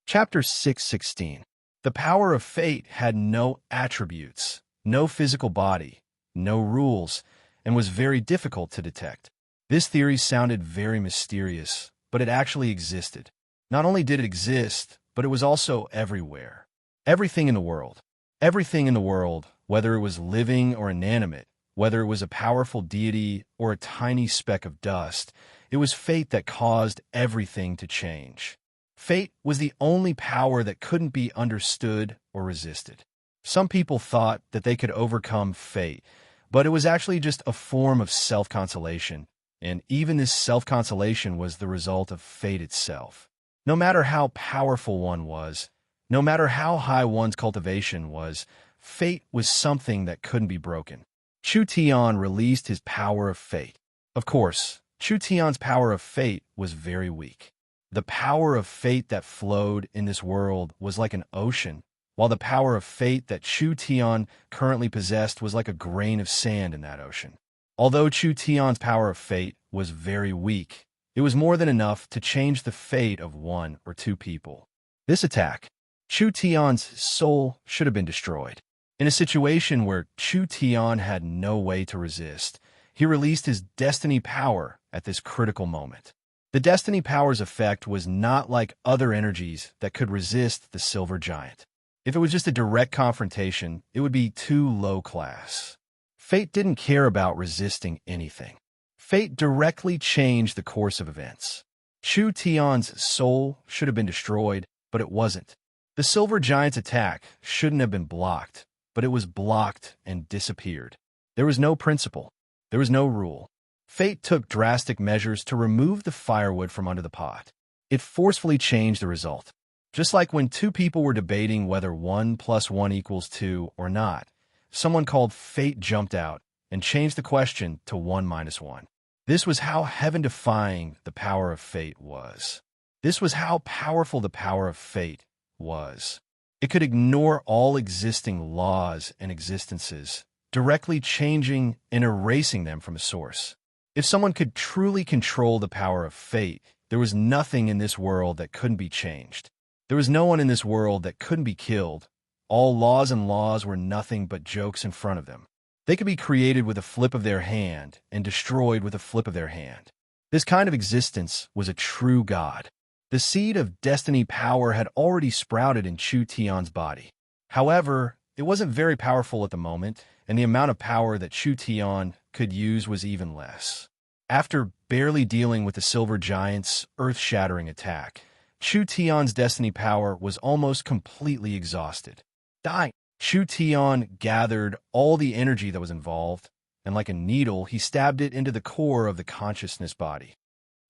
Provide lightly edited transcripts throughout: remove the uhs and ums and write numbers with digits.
Chapter 616. The power of fate had no attributes, no physical body, no rules, and was very difficult to detect. This theory sounded very mysterious, but it actually existed. Not only did it exist, but it was also everywhere. Everything in the world. Everything in the world, whether it was living or inanimate, whether it was a powerful deity or a tiny speck of dust, it was fate that caused everything to change. Fate was the only power that couldn't be understood or resisted. Some people thought that they could overcome fate, but it was actually just a form of self-consolation, and even this self-consolation was the result of fate itself. No matter how powerful one was, no matter how high one's cultivation was, fate was something that couldn't be broken. Chu Tian released his power of fate. Of course, Chu Tian's power of fate was very weak. The power of fate that flowed in this world was like an ocean, while the power of fate that Chu Tian currently possessed was like a grain of sand in that ocean. Although Chu Tian's power of fate was very weak, it was more than enough to change the fate of one or two people. This attack, Chu Tian's soul should have been destroyed. In a situation where Chu Tian had no way to resist, he released his destiny power at this critical moment. The destiny power's effect was not like other energies that could resist the silver giant. If it was just a direct confrontation, it would be too low class. Fate didn't care about resisting anything. Fate directly changed the course of events. Chu Tian's soul should have been destroyed, but it wasn't. The silver giant's attack shouldn't have been blocked, but it was blocked and disappeared. There was no principle. There was no rule. Fate took drastic measures to remove the firewood from under the pot. It forcefully changed the result. Just like when two people were debating whether 1 + 1 = 2 or not, someone called fate jumped out and changed the question to 1 - 1. This was how heaven-defying the power of fate was. This was how powerful the power of fate was. It could ignore all existing laws and existences, directly changing and erasing them from a source. If someone could truly control the power of fate, there was nothing in this world that couldn't be changed. There was no one in this world that couldn't be killed. All laws and laws were nothing but jokes in front of them. They could be created with a flip of their hand and destroyed with a flip of their hand. This kind of existence was a true god. The seed of destiny power had already sprouted in Chu Tian's body. However, it wasn't very powerful at the moment, and the amount of power that Chu Tian could use was even less. After barely dealing with the silver giant's earth-shattering attack, Chu Tian's destiny power was almost completely exhausted. Dying, Chu Tian gathered all the energy that was involved, and like a needle, he stabbed it into the core of the consciousness body.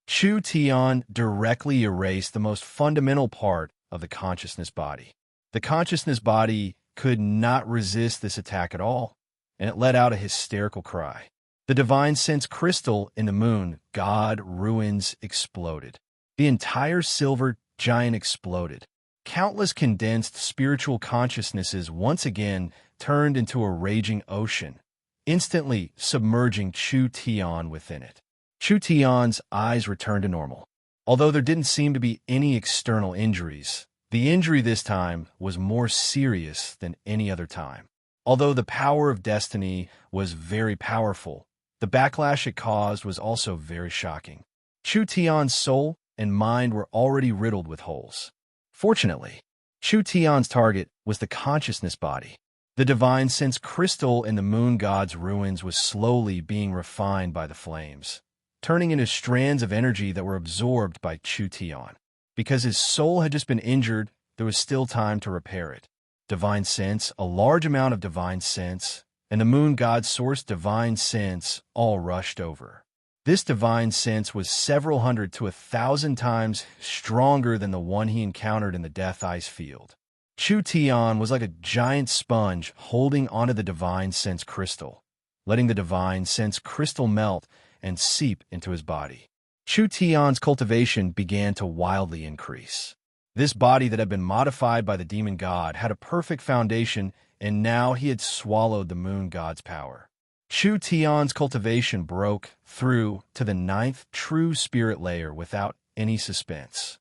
Chu Tian directly erased the most fundamental part of the consciousness body. The consciousness body could not resist this attack at all, and it let out a hysterical cry. The divine sense crystal in the moon god ruins exploded. The entire silver giant exploded. Countless condensed spiritual consciousnesses once again turned into a raging ocean, instantly submerging Chu Tian within it. Chu Tian's eyes returned to normal. Although there didn't seem to be any external injuries, the injury this time was more serious than any other time. Although the power of destiny was very powerful, the backlash it caused was also very shocking. Chu Tian's soul and mind were already riddled with holes. Fortunately, Chu Tian's target was the consciousness body. The divine sense crystal in the moon god's ruins was slowly being refined by the flames, turning into strands of energy that were absorbed by Chu Tian. Because his soul had just been injured, there was still time to repair it. Divine sense, a large amount of divine sense, and the moon god's source divine sense all rushed over. This divine sense was several hundred to 1,000 times stronger than the one he encountered in the death ice field. Chu Tian was like a giant sponge holding onto the divine sense crystal, letting the divine sense crystal melt and seep into his body. Chu Tian's cultivation began to wildly increase. This body that had been modified by the demon god had a perfect foundation, and now he had swallowed the moon god's power. Chu Tian's cultivation broke through to the 9th true spirit layer without any suspense.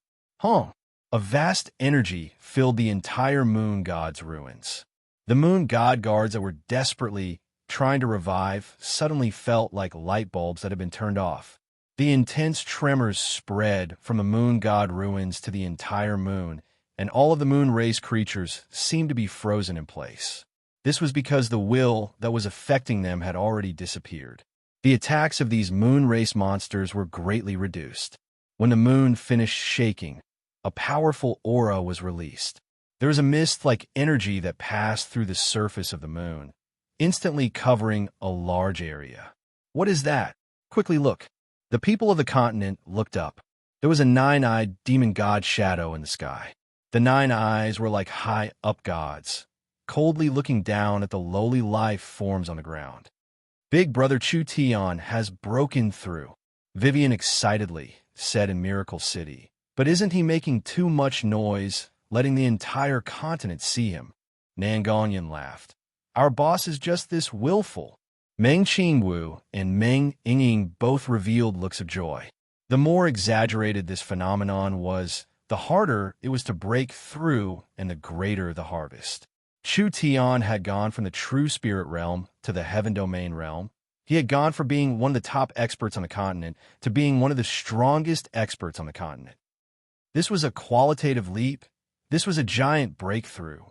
A vast energy filled the entire moon god's ruins. The moon god guards that were desperately trying to revive suddenly felt like light bulbs that had been turned off. The intense tremors spread from the moon god ruins to the entire moon, and all of the moon race creatures seemed to be frozen in place. This was because the will that was affecting them had already disappeared. The attacks of these moon race monsters were greatly reduced. When the moon finished shaking, a powerful aura was released. There was a mist-like energy that passed through the surface of the moon, instantly covering a large area. What is that? Quickly look. The people of the continent looked up. There was a nine-eyed demon god shadow in the sky. The 9 eyes were like high-up gods, coldly looking down at the lowly life forms on the ground. Big Brother Chu Tian has broken through, Vivian excitedly said in Miracle City. But isn't he making too much noise, letting the entire continent see him? Nangonyan laughed. Our boss is just this willful. Meng Qingwu and Meng Yingying both revealed looks of joy. The more exaggerated this phenomenon was, the harder it was to break through and the greater the harvest. Chu Tian had gone from the true spirit realm to the heaven domain realm. He had gone from being one of the top experts on the continent to being one of the strongest experts on the continent. This was a qualitative leap. This was a giant breakthrough.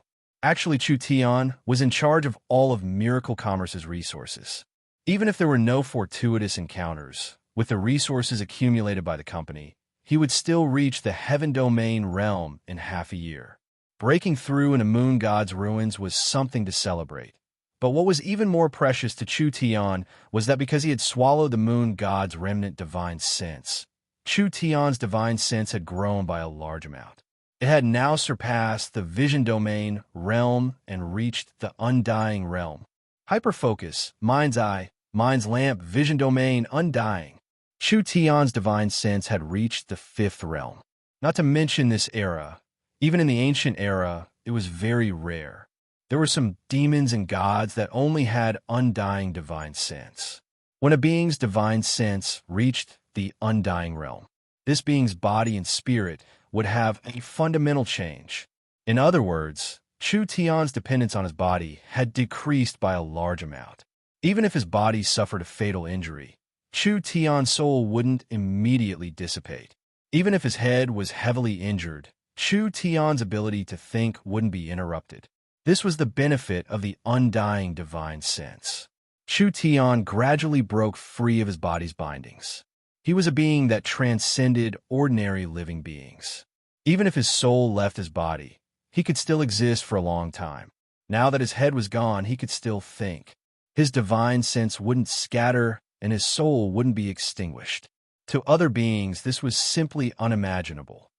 Actually, Chu Tian was in charge of all of Miracle Commerce's resources. Even if there were no fortuitous encounters, with the resources accumulated by the company, he would still reach the heaven domain realm in half a year. Breaking through in a moon god's ruins was something to celebrate. But what was even more precious to Chu Tian was that because he had swallowed the moon god's remnant divine sense, Chu Tian's divine sense had grown by a large amount. It had now surpassed the vision domain realm and reached the undying realm. Hyperfocus, mind's eye, mind's lamp, vision domain, undying. Chu Tian's divine sense had reached the 5th realm. Not to mention this era, even in the ancient era, it was very rare. There were some demons and gods that only had undying divine sense. When a being's divine sense reached the undying realm, this being's body and spirit would have a fundamental change. In other words, Chu Tian's dependence on his body had decreased by a large amount. Even if his body suffered a fatal injury, Chu Tian's soul wouldn't immediately dissipate. Even if his head was heavily injured, Chu Tian's ability to think wouldn't be interrupted. This was the benefit of the undying divine sense. Chu Tian gradually broke free of his body's bindings. He was a being that transcended ordinary living beings. Even if his soul left his body, he could still exist for a long time. Now that his head was gone, he could still think. His divine sense wouldn't scatter, and his soul wouldn't be extinguished. To other beings, this was simply unimaginable.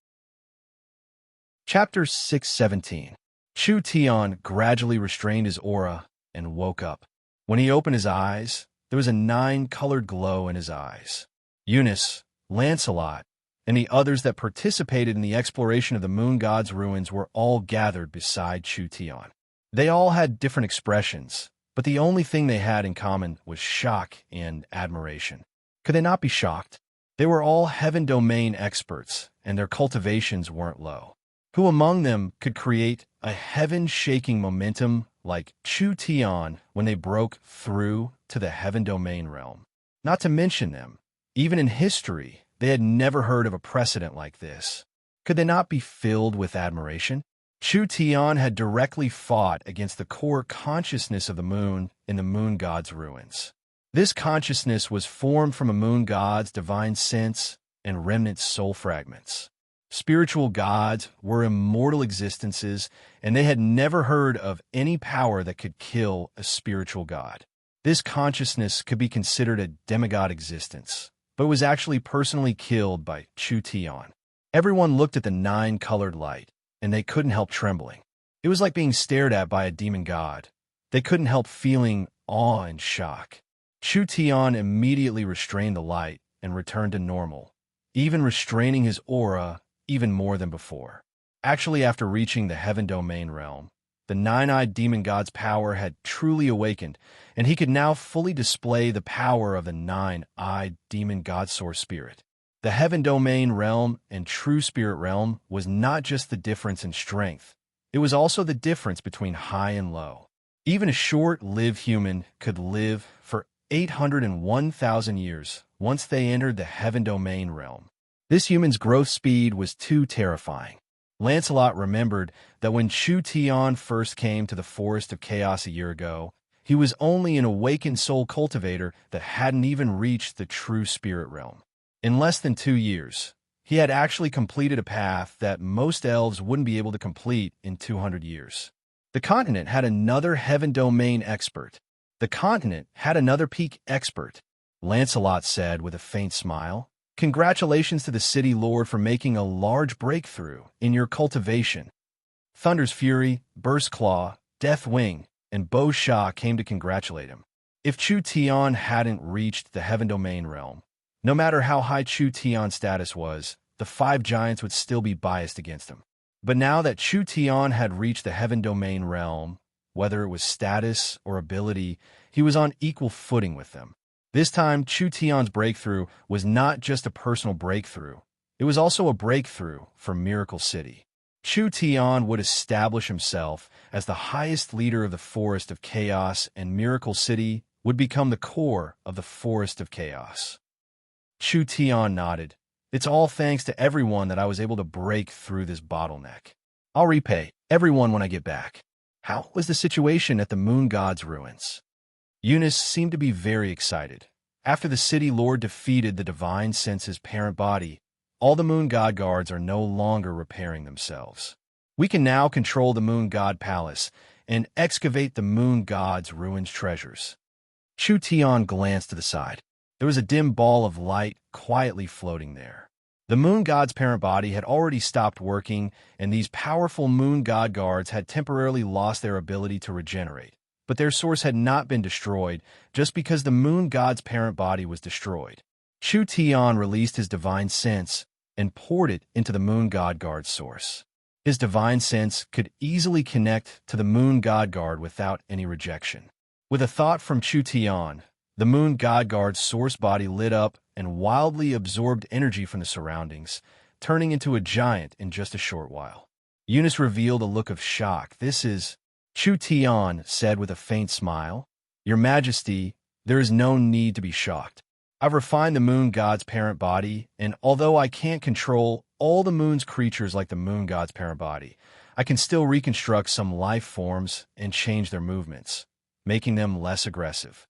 Chapter 617. Chu Tian gradually restrained his aura and woke up. When he opened his eyes, there was a 9-colored glow in his eyes. Eunice, Lancelot, and the others that participated in the exploration of the moon god's ruins were all gathered beside Chu Tian. They all had different expressions, but the only thing they had in common was shock and admiration. Could they not be shocked? They were all heaven domain experts, and their cultivations weren't low. Who among them could create a heaven-shaking momentum like Chu Tian when they broke through to the heaven domain realm? Not to mention them, even in history, they had never heard of a precedent like this. Could they not be filled with admiration? Chu Tian had directly fought against the core consciousness of the moon in the moon god's ruins. This consciousness was formed from a moon god's divine sense and remnant soul fragments. Spiritual gods were immortal existences, and they had never heard of any power that could kill a spiritual god. This consciousness could be considered a demigod existence, but was actually personally killed by Chu Tian. Everyone looked at the 9-colored light, and they couldn't help trembling. It was like being stared at by a demon god. They couldn't help feeling awe and shock. Chu Tian immediately restrained the light and returned to normal, even restraining his aura even more than before. Actually, after reaching the heaven domain realm, the 9-eyed demon god's power had truly awakened, and he could now fully display the power of the 9-eyed demon god source spirit. The heaven domain realm and true spirit realm was not just the difference in strength. It was also the difference between high and low. Even a short-lived human could live for 801,000 years once they entered the heaven domain realm. This human's growth speed was too terrifying. Lancelot remembered that when Chu Tian first came to the Forest of Chaos a year ago, he was only an awakened soul cultivator that hadn't even reached the true spirit realm. In less than 2 years, he had actually completed a path that most elves wouldn't be able to complete in 200 years. The continent had another heaven domain expert. The continent had another peak expert, Lancelot said with a faint smile. Congratulations to the city lord for making a large breakthrough in your cultivation. Thunder's Fury, Burst Claw, Death Wing, and Bo Sha came to congratulate him. If Chu Tian hadn't reached the heaven domain realm, no matter how high Chu Tian's status was, the 5 giants would still be biased against him. But now that Chu Tian had reached the heaven domain realm, whether it was status or ability, he was on equal footing with them. This time, Chu Tian's breakthrough was not just a personal breakthrough. It was also a breakthrough for Miracle City. Chu Tian would establish himself as the highest leader of the Forest of Chaos, and Miracle City would become the core of the Forest of Chaos. Chu Tian nodded. It's all thanks to everyone that I was able to break through this bottleneck. I'll repay everyone when I get back. How was the situation at the Moon God's ruins? Eunice seemed to be very excited. After the city lord defeated the divine sense's parent body, all the Moon God guards are no longer repairing themselves. We can now control the Moon God Palace and excavate the Moon God's ruins treasures. Chu Tian glanced to the side. There was a dim ball of light quietly floating there. The Moon God's parent body had already stopped working, and these powerful Moon God guards had temporarily lost their ability to regenerate. But their source had not been destroyed just because the Moon God's parent body was destroyed. Chu Tian released his divine sense and poured it into the Moon God Guard's source. His divine sense could easily connect to the Moon God Guard without any rejection. With a thought from Chu Tian, the Moon God Guard's source body lit up and wildly absorbed energy from the surroundings, turning into a giant in just a short while. Eunice revealed a look of shock. This is... Chu Tian said with a faint smile, Your Majesty, there is no need to be shocked. I've refined the Moon God's parent body, and although I can't control all the Moon's creatures like the Moon God's parent body, I can still reconstruct some life forms and change their movements, making them less aggressive.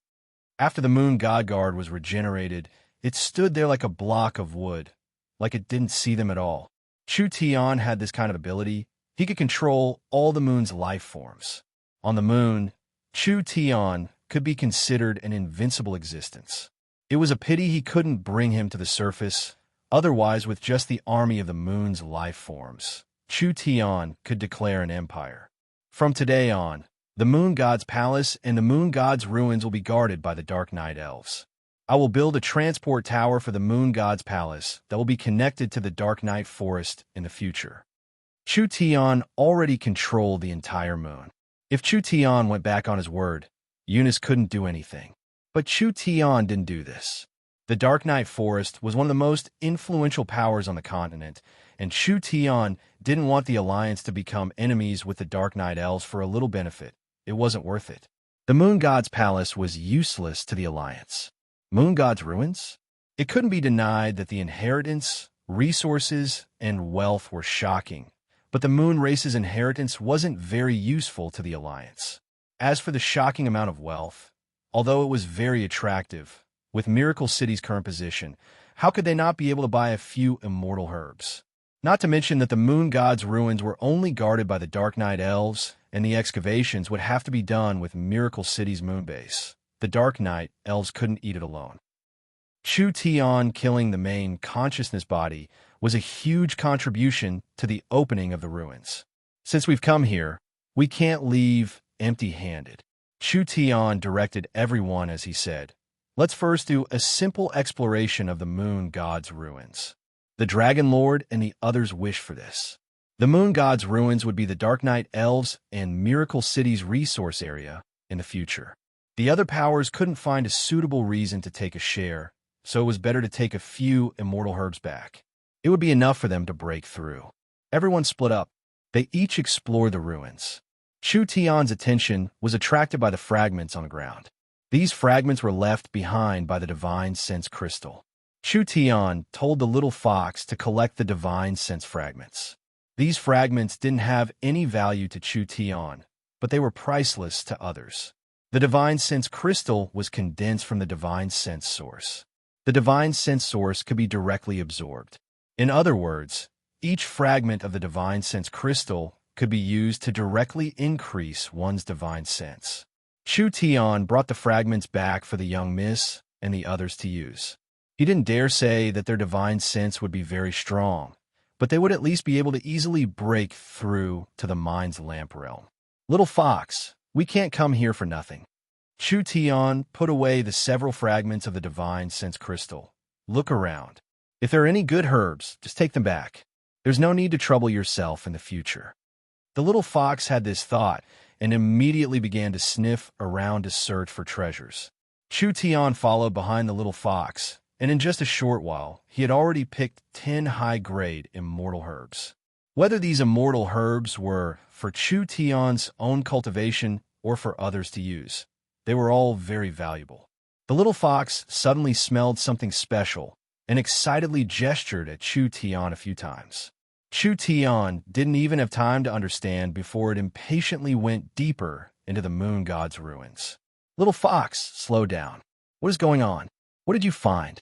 After the Moon God Guard was regenerated, it stood there like a block of wood, like it didn't see them at all. Chu Tian had this kind of ability. He could control all the Moon's life forms. On the Moon, Chu Tian could be considered an invincible existence. It was a pity he couldn't bring him to the surface. Otherwise, with just the army of the Moon's life forms, Chu Tian could declare an empire. From today on, the Moon God's palace and the Moon God's ruins will be guarded by the Dark Knight Elves. I will build a transport tower for the Moon God's palace that will be connected to the Dark Knight Forest in the future. Chu Tian already controlled the entire moon. If Chu Tian went back on his word, Eunice couldn't do anything. But Chu Tian didn't do this. The Dark Knight Forest was one of the most influential powers on the continent, and Chu Tian didn't want the Alliance to become enemies with the Dark Knight Elves for a little benefit. It wasn't worth it. The Moon God's palace was useless to the Alliance. Moon God's ruins? It couldn't be denied that the inheritance, resources, and wealth were shocking. But the Moon race's inheritance wasn't very useful to the Alliance. As for the shocking amount of wealth, although it was very attractive, with Miracle City's current position, how could they not be able to buy a few immortal herbs? Not to mention that the Moon God's ruins were only guarded by the Dark Knight Elves, and the excavations would have to be done with Miracle City's moon base. The Dark Knight Elves couldn't eat it alone. Chu Tian killing the main consciousness body was a huge contribution to the opening of the ruins. Since we've come here, we can't leave empty-handed. Chu Tian directed everyone as he said, Let's first do a simple exploration of the Moon God's ruins. The Dragon Lord and the others wish for this. The Moon God's ruins would be the Dark Knight Elves and Miracle City's resource area in the future. The other powers couldn't find a suitable reason to take a share, so it was better to take a few immortal herbs back. It would be enough for them to break through. Everyone split up. They each explored the ruins. Chu Tian's attention was attracted by the fragments on the ground. These fragments were left behind by the divine sense crystal. Chu Tian told the little fox to collect the divine sense fragments. These fragments didn't have any value to Chu Tian, but they were priceless to others. The divine sense crystal was condensed from the divine sense source. The divine sense source could be directly absorbed. In other words, each fragment of the divine sense crystal could be used to directly increase one's divine sense. Chu Tian brought the fragments back for the young miss and the others to use. He didn't dare say that their divine sense would be very strong, but they would at least be able to easily break through to the mind's lamp realm. Little fox, we can't come here for nothing. Chu Tian put away the several fragments of the divine sense crystal. Look around. If there are any good herbs, just take them back. There's no need to trouble yourself in the future. The little fox had this thought and immediately began to sniff around to search for treasures. Chu Tian followed behind the little fox, and in just a short while, he had already picked 10 high-grade immortal herbs. Whether these immortal herbs were for Chu Tian's own cultivation or for others to use, they were all very valuable. The little fox suddenly smelled something special and excitedly gestured at Chu Tian a few times. Chu Tian didn't even have time to understand before it impatiently went deeper into the moon god's ruins. Little fox, slow down. What is going on? What did you find?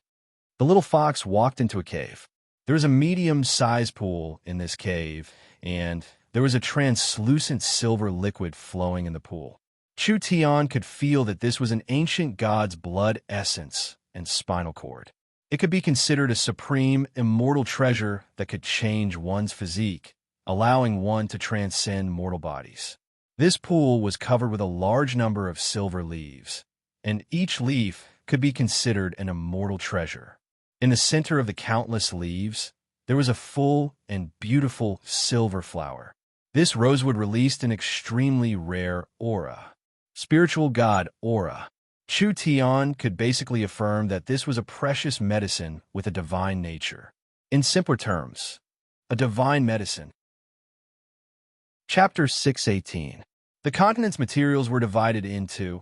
The little fox walked into a cave. There was a medium-sized pool in this cave, and there was a translucent silver liquid flowing in the pool. Chu Tian could feel that this was an ancient god's blood essence and spinal cord. It could be considered a supreme, immortal treasure that could change one's physique, allowing one to transcend mortal bodies. This pool was covered with a large number of silver leaves, and each leaf could be considered an immortal treasure. In the center of the countless leaves, there was a full and beautiful silver flower. This rosewood released an extremely rare aura. Spiritual god aura. Chu Tian could basically affirm that this was a precious medicine with a divine nature. In simpler terms, a divine medicine. Chapter 618. The continent's materials were divided into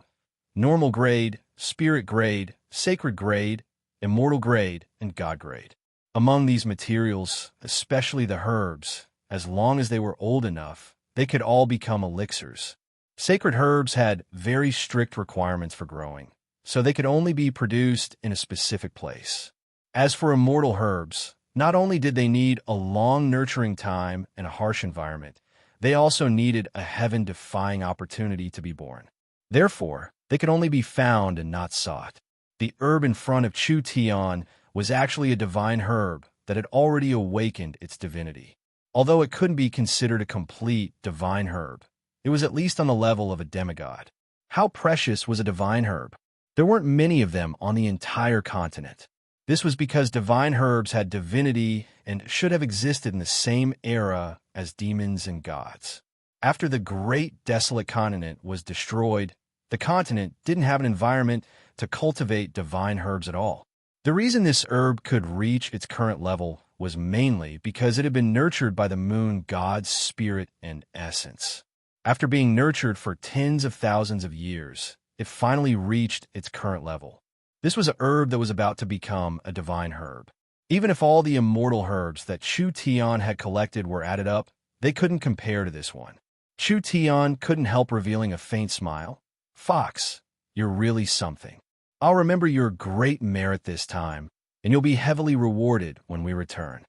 normal grade, spirit grade, sacred grade, immortal grade, and god grade. Among these materials, especially the herbs, as long as they were old enough, they could all become elixirs. Sacred herbs had very strict requirements for growing, so they could only be produced in a specific place. As for immortal herbs, not only did they need a long nurturing time and a harsh environment, they also needed a heaven-defying opportunity to be born. Therefore, they could only be found and not sought. The herb in front of Chu Tian was actually a divine herb that had already awakened its divinity. Although it couldn't be considered a complete divine herb, it was at least on the level of a demigod. How precious was a divine herb? There weren't many of them on the entire continent. This was because divine herbs had divinity and should have existed in the same era as demons and gods. After the great desolate continent was destroyed, the continent didn't have an environment to cultivate divine herbs at all. The reason this herb could reach its current level was mainly because it had been nurtured by the moon god's spirit and essence. After being nurtured for tens of thousands of years, it finally reached its current level. This was a herb that was about to become a divine herb. Even if all the immortal herbs that Chu Tian had collected were added up, they couldn't compare to this one. Chu Tian couldn't help revealing a faint smile. Fox, you're really something. I'll remember your great merit this time, and you'll be heavily rewarded when we return.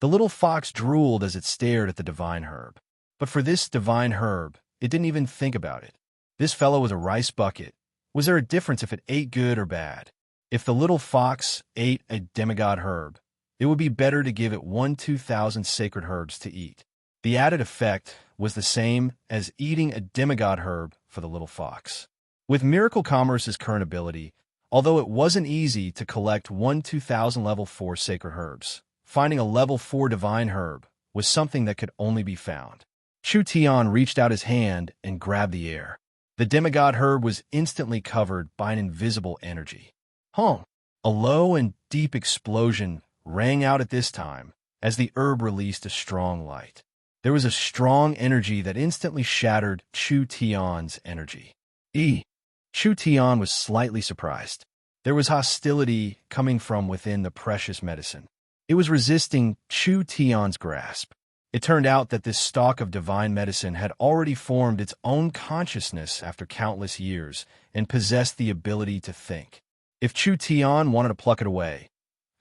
The little fox drooled as it stared at the divine herb. But for this divine herb, it didn't even think about it. This fellow was a rice bucket. Was there a difference if it ate good or bad? If the little fox ate a demigod herb, it would be better to give it 2,000 sacred herbs to eat. The added effect was the same as eating a demigod herb for the little fox. With Miracle Commerce's current ability, although it wasn't easy to collect 2,000 level 4 sacred herbs, finding a level 4 divine herb was something that could only be found. Chu Tian reached out his hand and grabbed the air. The demigod herb was instantly covered by an invisible energy. A A low and deep explosion rang out at this time as the herb released a strong light. There was a strong energy that instantly shattered Chu Tian's energy. Chu Tian was slightly surprised. There was hostility coming from within the precious medicine. It was resisting Chu Tian's grasp. It turned out that this stalk of divine medicine had already formed its own consciousness after countless years and possessed the ability to think. If Chu Tian wanted to pluck it away,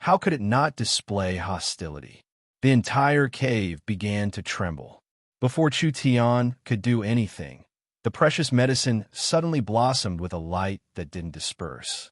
how could it not display hostility? The entire cave began to tremble. Before Chu Tian could do anything, the precious medicine suddenly blossomed with a light that didn't disperse.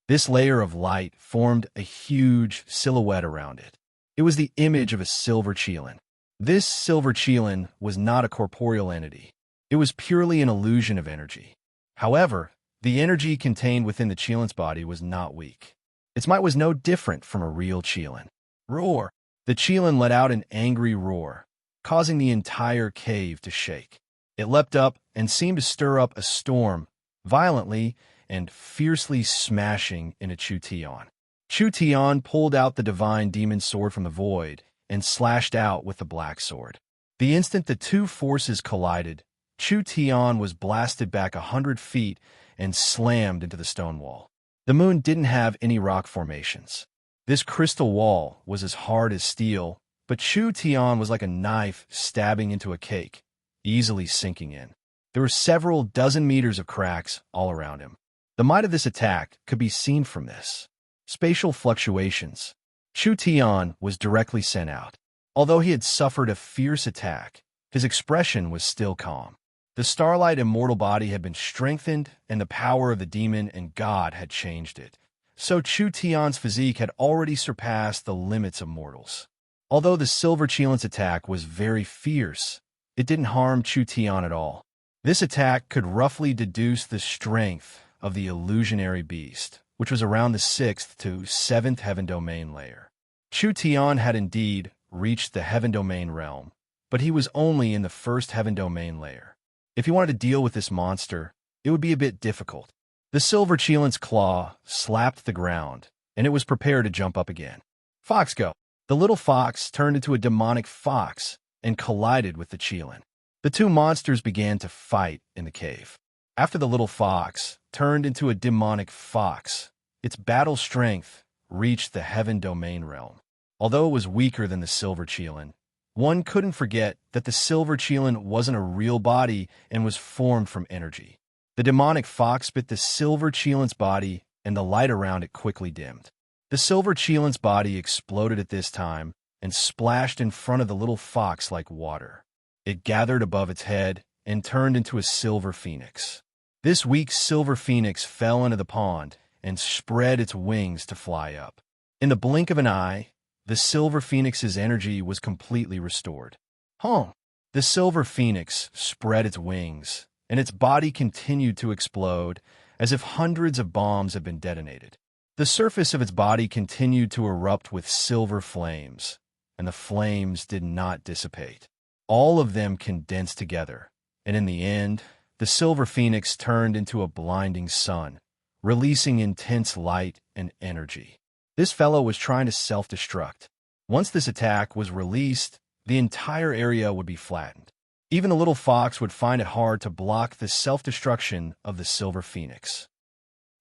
This layer of light formed a huge silhouette around it. It was the image of a silver qilin. This silver qilin was not a corporeal entity. It was purely an illusion of energy. However, the energy contained within the qilin's body was not weak. Its might was no different from a real qilin. Roar! The qilin let out an angry roar, causing the entire cave to shake. It leapt up and seemed to stir up a storm, violently and fiercely smashing into Chu Tian. Chu Tian pulled out the divine demon sword from the void and slashed out with the black sword. The instant the two forces collided, Chu Tian was blasted back 100 feet and slammed into the stone wall. The moon didn't have any rock formations. This crystal wall was as hard as steel, but Chu Tian was like a knife stabbing into a cake, easily sinking in. There were several dozen meters of cracks all around him. The might of this attack could be seen from this. Spatial fluctuations. Chu Tian was directly sent out. Although he had suffered a fierce attack, his expression was still calm. The starlight immortal body had been strengthened, and the power of the demon and God had changed it. So Chu Tian's physique had already surpassed the limits of mortals. Although the silver qilin's attack was very fierce, it didn't harm Chu Tian at all. This attack could roughly deduce the strength of the illusionary beast, which was around the 6th to 7th heaven domain layer. Chu Tian had indeed reached the heaven domain realm, but he was only in the 1st heaven domain layer. If he wanted to deal with this monster, it would be a bit difficult. The silver qilin's claw slapped the ground, and it was prepared to jump up again. Fox go! The little fox turned into a demonic fox and collided with the qilin. The two monsters began to fight in the cave. After the little fox turned into a demonic fox, its battle strength reached the heaven domain realm. Although it was weaker than the silver qilin, one couldn't forget that the silver qilin wasn't a real body and was formed from energy. The demonic fox bit the silver qilin's body, and the light around it quickly dimmed. The silver qilin's body exploded at this time and splashed in front of the little fox like water. It gathered above its head and turned into a silver phoenix. This weak silver phoenix fell into the pond and spread its wings to fly up. In the blink of an eye, the silver phoenix's energy was completely restored. The silver phoenix spread its wings, and its body continued to explode as if hundreds of bombs had been detonated. The surface of its body continued to erupt with silver flames, and the flames did not dissipate. All of them condensed together, and in the end, the silver phoenix turned into a blinding sun, releasing intense light and energy. This fellow was trying to self-destruct. Once this attack was released, the entire area would be flattened. Even the little fox would find it hard to block the self-destruction of the silver phoenix.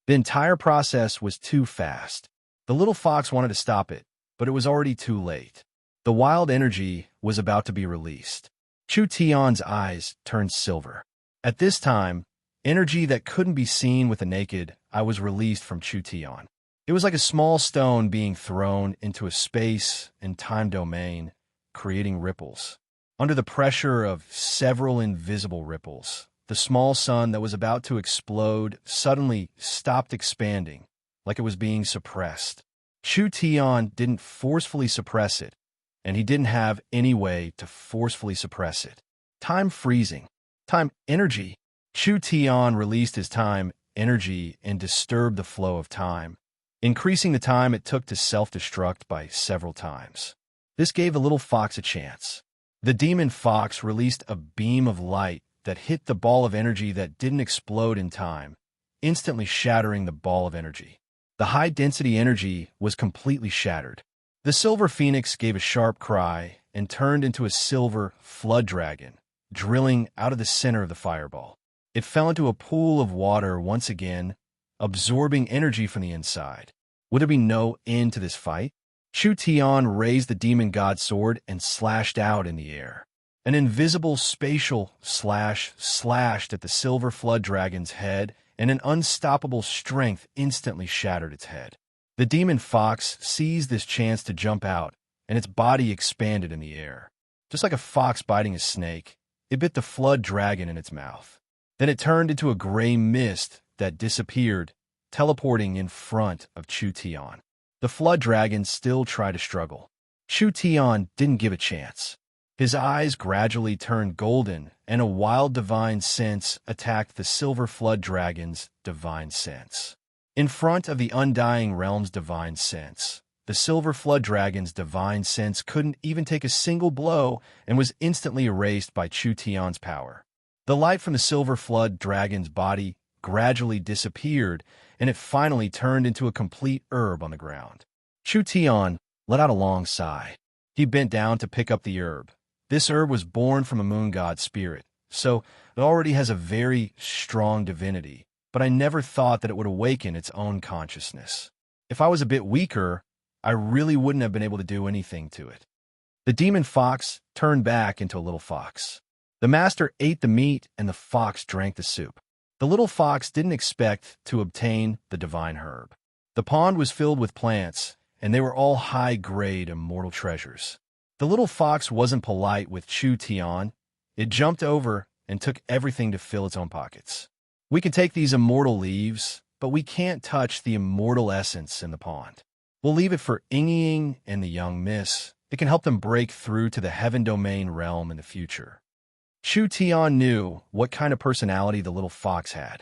The entire process was too fast. The little fox wanted to stop it, but it was already too late. The wild energy was about to be released. Chu Tian's eyes turned silver. At this time, energy that couldn't be seen with the naked eye was released from Chu Tian. It was like a small stone being thrown into a space and time domain, creating ripples. Under the pressure of several invisible ripples, the small sun that was about to explode suddenly stopped expanding, like it was being suppressed. Chu Tian didn't forcefully suppress it, and he didn't have any way to forcefully suppress it. Time freezing. Time energy. Chu Tian released his time energy and disturbed the flow of time, increasing the time it took to self-destruct by several times. This gave the little fox a chance. The demon fox released a beam of light that hit the ball of energy that didn't explode in time, instantly shattering the ball of energy. The high-density energy was completely shattered. The silver phoenix gave a sharp cry and turned into a silver flood dragon, drilling out of the center of the fireball. It fell into a pool of water once again, absorbing energy from the inside. Would there be no end to this fight? Chu Tian raised the demon god sword and slashed out in the air. An invisible spatial slash slashed at the silver flood dragon's head, and an unstoppable strength instantly shattered its head. The demon fox seized this chance to jump out, and its body expanded in the air. Just like a fox biting a snake, it bit the flood dragon in its mouth. Then it turned into a gray mist that disappeared, teleporting in front of Chu Tian. The flood dragon still tried to struggle. Chu Tian didn't give a chance. His eyes gradually turned golden, and a wild divine sense attacked the silver flood dragon's divine sense. In front of the undying realm's divine sense, the silver flood dragon's divine sense couldn't even take a single blow and was instantly erased by Chu Tian's power. The light from the silver flood dragon's body gradually disappeared, and it finally turned into a complete herb on the ground. Chu Tian let out a long sigh. He bent down to pick up the herb. This herb was born from a moon god spirit, so it already has a very strong divinity, but I never thought that it would awaken its own consciousness. If I was a bit weaker, I really wouldn't have been able to do anything to it. The demon fox turned back into a little fox. The master ate the meat, and the fox drank the soup. The little fox didn't expect to obtain the divine herb. The pond was filled with plants, and they were all high-grade immortal treasures. The little fox wasn't polite with Chu Tian. It jumped over and took everything to fill its own pockets. We can take these immortal leaves, but we can't touch the immortal essence in the pond. We'll leave it for Ying and the young miss. It can help them break through to the heaven domain realm in the future. Chu Tian knew what kind of personality the little fox had.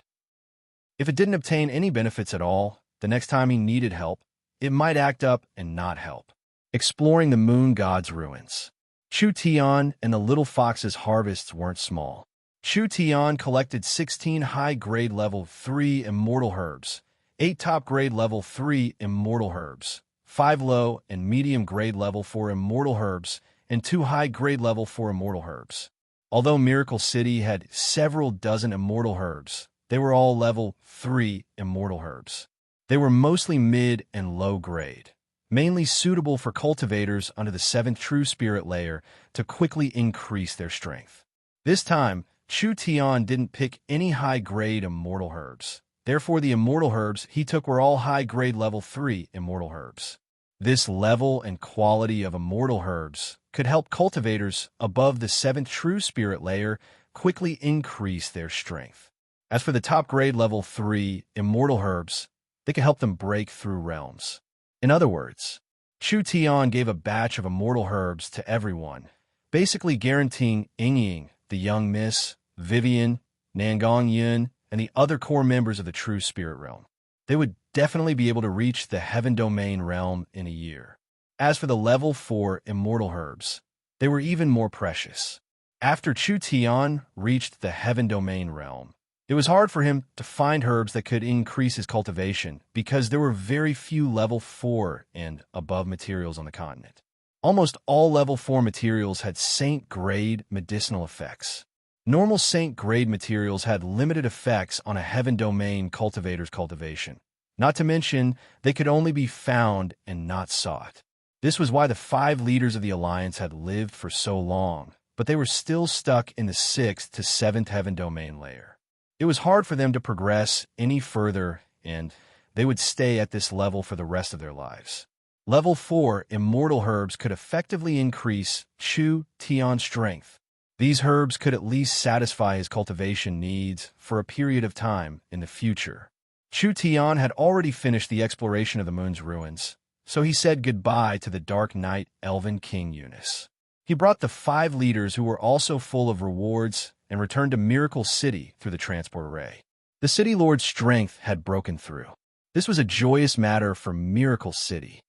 If it didn't obtain any benefits at all, the next time he needed help, it might act up and not help. Exploring the moon god's ruins. Chu Tian and the little fox's harvests weren't small. Chu Tian collected 16 high-grade level 3 immortal herbs, 8 top-grade level 3 immortal herbs, 5 low and medium-grade level 4 immortal herbs, and 2 high-grade level 4 immortal herbs. Although Miracle City had several dozen immortal herbs, they were all level 3 immortal herbs. They were mostly mid and low grade, mainly suitable for cultivators under the 7th True Spirit layer to quickly increase their strength. This time, Chu Tian didn't pick any high-grade immortal herbs. Therefore, the immortal herbs he took were all high-grade level 3 immortal herbs. This level and quality of immortal herbs could help cultivators above the 7th True Spirit layer quickly increase their strength. As for the top-grade level 3 immortal herbs, they could help them break through realms. In other words, Chu Tian gave a batch of immortal herbs to everyone, basically guaranteeing Ying, the young miss, Vivian, Nangong Yun, and the other core members of the True Spirit realm. They would definitely be able to reach the Heaven Domain realm in a year. As for the level 4 immortal herbs, they were even more precious. After Chu Tian reached the Heaven Domain realm, it was hard for him to find herbs that could increase his cultivation because there were very few level 4 and above materials on the continent. Almost all level 4 materials had saint-grade medicinal effects. Normal saint-grade materials had limited effects on a Heaven Domain cultivator's cultivation. Not to mention, they could only be found and not sought. This was why the 5 leaders of the Alliance had lived for so long, but they were still stuck in the 6th to 7th Heaven Domain layer. It was hard for them to progress any further, and they would stay at this level for the rest of their lives. Level 4 immortal herbs could effectively increase Chu Tian's strength. These herbs could at least satisfy his cultivation needs for a period of time in the future. Chu Tian had already finished the exploration of the moon's ruins, so he said goodbye to the Dark Knight Elven King Eunice. He brought the 5 leaders who were also full of rewards and returned to Miracle City through the transport array. The City Lord's strength had broken through. This was a joyous matter for Miracle City.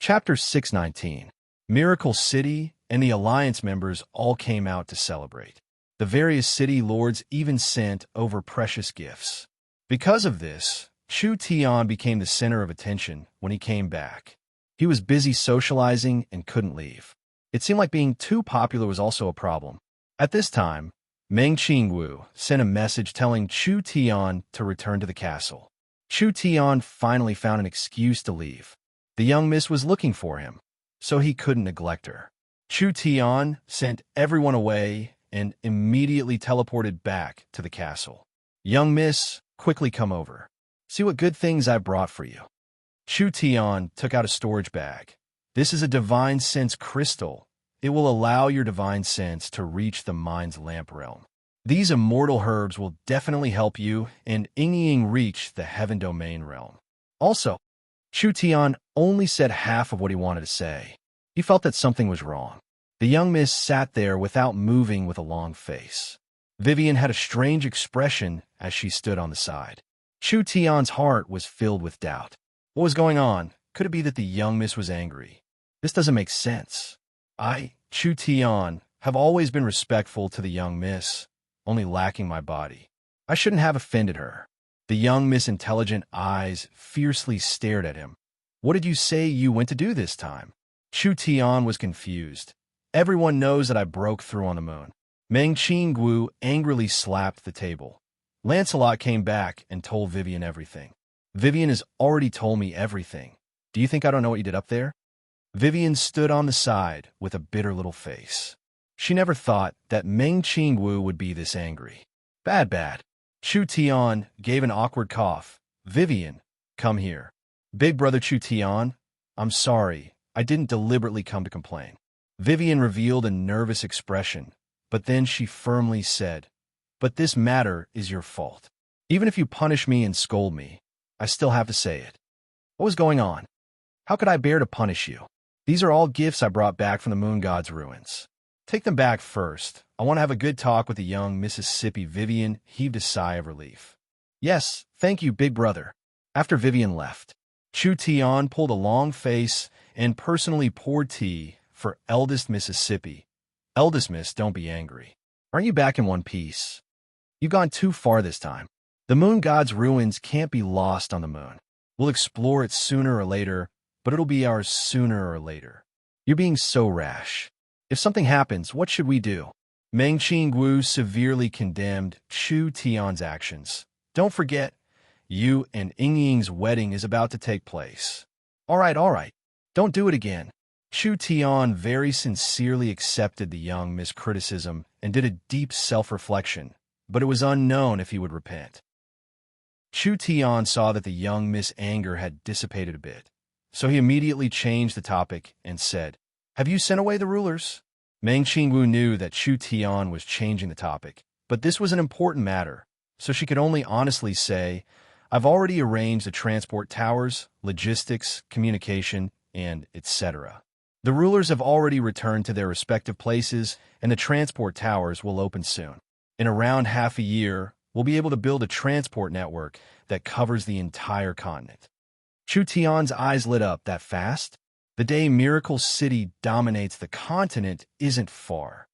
Chapter 619. Miracle City and the Alliance members all came out to celebrate. The various city lords even sent over precious gifts. Because of this, Chu Tian became the center of attention when he came back. He was busy socializing and couldn't leave. It seemed like being too popular was also a problem. At this time, Meng Qingwu sent a message telling Chu Tian to return to the castle. Chu Tian finally found an excuse to leave. The young miss was looking for him, so he couldn't neglect her. Chu Tian sent everyone away and immediately teleported back to the castle. Young miss, quickly come over. See what good things I brought for you. Chu Tian took out a storage bag. This is a divine sense crystal. It will allow your divine sense to reach the mind's lamp realm. These immortal herbs will definitely help you and Ying reach the heaven domain realm. Also, Chu Tian only said half of what he wanted to say. He felt that something was wrong. The young miss sat there without moving with a long face. Vivian had a strange expression as she stood on the side. Chu Tian's heart was filled with doubt. What was going on? Could it be that the young miss was angry? This doesn't make sense. I, Chu Tian, have always been respectful to the young miss, only lacking my body. I shouldn't have offended her. The young miss' intelligent eyes fiercely stared at him. What did you say you went to do this time? Chu Tian was confused. Everyone knows that I broke through on the moon. Meng Qingwu angrily slapped the table. Lancelot came back and told Vivian everything. Vivian has already told me everything. Do you think I don't know what you did up there? Vivian stood on the side with a bitter little face. She never thought that Meng Qingwu would be this angry. Bad. Chu Tian gave an awkward cough. Vivian, come here. Big brother Chu Tian, I'm sorry. I didn't deliberately come to complain. Vivian revealed a nervous expression, but then she firmly said, but this matter is your fault. Even if you punish me and scold me, I still have to say it. What was going on? How could I bear to punish you? These are all gifts I brought back from the moon god's ruins. Take them back first. I want to have a good talk with the young Mississippi. Vivian heaved a sigh of relief. Yes, thank you, big brother. After Vivian left, Chu Tian pulled a long face and personally poured tea for eldest Mississippi. Eldest miss, don't be angry. Aren't you back in one piece? You've gone too far this time. The moon god's ruins can't be lost on the moon. We'll explore it sooner or later, but it'll be ours sooner or later. You're being so rash. If something happens, what should we do? Meng Qingwu severely condemned Chu Tian's actions. Don't forget, you and Ying's wedding is about to take place. All right. Don't do it again. Chu Tian very sincerely accepted the young miss' criticism and did a deep self-reflection, but it was unknown if he would repent. Chu Tian saw that the young miss' anger had dissipated a bit, so he immediately changed the topic and said, have you sent away the rulers? Meng Qingwu knew that Chu Tian was changing the topic, but this was an important matter, so she could only honestly say, I've already arranged the transport towers, logistics, communication, and etc. The rulers have already returned to their respective places, and the transport towers will open soon. In around half a year, we'll be able to build a transport network that covers the entire continent. Chu Tian's eyes lit up. That fast? The day Miracle City dominates the continent isn't far.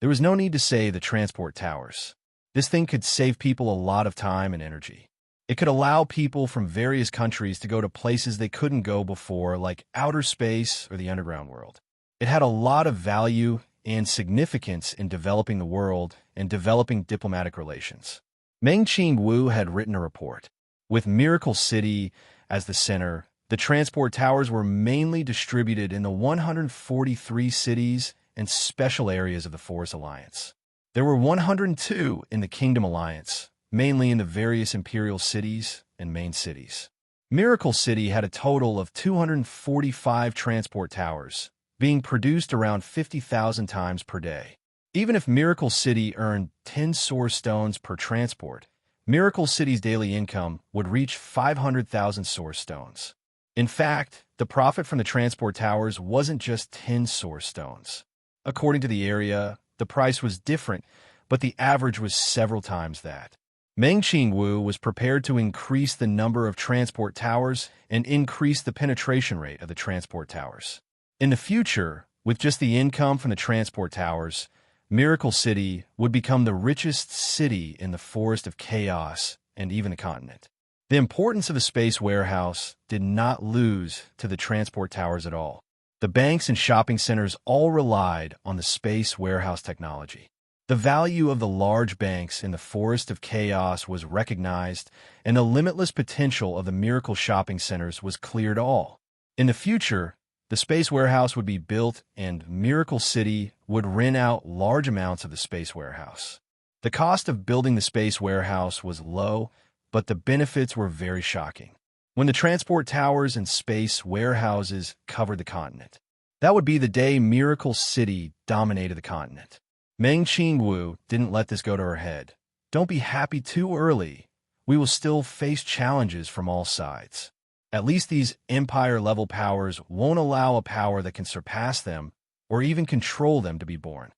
There was no need to say the transport towers. This thing could save people a lot of time and energy. It could allow people from various countries to go to places they couldn't go before, like outer space or the underground world. It had a lot of value and significance in developing the world and developing diplomatic relations. Meng Qingwu had written a report. With Miracle City as the center, the transport towers were mainly distributed in the 143 cities and special areas of the Forest Alliance. There were 102 in the Kingdom Alliance, mainly in the various imperial cities and main cities. Miracle City had a total of 245 transport towers, being produced around 50,000 times per day. Even if Miracle City earned 10 source stones per transport, Miracle City's daily income would reach 500,000 source stones. In fact, the profit from the transport towers wasn't just 10 source stones. According to the area, the price was different, but the average was several times that. Meng Qingwu was prepared to increase the number of transport towers and increase the penetration rate of the transport towers. In the future, with just the income from the transport towers, Miracle City would become the richest city in the Forest of Chaos and even the continent. The importance of the space warehouse did not lose to the transport towers at all. The banks and shopping centers all relied on the space warehouse technology. The value of the large banks in the forest of chaos was recognized, and the limitless potential of the miracle shopping centers was clear to all. In the future, the space warehouse would be built and Miracle City would rent out large amounts of the space warehouse. The cost of building the space warehouse was low, but the benefits were very shocking. When the transport towers and space warehouses covered the continent, that would be the day Miracle City dominated the continent. Meng Qingwu didn't let this go to her head. Don't be happy too early. We will still face challenges from all sides. At least these empire-level powers won't allow a power that can surpass them or even control them to be born.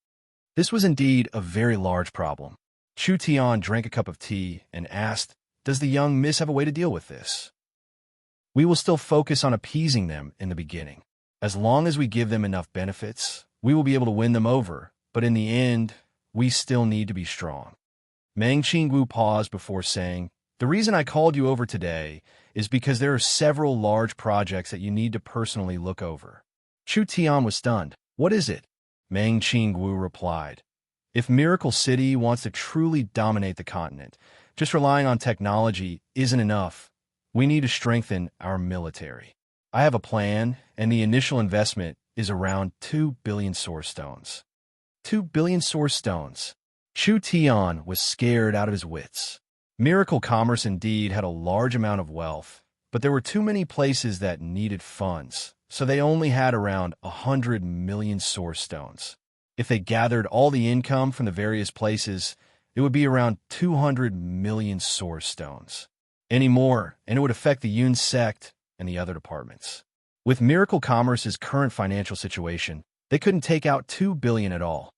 This was indeed a very large problem. Chu Tian drank a cup of tea and asked, "Does the young miss have a way to deal with this?" "We will still focus on appeasing them in the beginning. As long as we give them enough benefits, we will be able to win them over, but in the end, we still need to be strong." Meng Qingwu paused before saying, "The reason I called you over today is because there are several large projects that you need to personally look over." Chu Tian was stunned. "What is it?" Meng Qingwu replied, "If Miracle City wants to truly dominate the continent, just relying on technology isn't enough. We need to strengthen our military. I have a plan, and the initial investment is around 2 billion source stones." 2 billion source stones. Chu Tian was scared out of his wits. Miracle Commerce indeed had a large amount of wealth, but there were too many places that needed funds, so they only had around 100 million source stones. If they gathered all the income from the various places, it would be around 200 million source stones. Any more, and it would affect the Yun sect and the other departments. With Miracle Commerce's current financial situation, they couldn't take out 2 billion at all.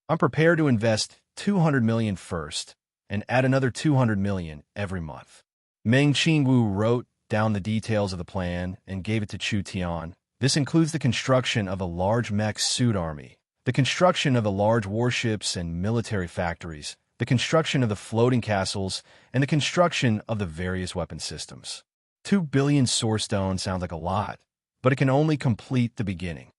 I'm prepared to invest 200 million first, and add another 200 million every month. Meng Qingwu wrote down the details of the plan and gave it to Chu Tian. This includes the construction of a large mech suit army, the construction of the large warships and military factories, the construction of the floating castles, and the construction of the various weapon systems. 2 billion source stones sounds like a lot, but it can only complete the beginning.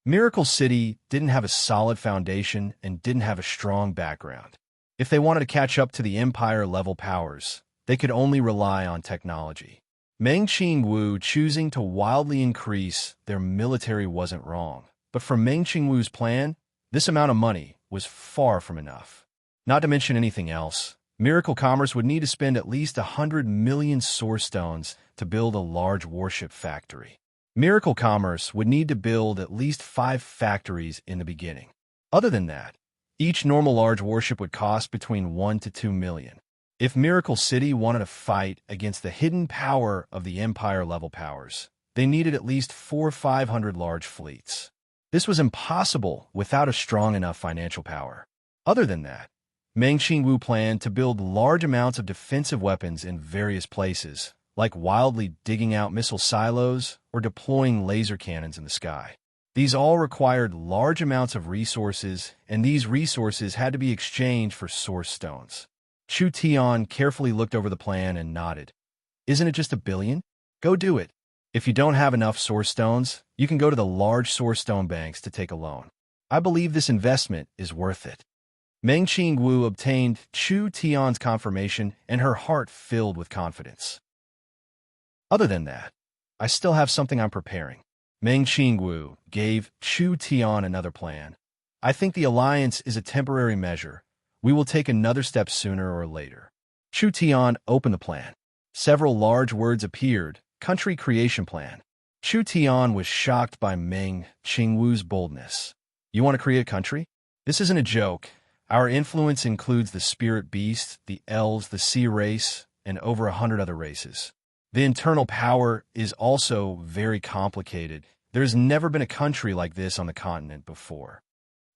Miracle City didn't have a solid foundation and didn't have a strong background. If they wanted to catch up to the empire-level powers, they could only rely on technology. Meng Qingwu choosing to wildly increase their military wasn't wrong, but for Meng Qingwu's plan, this amount of money was far from enough. Not to mention anything else, Miracle Commerce would need to spend at least 100 million source stones to build a large warship factory. Miracle Commerce would need to build at least 5 factories in the beginning. Other than that, each normal large warship would cost between 1 to 2 million. If Miracle City wanted to fight against the hidden power of the empire-level powers, they needed at least 400 or 500 large fleets. This was impossible without a strong enough financial power. Other than that, Meng Qingwu planned to build large amounts of defensive weapons in various places, like wildly digging out missile silos or deploying laser cannons in the sky. These all required large amounts of resources, and these resources had to be exchanged for source stones. Chu Tian carefully looked over the plan and nodded. "Isn't it just 1 billion? Go do it. If you don't have enough source stones, you can go to the large source stone banks to take a loan. I believe this investment is worth it." Meng Qingwu obtained Chu Tian's confirmation, and her heart filled with confidence. "Other than that, I still have something I'm preparing." Meng Qingwu gave Chu Tian another plan. "I think the alliance is a temporary measure. We will take another step sooner or later." Chu Tian opened the plan. Several large words appeared. Country creation plan. Chu Tian was shocked by Meng Qingwu's boldness. "You want to create a country? This isn't a joke. Our influence includes the spirit beast, the elves, the sea race, and over 100 other races. The internal power is also very complicated. There's never been a country like this on the continent before.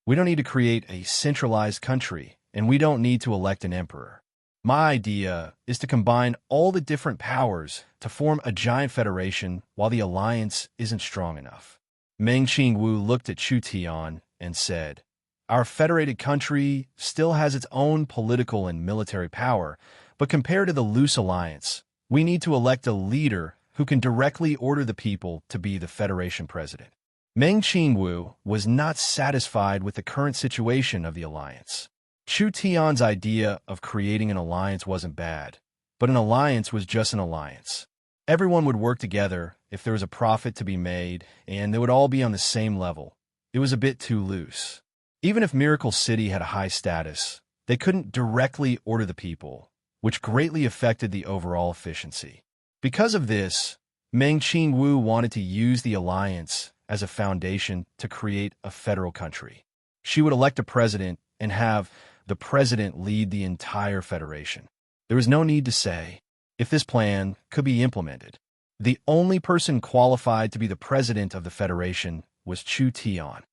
We don't need to create a centralized country, and we don't need to elect an emperor. My idea is to combine all the different powers to form a giant federation while the alliance isn't strong enough." Meng Qingwu looked at Chu Tian and said, "Our federated country still has its own political and military power, but compared to the loose alliance, We need to elect a leader who can directly order the people to be the Federation president. Meng Qingwu was not satisfied with the current situation of the alliance. Chu Tian's idea of creating an alliance wasn't bad, but an alliance was just an alliance. Everyone would work together if there was a profit to be made, and they would all be on the same level. It was a bit too loose. Even if Miracle City had a high status, they couldn't directly order the people, which greatly affected the overall efficiency. Because of this, Meng Qingwu wanted to use the alliance as a foundation to create a federal country. She would elect a president and have the president lead the entire federation. There was no need to say if this plan could be implemented. The only person qualified to be the president of the federation was Chu Tian.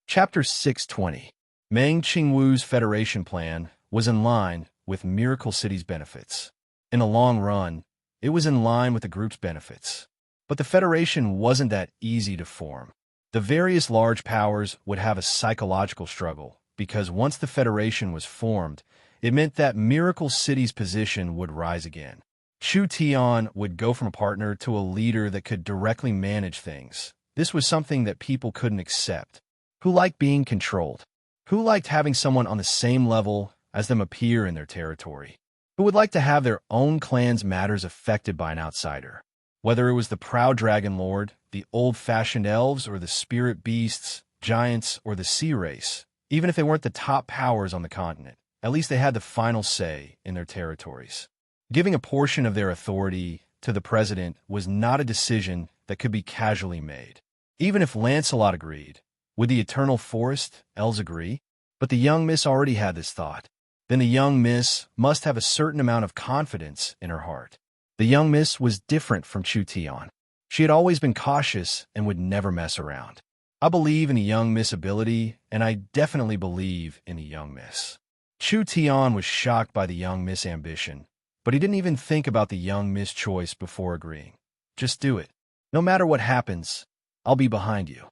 Chapter 620. Meng Qingwu's federation plan was in line with Miracle City's benefits. In the long run, it was in line with the group's benefits. But the Federation wasn't that easy to form. The various large powers would have a psychological struggle, because once the Federation was formed, it meant that Miracle City's position would rise again. Chu Tian would go from a partner to a leader that could directly manage things. This was something that people couldn't accept. Who liked being controlled? Who liked having someone on the same level as them appear in their territory? Who would like to have their own clan's matters affected by an outsider? Whether it was the proud dragon lord, the old-fashioned elves, or the spirit beasts, giants, or the sea race, even if they weren't the top powers on the continent, at least they had the final say in their territories. Giving a portion of their authority to the president was not a decision that could be casually made. Even if Lancelot agreed, would the Eternal Forest elves agree? But the young miss already had this thought. Then the young miss must have a certain amount of confidence in her heart. The young miss was different from Chu Tian. She had always been cautious and would never mess around. I believe in the young miss ability, and I definitely believe in the young miss. Chu Tian was shocked by the young miss ambition, but he didn't even think about the young miss choice before agreeing. Just do it. No matter what happens, I'll be behind you.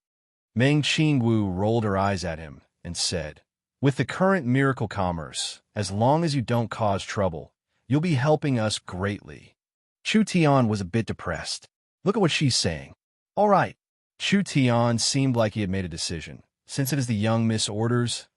Meng Qingwu rolled her eyes at him and said, with the current miracle commerce, as long as you don't cause trouble, you'll be helping us greatly. Chu Tian was a bit depressed. Look at what she's saying. All right. Chu Tian seemed like he had made a decision. Since it is the young miss orders,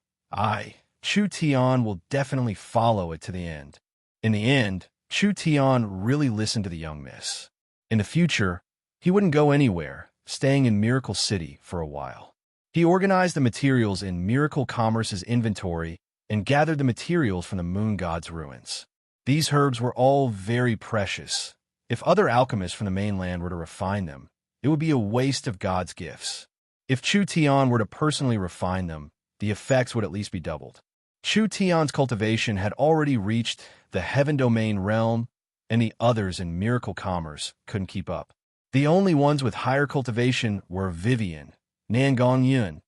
Chu Tian will definitely follow it to the end. In the end, Chu Tian really listened to the young miss. In the future, he wouldn't go anywhere, staying in Miracle City for a while. He organized the materials in Miracle Commerce's inventory and gathered the materials from the moon god's ruins. These herbs were all very precious. If other alchemists from the mainland were to refine them, it would be a waste of God's gifts. If Chu Tian were to personally refine them, the effects would at least be doubled. Chu Tian's cultivation had already reached the Heaven Domain realm, and the others in Miracle Commerce couldn't keep up. The only ones with higher cultivation were Vivian, Nangong Yun,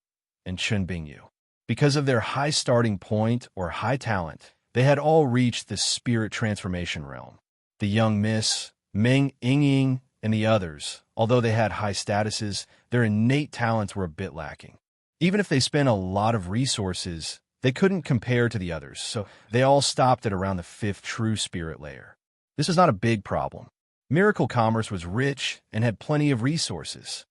and Chun Bingyu. Because of their high starting point or high talent, they had all reached the spirit transformation realm. The young miss, Meng Yingying, and the others, although they had high statuses, their innate talents were a bit lacking. Even if they spent a lot of resources, they couldn't compare to the others, so they all stopped at around the 5th true spirit layer. This was not a big problem. Miracle Commerce was rich and had plenty of resources.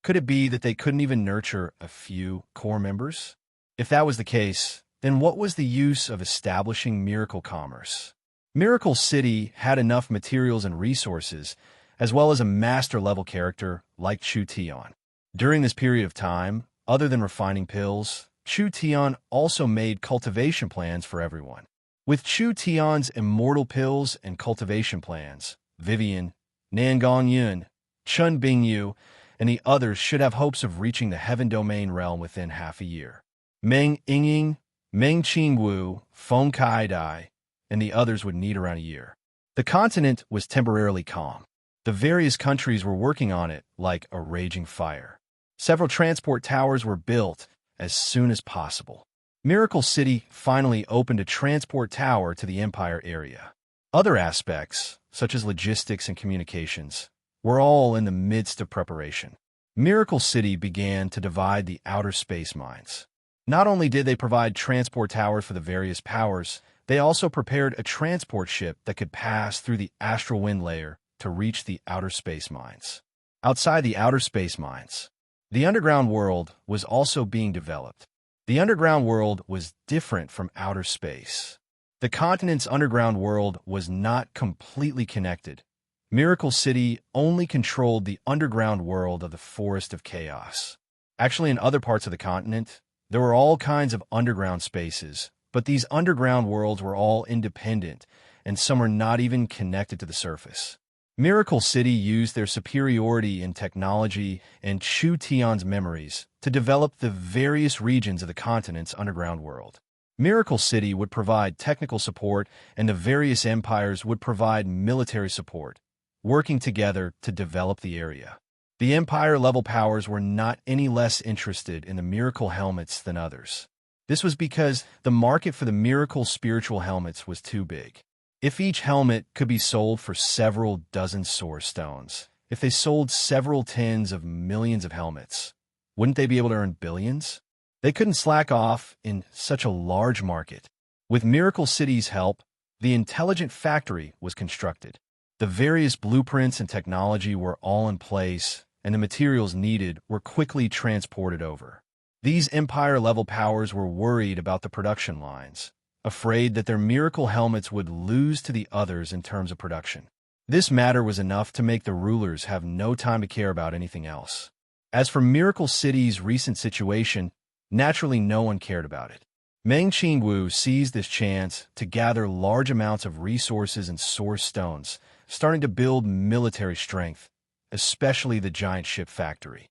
Could it be that they couldn't even nurture a few core members? If that was the case, then what was the use of establishing Miracle Commerce? Miracle City had enough materials and resources, as well as a master-level character like Chu Tian. During this period of time, other than refining pills, Chu Tian also made cultivation plans for everyone. With Chu Tian's immortal pills and cultivation plans, Vivian, Nangong Yun, Chun Bingyu, and the others should have hopes of reaching the Heaven Domain realm within half a year. Meng Yingying, Meng Qingwu, Feng Kaidai, and the others would need around a year. The continent was temporarily calm. The various countries were working on it like a raging fire. Several transport towers were built as soon as possible. Miracle City finally opened a transport tower to the Empire area. Other aspects, such as logistics and communications, were all in the midst of preparation. Miracle City began to divide the outer space mines. Not only did they provide transport towers for the various powers, They also prepared a transport ship that could pass through the astral wind layer to reach the outer space mines. Outside the outer space mines, the underground world was also being developed. The underground world was different from outer space. The continent's underground world was not completely connected. Miracle City only controlled the underground world of the Forest of Chaos. Actually, in other parts of the continent, there were all kinds of underground spaces, but these underground worlds were all independent, and some were not even connected to the surface. Miracle City used their superiority in technology and Chu Tian's memories to develop the various regions of the continent's underground world. Miracle City would provide technical support, and the various empires would provide military support, working together to develop the area. The Empire-level powers were not any less interested in the Miracle helmets than others. This was because the market for the Miracle spiritual helmets was too big. If each helmet could be sold for several dozen source stones, if they sold several tens of millions of helmets, wouldn't they be able to earn billions? They couldn't slack off in such a large market. With Miracle City's help, the intelligent factory was constructed. The various blueprints and technology were all in place, and the materials needed were quickly transported over. These Empire-level powers were worried about the production lines, afraid that their Miracle helmets would lose to the others in terms of production. This matter was enough to make the rulers have no time to care about anything else. As for Miracle City's recent situation, naturally no one cared about it. Meng Qingwu seized this chance to gather large amounts of resources and source stones, starting to build military strength, especially the giant ship factory.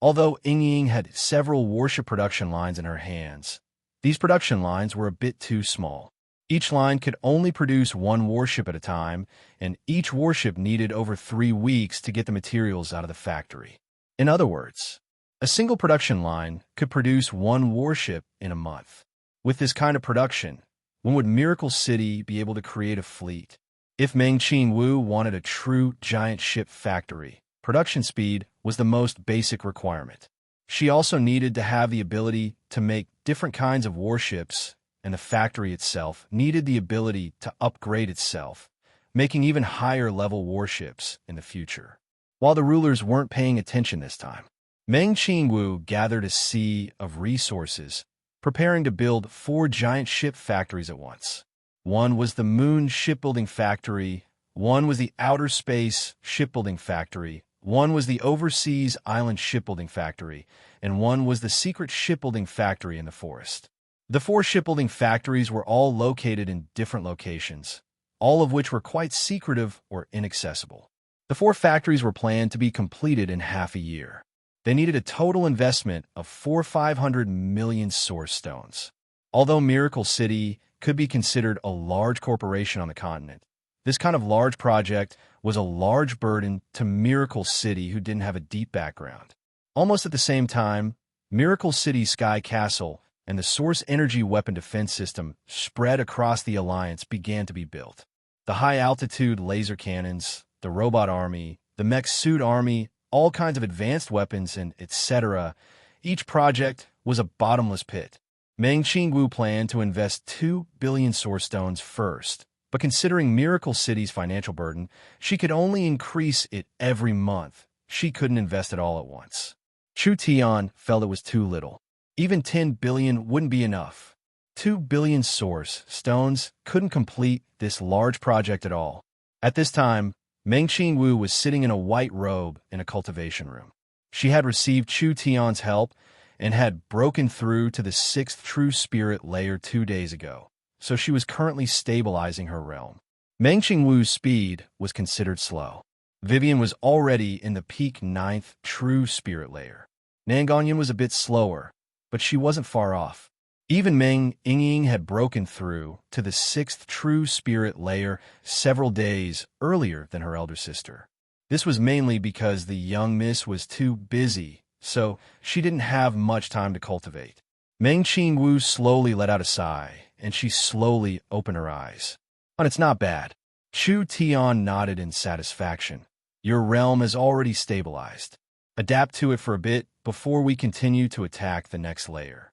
Although Ying had several warship production lines in her hands, these production lines were a bit too small. Each line could only produce one warship at a time, and each warship needed over 3 weeks to get the materials out of the factory. In other words, a single production line could produce one warship in a month. With this kind of production, when would Miracle City be able to create a fleet? If Meng Qingwu wanted a true giant ship factory, production speed was the most basic requirement. She also needed to have the ability to make different kinds of warships, and the factory itself needed the ability to upgrade itself, making even higher-level warships in the future. While the rulers weren't paying attention this time, Meng Qingwu gathered a sea of resources, preparing to build 4 giant ship factories at once. One was the Moon Shipbuilding Factory, one was the Outer Space Shipbuilding Factory, one was the Overseas Island Shipbuilding Factory, and one was the Secret Shipbuilding Factory in the forest. The 4 shipbuilding factories were all located in different locations, all of which were quite secretive or inaccessible. The 4 factories were planned to be completed in half a year. They needed a total investment of 500 million source stones. Although Miracle City could be considered a large corporation on the continent, this kind of large project was a large burden to Miracle City, who didn't have a deep background. Almost at the same time, Miracle City Sky Castle and the Source Energy Weapon Defense System spread across the Alliance began to be built. The high-altitude laser cannons, the robot army, the mech suit army, all kinds of advanced weapons, and etc. Each project was a bottomless pit. Meng Qingwu planned to invest 2 billion source stones first, but considering Miracle City's financial burden, she could only increase it every month. She couldn't invest it all at once. Chu Tian felt it was too little. Even 10 billion wouldn't be enough. 2 billion source stones couldn't complete this large project at all. At this time, Meng Qingwu was sitting in a white robe in a cultivation room. She had received Chu Tian's help and had broken through to the 6th true spirit layer 2 days ago, so she was currently stabilizing her realm. Meng Qingwu's speed was considered slow. Vivian was already in the peak 9th true spirit layer. Nangonyan was a bit slower, but she wasn't far off. Even Meng Ying had broken through to the 6th true spirit layer several days earlier than her elder sister. This was mainly because the young miss was too busy, so she didn't have much time to cultivate. Meng Qingwu slowly let out a sigh, and she slowly opened her eyes. "And it's not bad." Chu Tian nodded in satisfaction. "Your realm is already stabilized. Adapt to it for a bit before we continue to attack the next layer."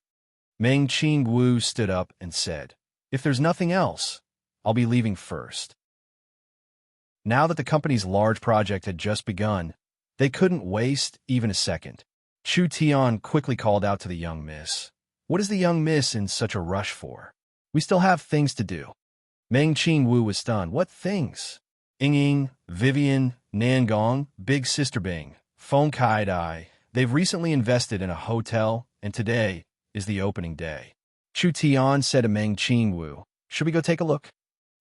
Meng Qingwu stood up and said, If there's nothing else, I'll be leaving first. Now that the company's large project had just begun, they couldn't waste even a second. Chu Tian quickly called out to the young miss. What is the young miss in such a rush for? We still have things to do. Meng Qingwu was stunned. What things? Ying, Vivian, Nangong, Big Sister Bing, Feng Kai-dai. They've recently invested in a hotel, and today is the opening day. Chu Tian said to Meng Qingwu, should we go take a look?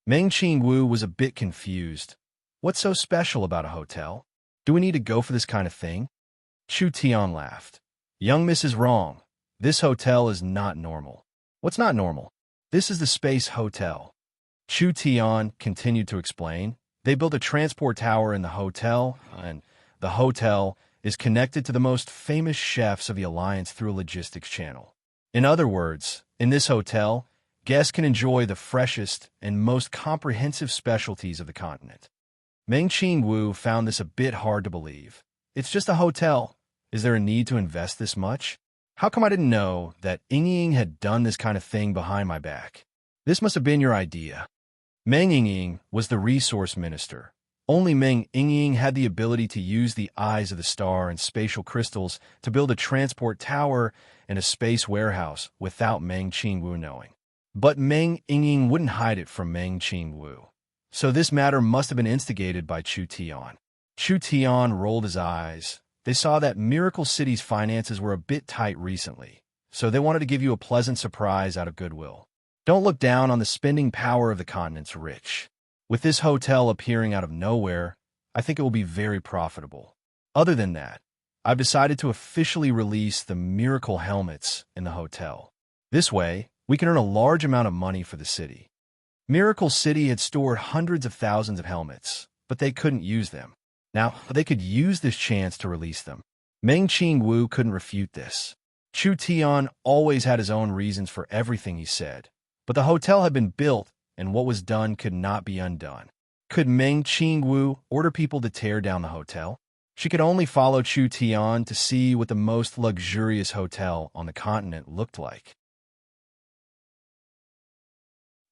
Meng Qingwu was a bit confused. What's so special about a hotel? Do we need to go for this kind of thing? Chu Tian laughed. Young miss is wrong. This hotel is not normal. What's not normal? This is the Space Hotel. Chu Tian continued to explain. They built a transport tower in the hotel, and the hotel is connected to the most famous chefs of the Alliance through a logistics channel. In other words, in this hotel, guests can enjoy the freshest and most comprehensive specialties of the continent. Meng Qingwu found this a bit hard to believe. It's just a hotel. Is there a need to invest this much? How come I didn't know that Ying had done this kind of thing behind my back? This must have been your idea. Meng Ying was the resource minister. Only Meng Ying had the ability to use the eyes of the star and spatial crystals to build a transport tower and a space warehouse without Meng Qingwu knowing. But Meng Ying wouldn't hide it from Meng Qingwu. So this matter must have been instigated by Chu Tian. Chu Tian rolled his eyes. They saw that Miracle City's finances were a bit tight recently, so they wanted to give you a pleasant surprise out of goodwill. Don't look down on the spending power of the continent's rich. With this hotel appearing out of nowhere, I think it will be very profitable. Other than that, I've decided to officially release the Miracle Helmets in the hotel. This way, we can earn a large amount of money for the city. Miracle City had stored hundreds of thousands of helmets, but they couldn't use them. Now, they could use this chance to release them. Meng Qingwu couldn't refute this. Chu Tian always had his own reasons for everything he said, but the hotel had been built, and what was done could not be undone. Could Meng Qingwu order people to tear down the hotel? She could only follow Chu Tian to see what the most luxurious hotel on the continent looked like.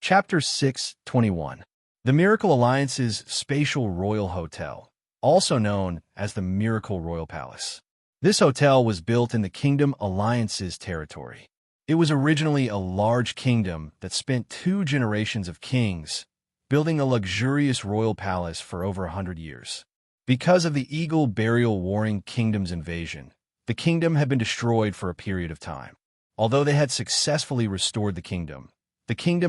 Chapter 6:21. The Miracle Alliance's Spatial Royal Hotel, also known as the Miracle Royal Palace. This hotel was built in the Kingdom Alliance's territory. It was originally a large kingdom that spent 2 generations of kings building a luxurious royal palace for over 100 years. Because of the Eagle Burial Warring Kingdom's invasion, the kingdom had been destroyed for a period of time. Although they had successfully restored the kingdom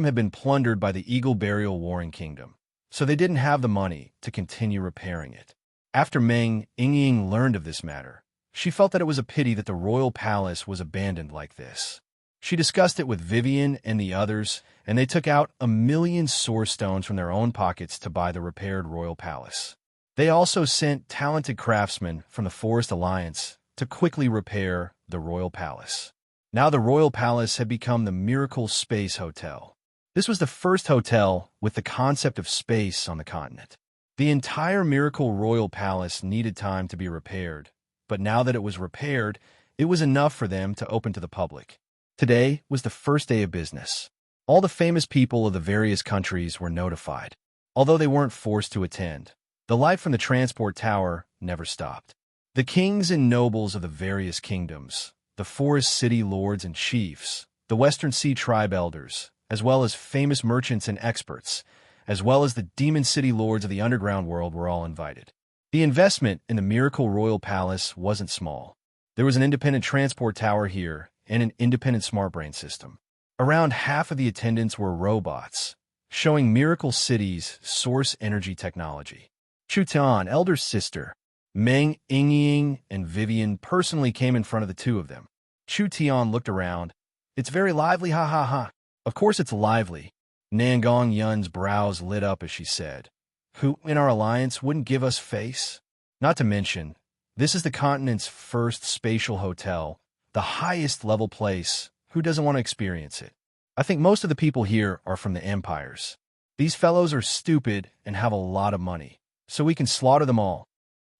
had been plundered by the Eagle Burial Warring Kingdom, so they didn't have the money to continue repairing it. After Meng Ying learned of this matter, she felt that it was a pity that the royal palace was abandoned like this. She discussed it with Vivian and the others, and they took out 1,000,000 source stones from their own pockets to buy the repaired royal palace. They also sent talented craftsmen from the Forest Alliance to quickly repair the royal palace. Now the royal palace had become the Miracle Space Hotel. This was the first hotel with the concept of space on the continent. The entire Miracle Royal Palace needed time to be repaired, but now that it was repaired, it was enough for them to open to the public. Today was the first day of business. All the famous people of the various countries were notified. Although they weren't forced to attend, the light from the transport tower never stopped. The kings and nobles of the various kingdoms, the Forest City lords and chiefs, the Western Sea tribe elders, as well as famous merchants and experts, as well as the Demon City lords of the underground world were all invited. The investment in the Miracle Royal Palace wasn't small. There was an independent transport tower here and an independent smart brain system. Around half of the attendants were robots, showing Miracle City's source energy technology. Chu Tian, elder sister, Meng Ying and Vivian personally came in front of the two of them. Chu Tian looked around. It's very lively, ha ha ha. Of course it's lively. Nangong Yun's brows lit up as she said, who in our alliance wouldn't give us face? Not to mention, this is the continent's first spatial hotel, the highest level place. Who doesn't want to experience it? I think most of the people here are from the empires. These fellows are stupid and have a lot of money, so we can slaughter them all.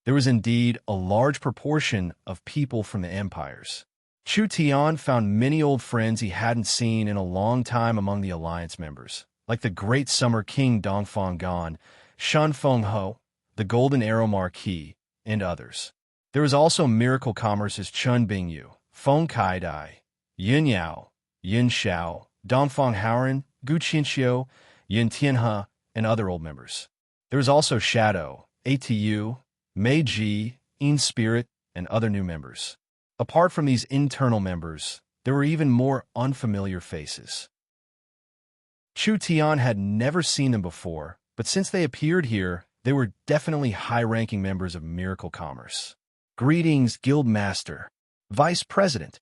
There was indeed a large proportion of people from the empires. Chu Tian found many old friends he hadn't seen in a long time among the alliance members, like the great summer king Dongfang Gan, Shun Feng Ho, the Golden Arrow Marquis, and others. There was also miracle commerces Chun Bingyu, Feng Kai Dai, Yin Yao, Yin Xiao, Dongfang Haoren, Gu Qinxiu, Yin Tianhe, and other old members. There was also Shadow, ATU, Mei Ji, In Spirit, and other new members. Apart from these internal members, there were even more unfamiliar faces. Chu Tian had never seen them before, but since they appeared here, they were definitely high-ranking members of Miracle Commerce. Greetings, Guild Master, Vice President.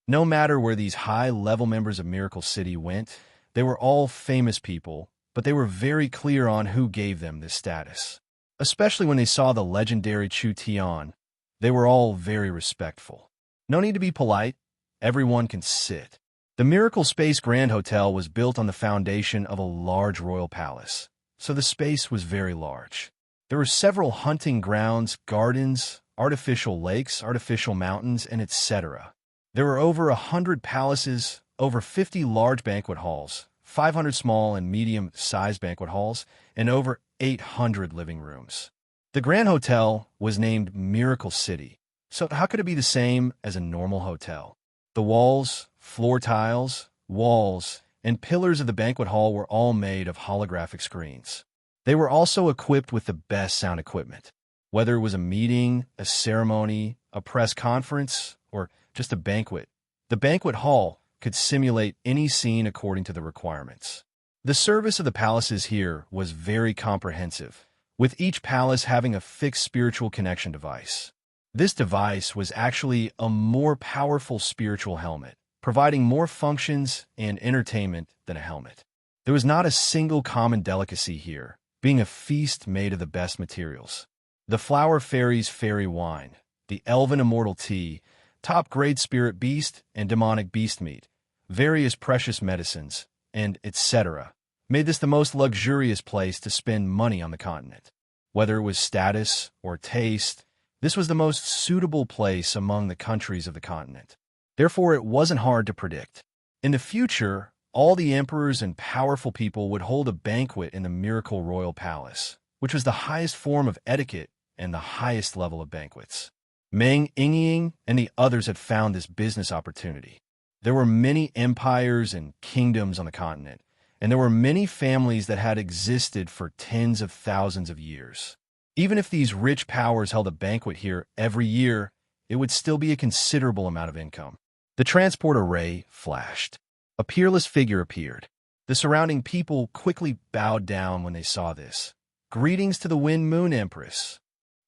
No matter where these high-level members of Miracle City went, they were all famous people, but they were very clear on who gave them this status. Especially when they saw the legendary Chu Tian, they were all very respectful. No need to be polite, everyone can sit. The Miracle Space Grand Hotel was built on the foundation of a large royal palace, so the space was very large. There were several hunting grounds, gardens, artificial lakes, artificial mountains, and etc. There were over 100 palaces, over 50 large banquet halls, 500 small and medium-sized banquet halls, and over 800 living rooms. The Grand Hotel was named Miracle City, so how could it be the same as a normal hotel? The walls, floor tiles, walls, and pillars of the banquet hall were all made of holographic screens. They were also equipped with the best sound equipment. Whether it was a meeting, a ceremony, a press conference, or just a banquet, the banquet hall could simulate any scene according to the requirements. The service of the palaces here was very comprehensive, with each palace having a fixed spiritual connection device. This device was actually a more powerful spiritual helmet, providing more functions and entertainment than a helmet. There was not a single common delicacy here, being a feast made of the best materials. The Flower Fairy's fairy wine, the Elven Immortal Tea, top-grade spirit beast and demonic beast meat, various precious medicines, and etc., made this the most luxurious place to spend money on the continent. Whether it was status or taste, this was the most suitable place among the countries of the continent. Therefore, it wasn't hard to predict. In the future, all the emperors and powerful people would hold a banquet in the Miracle Royal Palace, which was the highest form of etiquette and the highest level of banquets. Meng Yingying and the others had found this business opportunity. There were many empires and kingdoms on the continent, and there were many families that had existed for tens of thousands of years. Even if these rich powers held a banquet here every year, it would still be a considerable amount of income. The transport array flashed. A peerless figure appeared. The surrounding people quickly bowed down when they saw this. Greetings to the Wind Moon Empress.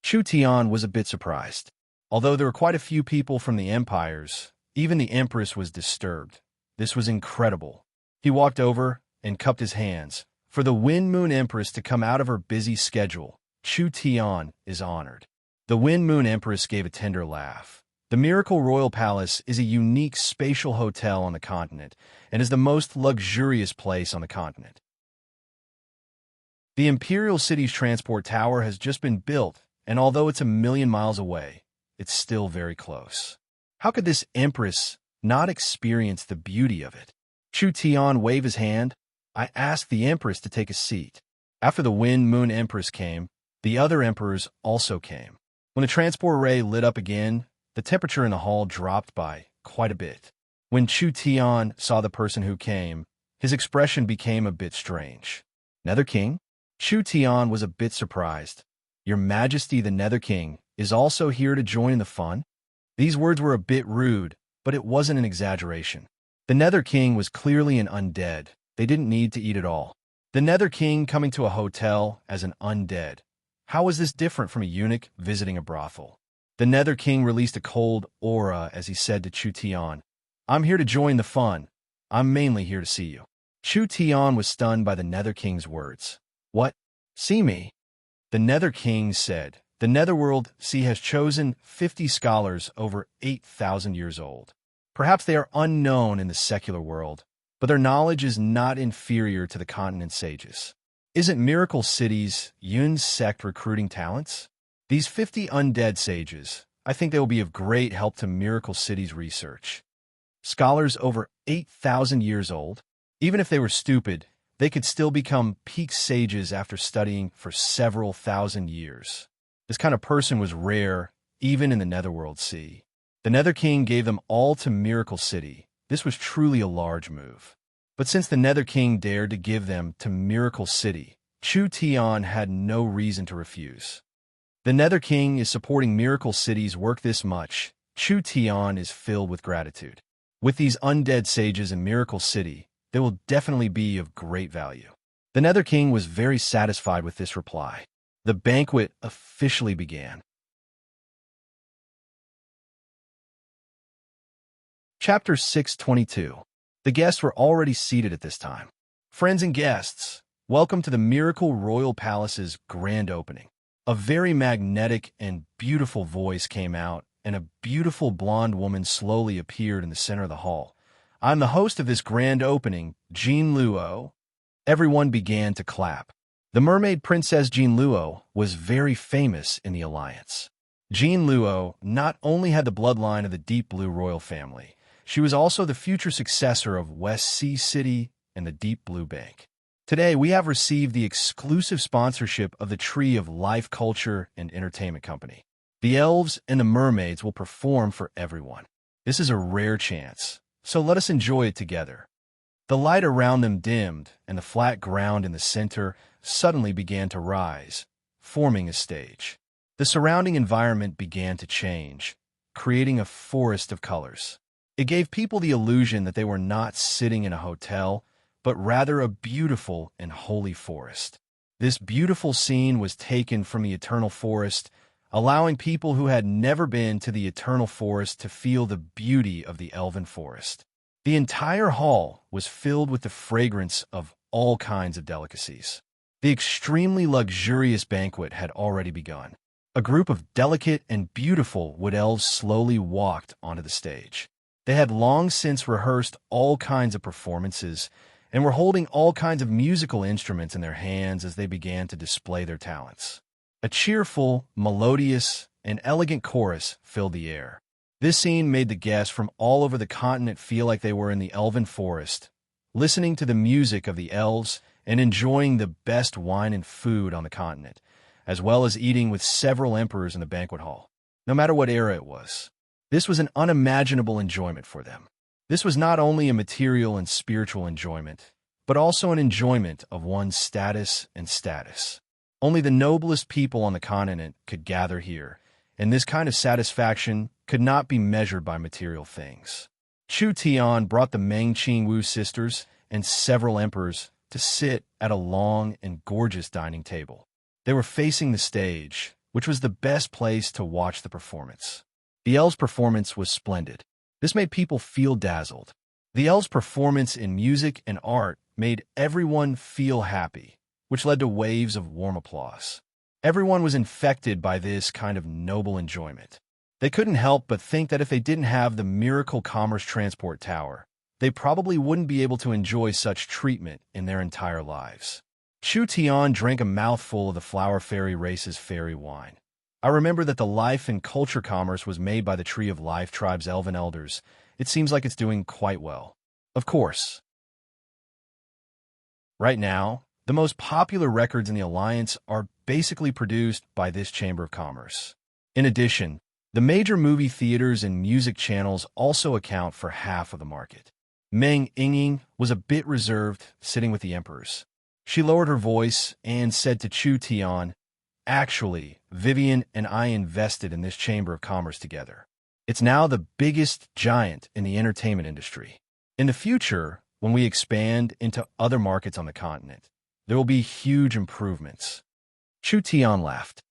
Chu Tian was a bit surprised. Although there were quite a few people from the empires, even the Empress was disturbed. This was incredible. He walked over and cupped his hands. For the Wind Moon Empress to come out of her busy schedule, Chu Tian is honored. The Wind Moon Empress gave a tender laugh. The Miracle Royal Palace is a unique spatial hotel on the continent and is the most luxurious place on the continent. The Imperial City's transport tower has just been built, and although it's 1,000,000 miles away, it's still very close. How could this Empress not experience the beauty of it? Chu Tian waved his hand. I asked the Empress to take a seat. After the Wind Moon Empress came, the other emperors also came. When the transport array lit up again, the temperature in the hall dropped by quite a bit. When Chu Tian saw the person who came, his expression became a bit strange. Nether King? Chu Tian was a bit surprised. Your Majesty the Nether King is also here to join in the fun? These words were a bit rude, but it wasn't an exaggeration. The Nether King was clearly an undead. They didn't need to eat at all. The Nether King coming to a hotel as an undead. How was this different from a eunuch visiting a brothel? The Nether King released a cold aura as he said to Chu Tian, I'm here to join the fun. I'm mainly here to see you. Chu Tian was stunned by the Nether King's words. What? See me? The Nether King said, the Netherworld has chosen 50 scholars over 8,000 years old. Perhaps they are unknown in the secular world, but their knowledge is not inferior to the continent sages. Isn't Miracle City's Yun sect recruiting talents? These 50 undead sages, I think they will be of great help to Miracle City's research. Scholars over 8,000 years old, even if they were stupid, they could still become peak sages after studying for several thousand years. This kind of person was rare, even in the Netherworld Sea. The Nether King gave them all to Miracle City. This was truly a large move. But since the Nether King dared to give them to Miracle City, Chu Tian had no reason to refuse. The Nether King is supporting Miracle City's work this much. Chu Tian is filled with gratitude. With these undead sages in Miracle City, they will definitely be of great value. The Nether King was very satisfied with this reply. The banquet officially began. Chapter 622. The guests were already seated at this time. Friends and guests, welcome to the Miracle Royal Palace's grand opening. A very magnetic and beautiful voice came out, and a beautiful blonde woman slowly appeared in the center of the hall. I'm the host of this grand opening, Jean Luo. Everyone began to clap. The mermaid princess Jean Luo was very famous in the Alliance. Jean Luo not only had the bloodline of the Deep Blue royal family, she was also the future successor of West Sea City and the Deep Blue Bank. Today, we have received the exclusive sponsorship of the Tree of Life Culture and Entertainment Company. The elves and the mermaids will perform for everyone. This is a rare chance, so let us enjoy it together. The light around them dimmed, and the flat ground in the center suddenly began to rise, forming a stage. The surrounding environment began to change, creating a forest of colors. It gave people the illusion that they were not sitting in a hotel, but rather a beautiful and holy forest. This beautiful scene was taken from the Eternal Forest, allowing people who had never been to the Eternal Forest to feel the beauty of the Elven Forest. The entire hall was filled with the fragrance of all kinds of delicacies. The extremely luxurious banquet had already begun. A group of delicate and beautiful wood elves slowly walked onto the stage. They had long since rehearsed all kinds of performances and were holding all kinds of musical instruments in their hands as they began to display their talents. A cheerful, melodious, and elegant chorus filled the air. This scene made the guests from all over the continent feel like they were in the Elven Forest, listening to the music of the elves and enjoying the best wine and food on the continent, as well as eating with several emperors in the banquet hall. No matter what era it was, this was an unimaginable enjoyment for them. This was not only a material and spiritual enjoyment, but also an enjoyment of one's status and status. Only the noblest people on the continent could gather here, and this kind of satisfaction could not be measured by material things. Chu Tian brought the Meng Qingwu sisters and several emperors to sit at a long and gorgeous dining table. They were facing the stage, which was the best place to watch the performance. The elves' performance was splendid. This made people feel dazzled. The elves' performance in music and art made everyone feel happy, which led to waves of warm applause. Everyone was infected by this kind of noble enjoyment. They couldn't help but think that if they didn't have the Miracle Commerce Transport Tower, they probably wouldn't be able to enjoy such treatment in their entire lives. Chu Tian drank a mouthful of the Flower Fairy race's fairy wine. I remember that the Life and Culture Commerce was made by the Tree of Life tribe's elven elders. It seems like it's doing quite well. Of course. Right now, the most popular records in the Alliance are basically produced by this Chamber of Commerce. In addition, the major movie theaters and music channels also account for half of the market. Meng Yingying was a bit reserved, sitting with the emperors. She lowered her voice and said to Chu Tian, "Actually, Vivian and I invested in this Chamber of Commerce together. It's now the biggest giant in the entertainment industry. In the future, when we expand into other markets on the continent, there will be huge improvements." Chu Tian laughed.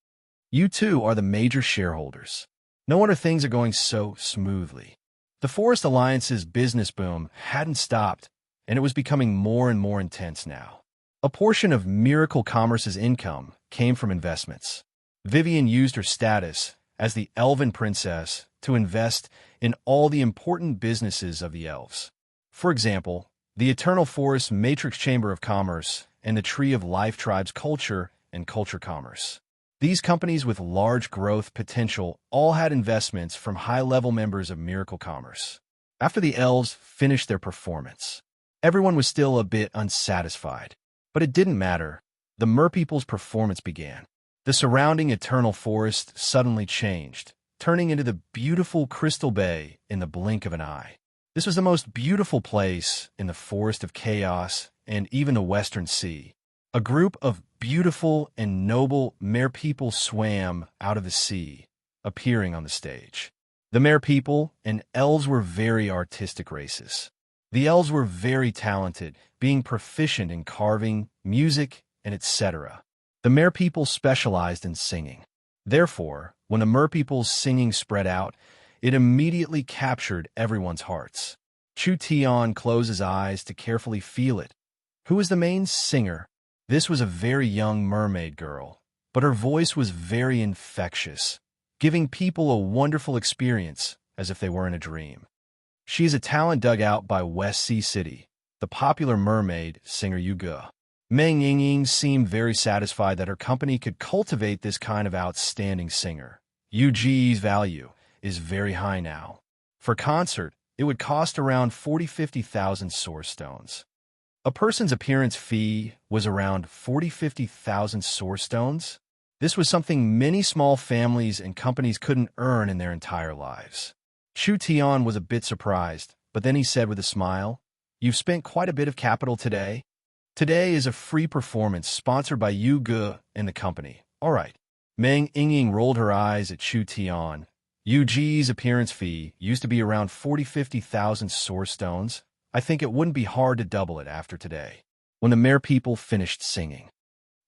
"You two are the major shareholders. No wonder things are going so smoothly." The Forest Alliance's business boom hadn't stopped, and it was becoming more and more intense now. A portion of Miracle Commerce's income came from investments. Vivian used her status as the Elven Princess to invest in all the important businesses of the elves. For example, the Eternal Forest Matrix Chamber of Commerce and the Tree of Life Tribe's Culture and Culture Commerce. These companies with large growth potential all had investments from high-level members of Miracle Commerce. After the elves finished their performance, everyone was still a bit unsatisfied. But it didn't matter. The merpeople's performance began. The surrounding eternal forest suddenly changed, turning into the beautiful Crystal Bay in the blink of an eye. This was the most beautiful place in the Forest of Chaos and even the Western Sea. A group of beautiful and noble merpeople swam out of the sea, appearing on the stage. The merpeople and elves were very artistic races. The elves were very talented, being proficient in carving, music, and etc. The merpeople specialized in singing. Therefore, when the merpeople's singing spread out, it immediately captured everyone's hearts. Chu Tian closed his eyes to carefully feel it. Who was the main singer? This was a very young mermaid girl, but her voice was very infectious, giving people a wonderful experience as if they were in a dream. She is a talent dug out by West Sea City, the popular mermaid singer Yu Ge. Meng Yingying seemed very satisfied that her company could cultivate this kind of outstanding singer. Yu Ge's value is very high now. For concert, it would cost around 40-50,000 source stones. A person's appearance fee was around 40-50,000 source stones. This was something many small families and companies couldn't earn in their entire lives. Chu Tian was a bit surprised, but then he said with a smile, "You've spent quite a bit of capital today. Today is a free performance sponsored by Yu Ge and the company. All right." Meng Yingying rolled her eyes at Chu Tian. Yu Ge's appearance fee used to be around 40-50,000 source stones. I think it wouldn't be hard to double it after today. When the merpeople finished singing.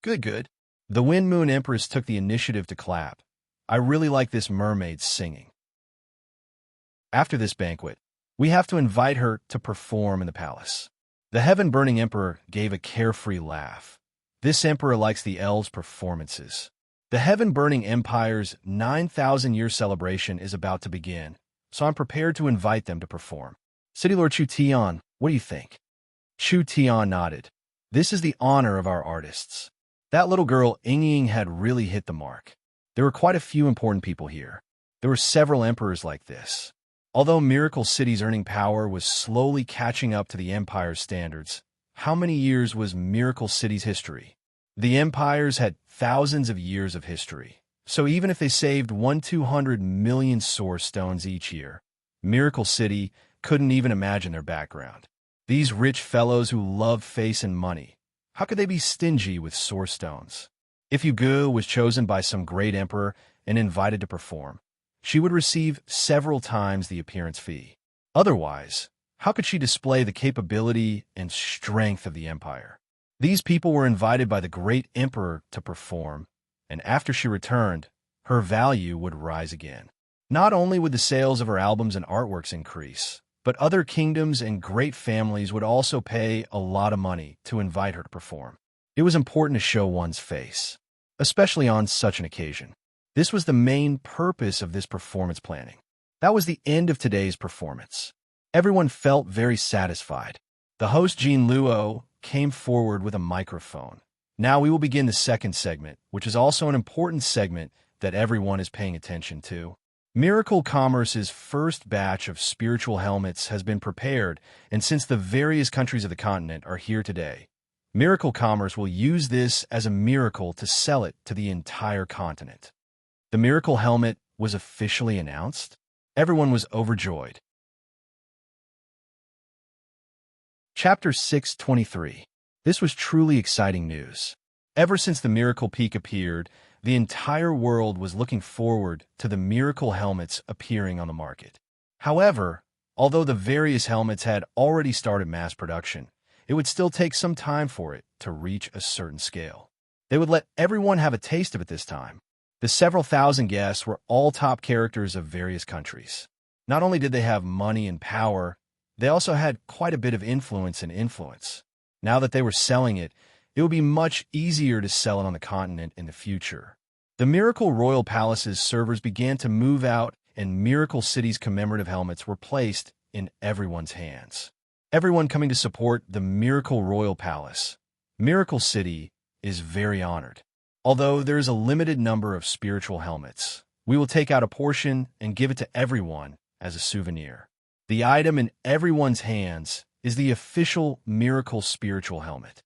Good. The Wind Moon Empress took the initiative to clap. I really like this mermaid's singing. After this banquet, we have to invite her to perform in the palace. The heaven-burning emperor gave a carefree laugh. This emperor likes the elves' performances. The heaven-burning empire's 9,000-year celebration is about to begin, so I'm prepared to invite them to perform. City Lord Chu Tian, what do you think? Chu Tian nodded. This is the honor of our artists. That little girl Yingying had really hit the mark. There were quite a few important people here. There were several emperors like this. Although Miracle City's earning power was slowly catching up to the Empire's standards, how many years was Miracle City's history? The empires had thousands of years of history, so even if they saved 1-200 million source stones each year, Miracle City couldn't even imagine their background. These rich fellows who loved face and money, how could they be stingy with source stones? If Yu Ge was chosen by some great emperor and invited to perform, she would receive several times the appearance fee. Otherwise, how could she display the capability and strength of the empire? These people were invited by the great emperor to perform, and after she returned, her value would rise again. Not only would the sales of her albums and artworks increase, but other kingdoms and great families would also pay a lot of money to invite her to perform. It was important to show one's face, especially on such an occasion. This was the main purpose of this performance planning. That was the end of today's performance. Everyone felt very satisfied. The host Jean Luo came forward with a microphone. Now we will begin the second segment, which is also an important segment that everyone is paying attention to. Miracle Commerce's first batch of spiritual helmets has been prepared, and since the various countries of the continent are here today, Miracle Commerce will use this as a miracle to sell it to the entire continent. The Miracle Helmet was officially announced. Everyone was overjoyed. Chapter 623. This was truly exciting news. Ever since the Miracle Peak appeared, the entire world was looking forward to the Miracle Helmets appearing on the market. However, although the various helmets had already started mass production, it would still take some time for it to reach a certain scale. They would let everyone have a taste of it this time. The several thousand guests were all top characters of various countries. Not only did they have money and power, they also had quite a bit of influence and influence. Now that they were selling it, it would be much easier to sell it on the continent in the future. The Miracle Royal Palace's servers began to move out, and Miracle City's commemorative helmets were placed in everyone's hands. Everyone coming to support the Miracle Royal Palace, Miracle City, is very honored. Although there is a limited number of spiritual helmets, we will take out a portion and give it to everyone as a souvenir. The item in everyone's hands is the official Miracle Spiritual Helmet.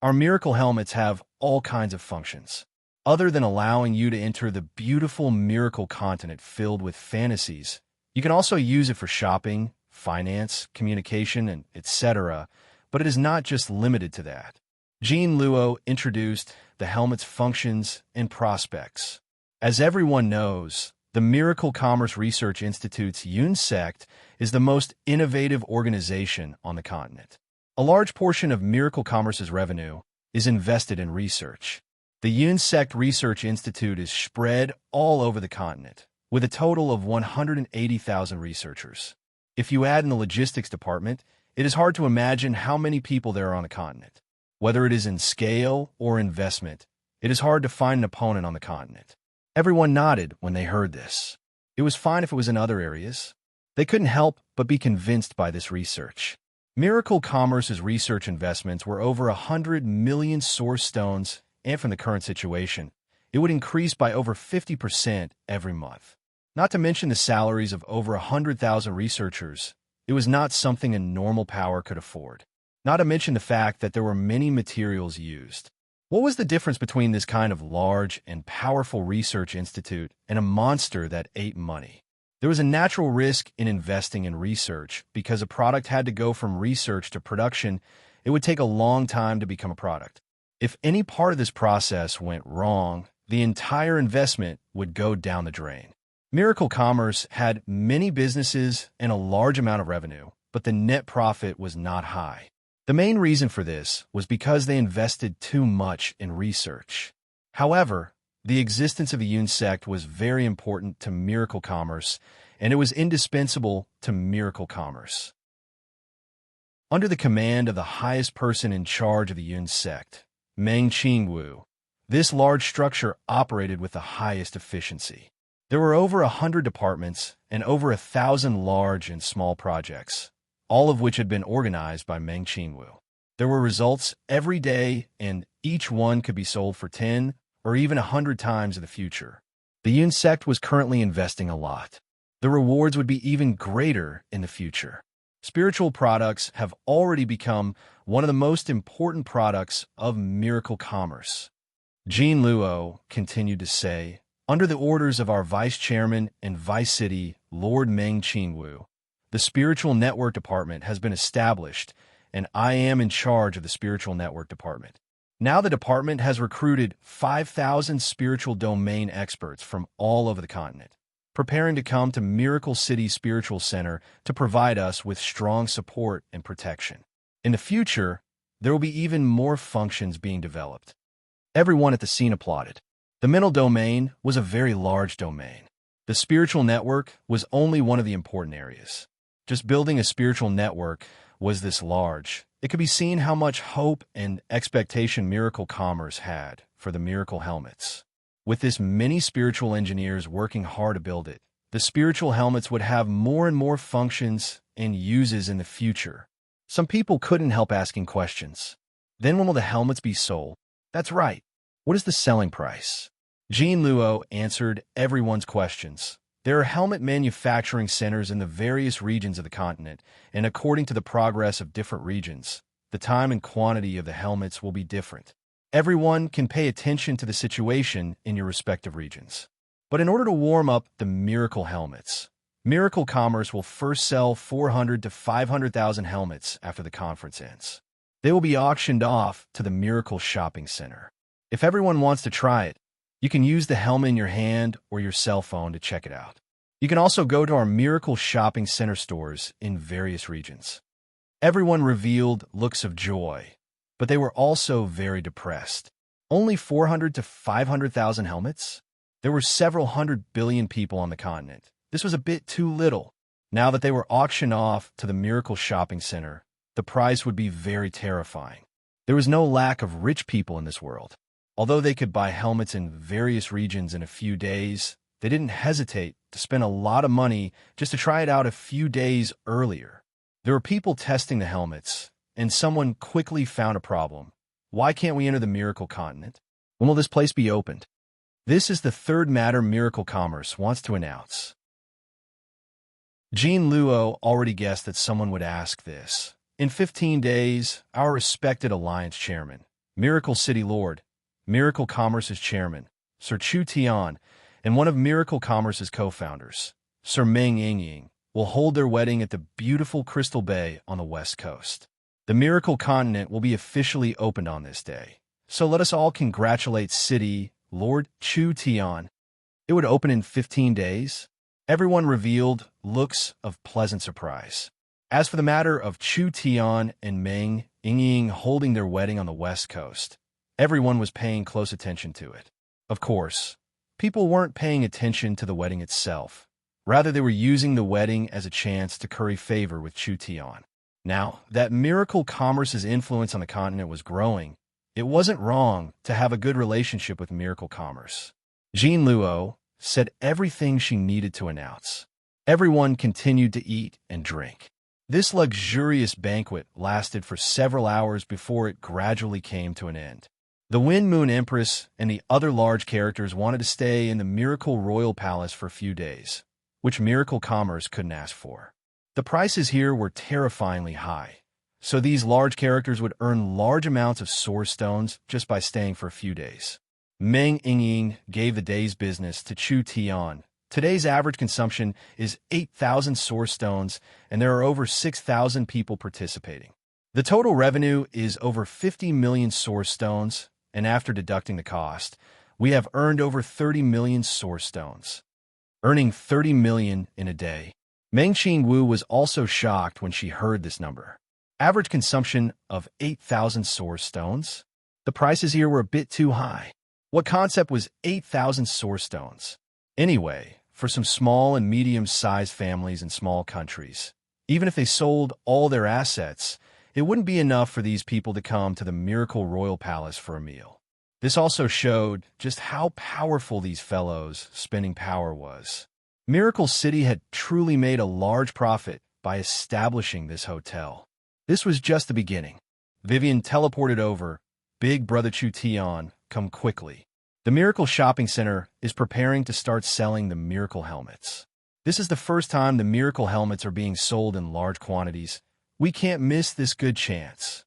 Our Miracle Helmets have all kinds of functions. Other than allowing you to enter the beautiful miracle continent filled with fantasies, you can also use it for shopping, finance, communication, and etc., but it is not just limited to that. Jean Luo introduced the helmet's functions and prospects. As everyone knows, the Miracle Commerce Research Institute's UNSECT is the most innovative organization on the continent. A large portion of Miracle Commerce's revenue is invested in research. The UNSECT Research Institute is spread all over the continent, with a total of 180,000 researchers. If you add in the logistics department, it is hard to imagine how many people there are on the continent. Whether it is in scale or investment, it is hard to find an opponent on the continent. Everyone nodded when they heard this. It was fine if it was in other areas. They couldn't help but be convinced by this research. Miracle Commerce's research investments were over 100 million source stones, and from the current situation, it would increase by over 50% every month. Not to mention the salaries of over 100,000 researchers, it was not something a normal power could afford. Not to mention the fact that there were many materials used. What was the difference between this kind of large and powerful research institute and a monster that ate money? There was a natural risk in investing in research because a product had to go from research to production. It would take a long time to become a product. If any part of this process went wrong, the entire investment would go down the drain. Miracle Commerce had many businesses and a large amount of revenue, but the net profit was not high. The main reason for this was because they invested too much in research. However, the existence of the UNSECT was very important to Miracle Commerce, and it was indispensable to Miracle Commerce. Under the command of the highest person in charge of the UNSECT, Meng Qingwu, this large structure operated with the highest efficiency. There were over 100 departments and over 1,000 large and small projects, all of which had been organized by Meng Qingwu. There were results every day, and each one could be sold for 10 or even 100 times in the future. The UNSECT was currently investing a lot. The rewards would be even greater in the future. Spiritual products have already become one of the most important products of Miracle Commerce. Jean Luo continued to say, under the orders of our Vice Chairman and Vice City, Lord Meng Qingwu, the Spiritual Network Department has been established, and I am in charge of the Spiritual Network Department. Now the department has recruited 5,000 spiritual domain experts from all over the continent, preparing to come to Miracle City Spiritual Center to provide us with strong support and protection. In the future, there will be even more functions being developed. Everyone at the scene applauded. The mental domain was a very large domain. The spiritual network was only one of the important areas. Just building a spiritual network was this large. It could be seen how much hope and expectation Miracle Commerce had for the Miracle Helmets. With this many spiritual engineers working hard to build it, the spiritual helmets would have more and more functions and uses in the future. Some people couldn't help asking questions. Then when will the helmets be sold? That's right. What is the selling price? Jean Luo answered everyone's questions. There are helmet manufacturing centers in the various regions of the continent, and according to the progress of different regions, the time and quantity of the helmets will be different. Everyone can pay attention to the situation in your respective regions. But in order to warm up the Miracle Helmets, Miracle Commerce will first sell 400 to 500,000 helmets after the conference ends. They will be auctioned off to the Miracle Shopping Center. If everyone wants to try it, you can use the helmet in your hand or your cell phone to check it out. You can also go to our Miracle Shopping Center stores in various regions. Everyone revealed looks of joy, but they were also very depressed. Only 400 to 500,000 helmets? There were several 100 billion people on the continent. This was a bit too little. Now that they were auctioned off to the Miracle Shopping Center, the price would be very terrifying. There was no lack of rich people in this world. Although they could buy helmets in various regions in a few days, they didn't hesitate to spend a lot of money just to try it out a few days earlier. There were people testing the helmets, and someone quickly found a problem. Why can't we enter the Miracle Continent? When will this place be opened? This is the third matter Miracle Commerce wants to announce. Jean Luo already guessed that someone would ask this. In 15 days, our respected Alliance Chairman, Miracle City Lord, Miracle Commerce's Chairman, Sir Chu Tian, and one of Miracle Commerce's co-founders, Sir Meng Yingying, will hold their wedding at the beautiful Crystal Bay on the West Coast. The Miracle Continent will be officially opened on this day. So let us all congratulate City Lord Chu Tian. It would open in 15 days. Everyone revealed looks of pleasant surprise. As for the matter of Chu Tian and Meng Yingying holding their wedding on the West Coast, everyone was paying close attention to it. Of course, people weren't paying attention to the wedding itself. Rather, they were using the wedding as a chance to curry favor with Chu Tian. Now that Miracle Commerce's influence on the continent was growing, it wasn't wrong to have a good relationship with Miracle Commerce. Jean Luo said everything she needed to announce. Everyone continued to eat and drink. This luxurious banquet lasted for several hours before it gradually came to an end. The Wind Moon Empress and the other large characters wanted to stay in the Miracle Royal Palace for a few days, which Miracle Commerce couldn't ask for. The prices here were terrifyingly high, so these large characters would earn large amounts of source stones just by staying for a few days. Meng Yingying gave the day's business to Chu Tian. Today's average consumption is 8,000 source stones, and there are over 6,000 people participating. The total revenue is over 50 million source stones, and after deducting the cost, we have earned over 30 million source stones. Earning 30 million in a day. Meng Qingwu was also shocked when she heard this number. Average consumption of 8,000 source stones? The prices here were a bit too high. What concept was 8,000 source stones? Anyway, for some small and medium-sized families in small countries, even if they sold all their assets, it wouldn't be enough for these people to come to the Miracle Royal Palace for a meal. This also showed just how powerful these fellows' spending power was. Miracle City had truly made a large profit by establishing this hotel. This was just the beginning. Vivian teleported over. Big Brother Chu Tian, come quickly. The Miracle Shopping Center is preparing to start selling the Miracle Helmets. This is the first time the Miracle Helmets are being sold in large quantities. We can't miss this good chance.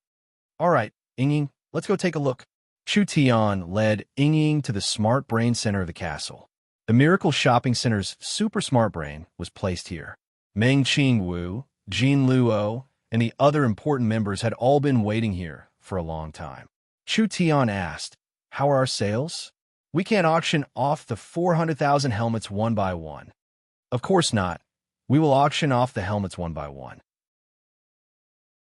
All right, Yingying, let's go take a look. Chu Tian led Yingying to the Smart Brain Center of the castle. The Miracle Shopping Center's Super Smart Brain was placed here. Meng Qingwu, Jean Luo, and the other important members had all been waiting here for a long time. Chu Tian asked, "How are our sales? We can't auction off the 400,000 helmets one by one." "Of course not. We will auction off the helmets one by one."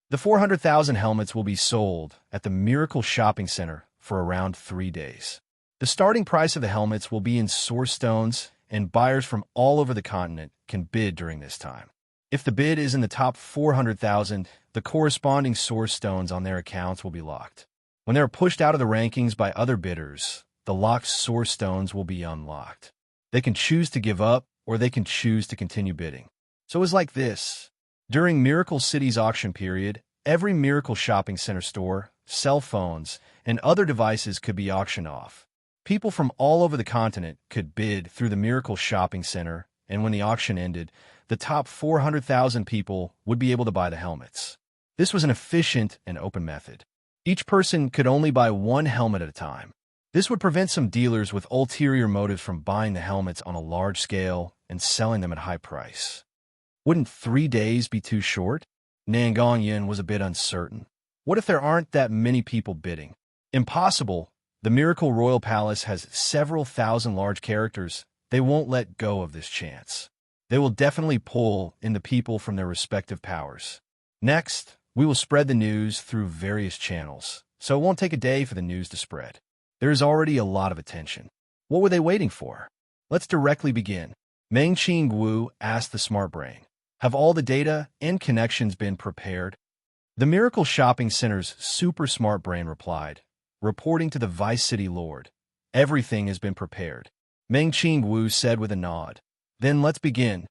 The 400,000 helmets will be sold at the Miracle Shopping Center for around 3 days. The starting price of the helmets will be in source stones, and buyers from all over the continent can bid during this time. If the bid is in the top 400,000, the corresponding source stones on their accounts will be locked. When they are pushed out of the rankings by other bidders, the locked source stones will be unlocked. They can choose to give up, or they can choose to continue bidding. So it's like this. During Miracle City's auction period, every Miracle Shopping Center store, cell phones, and other devices could be auctioned off. People from all over the continent could bid through the Miracle Shopping Center, and when the auction ended, the top 400,000 people would be able to buy the helmets. This was an efficient and open method. Each person could only buy one helmet at a time. This would prevent some dealers with ulterior motives from buying the helmets on a large scale and selling them at high price. Wouldn't 3 days be too short? Nangongyan was a bit uncertain. What if there aren't that many people bidding? Impossible. The Miracle Royal Palace has several thousand large characters. They won't let go of this chance. They will definitely pull in the people from their respective powers. Next, we will spread the news through various channels, so it won't take a day for the news to spread. There is already a lot of attention. What were they waiting for? Let's directly begin. Meng Qingwu asked the Smart Brain, "Have all the data and connections been prepared?" The Miracle Shopping Center's Super Smart Brain replied, reporting to the Vice City Lord, "Everything has been prepared." Meng Qingwu said with a nod, "Then let's begin."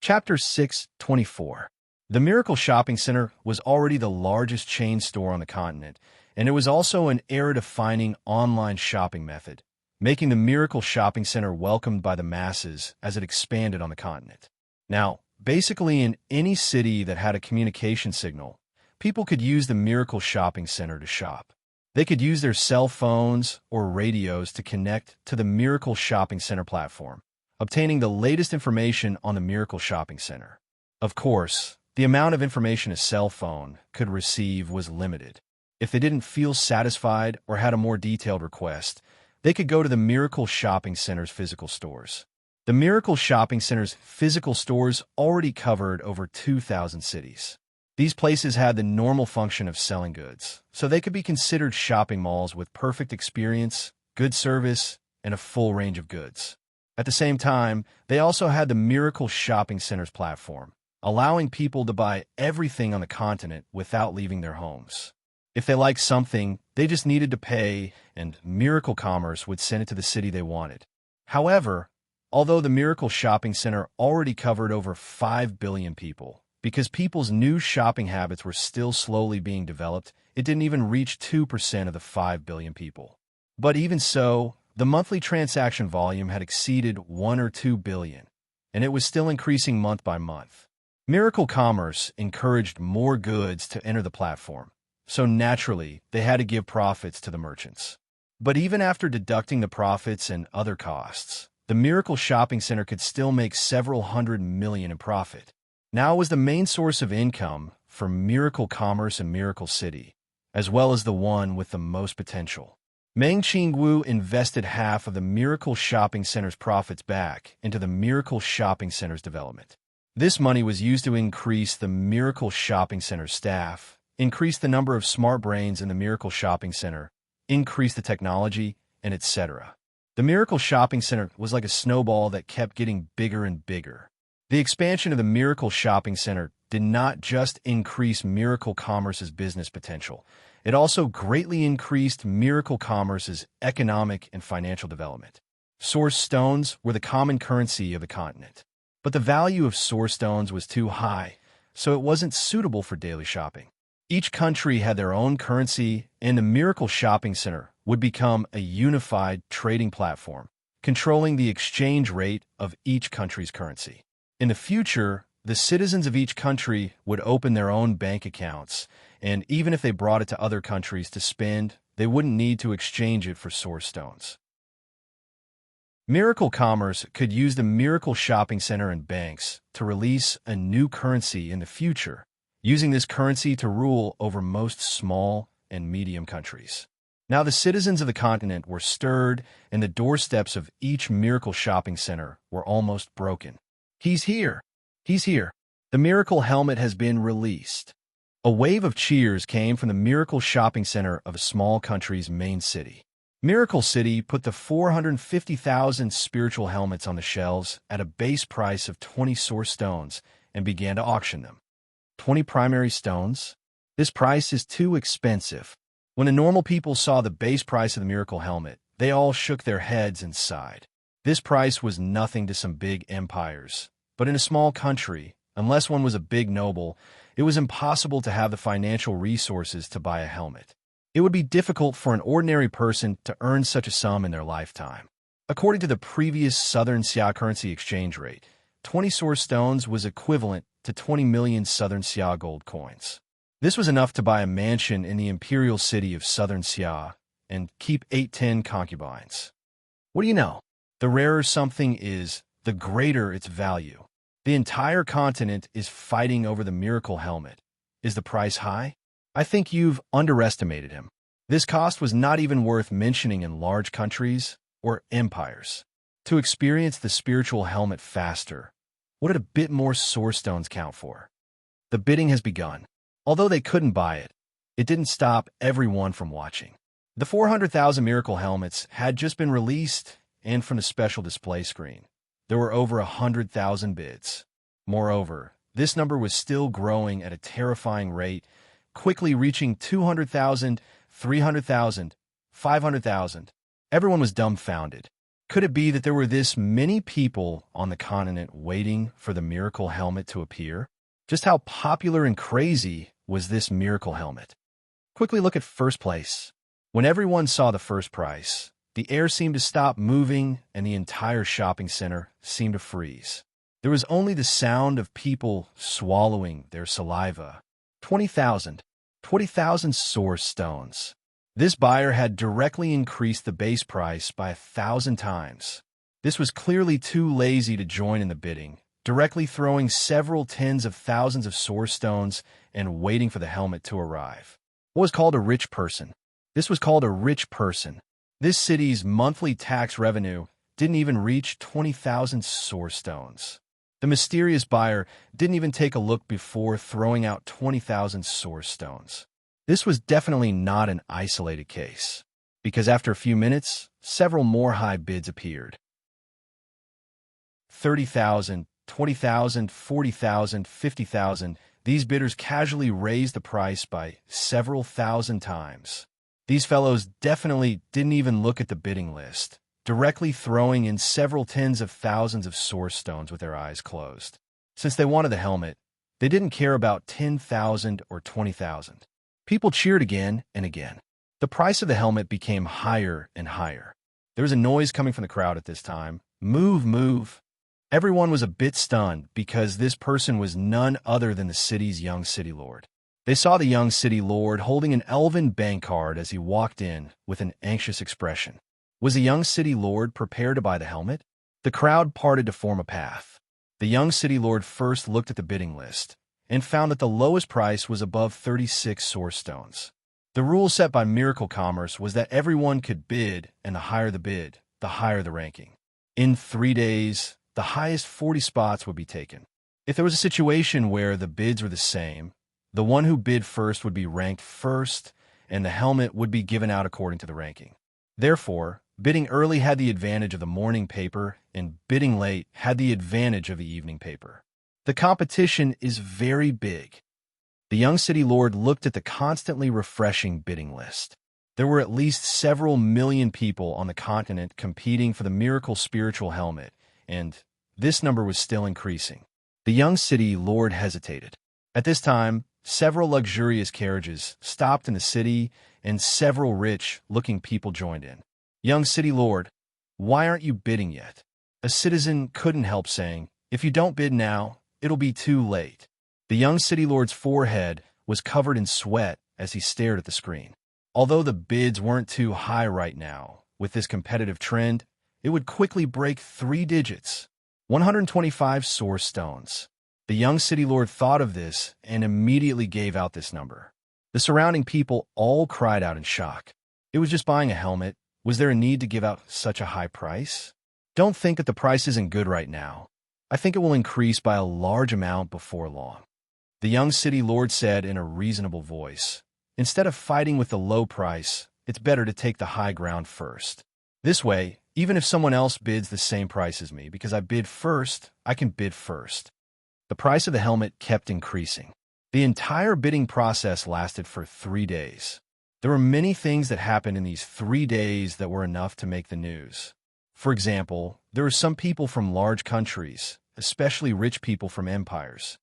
Chapter 624. The Miracle Shopping Center was already the largest chain store on the continent, and it was also an era-defining online shopping method, making the Miracle Shopping Center welcomed by the masses as it expanded on the continent. Now, basically in any city that had a communication signal, people could use the Miracle Shopping Center to shop. They could use their cell phones or radios to connect to the Miracle Shopping Center platform, obtaining the latest information on the Miracle Shopping Center. Of course, the amount of information a cell phone could receive was limited. If they didn't feel satisfied or had a more detailed request, they could go to the Miracle Shopping Center's physical stores. The Miracle Shopping Center's physical stores already covered over 2,000 cities. These places had the normal function of selling goods, so they could be considered shopping malls with perfect experience, good service, and a full range of goods. At the same time, they also had the Miracle Shopping Center's platform, allowing people to buy everything on the continent without leaving their homes. If they liked something, they just needed to pay, and Miracle Commerce would send it to the city they wanted. However, although the Miracle Shopping Center already covered over 5 billion people, because people's new shopping habits were still slowly being developed, it didn't even reach 2% of the 5 billion people. But even so, the monthly transaction volume had exceeded 1 or 2 billion, and it was still increasing month by month. Miracle Commerce encouraged more goods to enter the platform, so naturally, they had to give profits to the merchants. But even after deducting the profits and other costs, the Miracle Shopping Center could still make several hundred million in profit. Now it was the main source of income for Miracle Commerce and Miracle City, as well as the one with the most potential. Meng Qingwu invested half of the Miracle Shopping Center's profits back into the Miracle Shopping Center's development. This money was used to increase the Miracle Shopping Center's staff, increase the number of smart brains in the Miracle Shopping Center, increase the technology, and etc. The Miracle Shopping Center was like a snowball that kept getting bigger and bigger. The expansion of the Miracle Shopping Center did not just increase Miracle Commerce's business potential, it also greatly increased Miracle Commerce's economic and financial development. Source stones were the common currency of the continent, but the value of source stones was too high, so it wasn't suitable for daily shopping. Each country had their own currency, and the Miracle Shopping Center would become a unified trading platform, controlling the exchange rate of each country's currency. In the future, the citizens of each country would open their own bank accounts, and even if they brought it to other countries to spend, they wouldn't need to exchange it for source stones. Miracle Commerce could use the Miracle Shopping Center and banks to release a new currency in the future, using this currency to rule over most small and medium countries. Now the citizens of the continent were stirred, and the doorsteps of each Miracle Shopping Center were almost broken. He's here! He's here! The Miracle Helmet has been released. A wave of cheers came from the Miracle Shopping Center of a small country's main city. Miracle City put the 450,000 spiritual helmets on the shelves at a base price of 20 source stones and began to auction them. 20 primary stones? This price is too expensive. When the normal people saw the base price of the Miracle Helmet, they all shook their heads and sighed. This price was nothing to some big empires, but in a small country, unless one was a big noble, it was impossible to have the financial resources to buy a helmet. It would be difficult for an ordinary person to earn such a sum in their lifetime. According to the previous Southern Xia currency exchange rate, 20 source stones was equivalent to 20 million Southern Xia gold coins. This was enough to buy a mansion in the imperial city of Southern Xia and keep 8-10 concubines. What do you know? The rarer something is, the greater its value. The entire continent is fighting over the Miracle Helmet. Is the price high? I think you've underestimated him. This cost was not even worth mentioning in large countries or empires. To experience the spiritual helmet faster, what did a bit more source stones count for? The bidding has begun. Although they couldn't buy it, it didn't stop everyone from watching. The 400,000 Miracle Helmets had just been released, and from the special display screen, there were over 100,000 bids. Moreover, this number was still growing at a terrifying rate, quickly reaching 200,000, 300,000, 500,000. Everyone was dumbfounded. Could it be that there were this many people on the continent waiting for the Miracle Helmet to appear? Just how popular and crazy was this Miracle Helmet? Quickly look at first place. When everyone saw the first price, the air seemed to stop moving and the entire shopping center seemed to freeze. There was only the sound of people swallowing their saliva. 20,000. 20,000 source stones. This buyer had directly increased the base price by 1,000 times. This was clearly too lazy to join in the bidding, directly throwing several tens of thousands of source stones and waiting for the helmet to arrive. What was called a rich person? This was called a rich person. This city's monthly tax revenue didn't even reach 20,000 source stones. The mysterious buyer didn't even take a look before throwing out 20,000 source stones. This was definitely not an isolated case, because after a few minutes, several more high bids appeared. 30,000, 20,000, 40,000, 50,000. These bidders casually raised the price by several thousand times. These fellows definitely didn't even look at the bidding list, directly throwing in several tens of thousands of source stones with their eyes closed. Since they wanted the helmet, they didn't care about 10,000 or 20,000. People cheered again and again. The price of the helmet became higher and higher. There was a noise coming from the crowd at this time. Move, move. Everyone was a bit stunned because this person was none other than the city's young city lord. They saw the young city lord holding an elven bank card as he walked in with an anxious expression. Was the young city lord prepared to buy the helmet? The crowd parted to form a path. The young city lord first looked at the bidding list and found that the lowest price was above 36 source stones. The rule set by Miracle Commerce was that everyone could bid, and the higher the bid, the higher the ranking. In 3 days, the highest 40 spots would be taken. If there was a situation where the bids were the same, the one who bid first would be ranked first, and the helmet would be given out according to the ranking. Therefore, bidding early had the advantage of the morning paper, and bidding late had the advantage of the evening paper. The competition is very big. The young city lord looked at the constantly refreshing bidding list. There were at least several million people on the continent competing for the miracle spiritual helmet, and this number was still increasing. The young city lord hesitated. At this time, several luxurious carriages stopped in the city, and several rich-looking people joined in. Young city lord, why aren't you bidding yet? A citizen couldn't help saying, if you don't bid now, it'll be too late. The young city lord's forehead was covered in sweat as he stared at the screen. Although the bids weren't too high right now, with this competitive trend, it would quickly break 3 digits. 125 source stones. The young city lord thought of this and immediately gave out this number. The surrounding people all cried out in shock. It was just buying a helmet. Was there a need to give out such a high price? Don't think that the price isn't good right now. I think it will increase by a large amount before long. The young city lord said in a reasonable voice, instead of fighting with the low price, it's better to take the high ground first. This way, even if someone else bids the same price as me, because I bid first, I can bid first. The price of the helmet kept increasing. The entire bidding process lasted for 3 days. There were many things that happened in these 3 days that were enough to make the news. For example, there were some people from large countries, especially rich people from empires.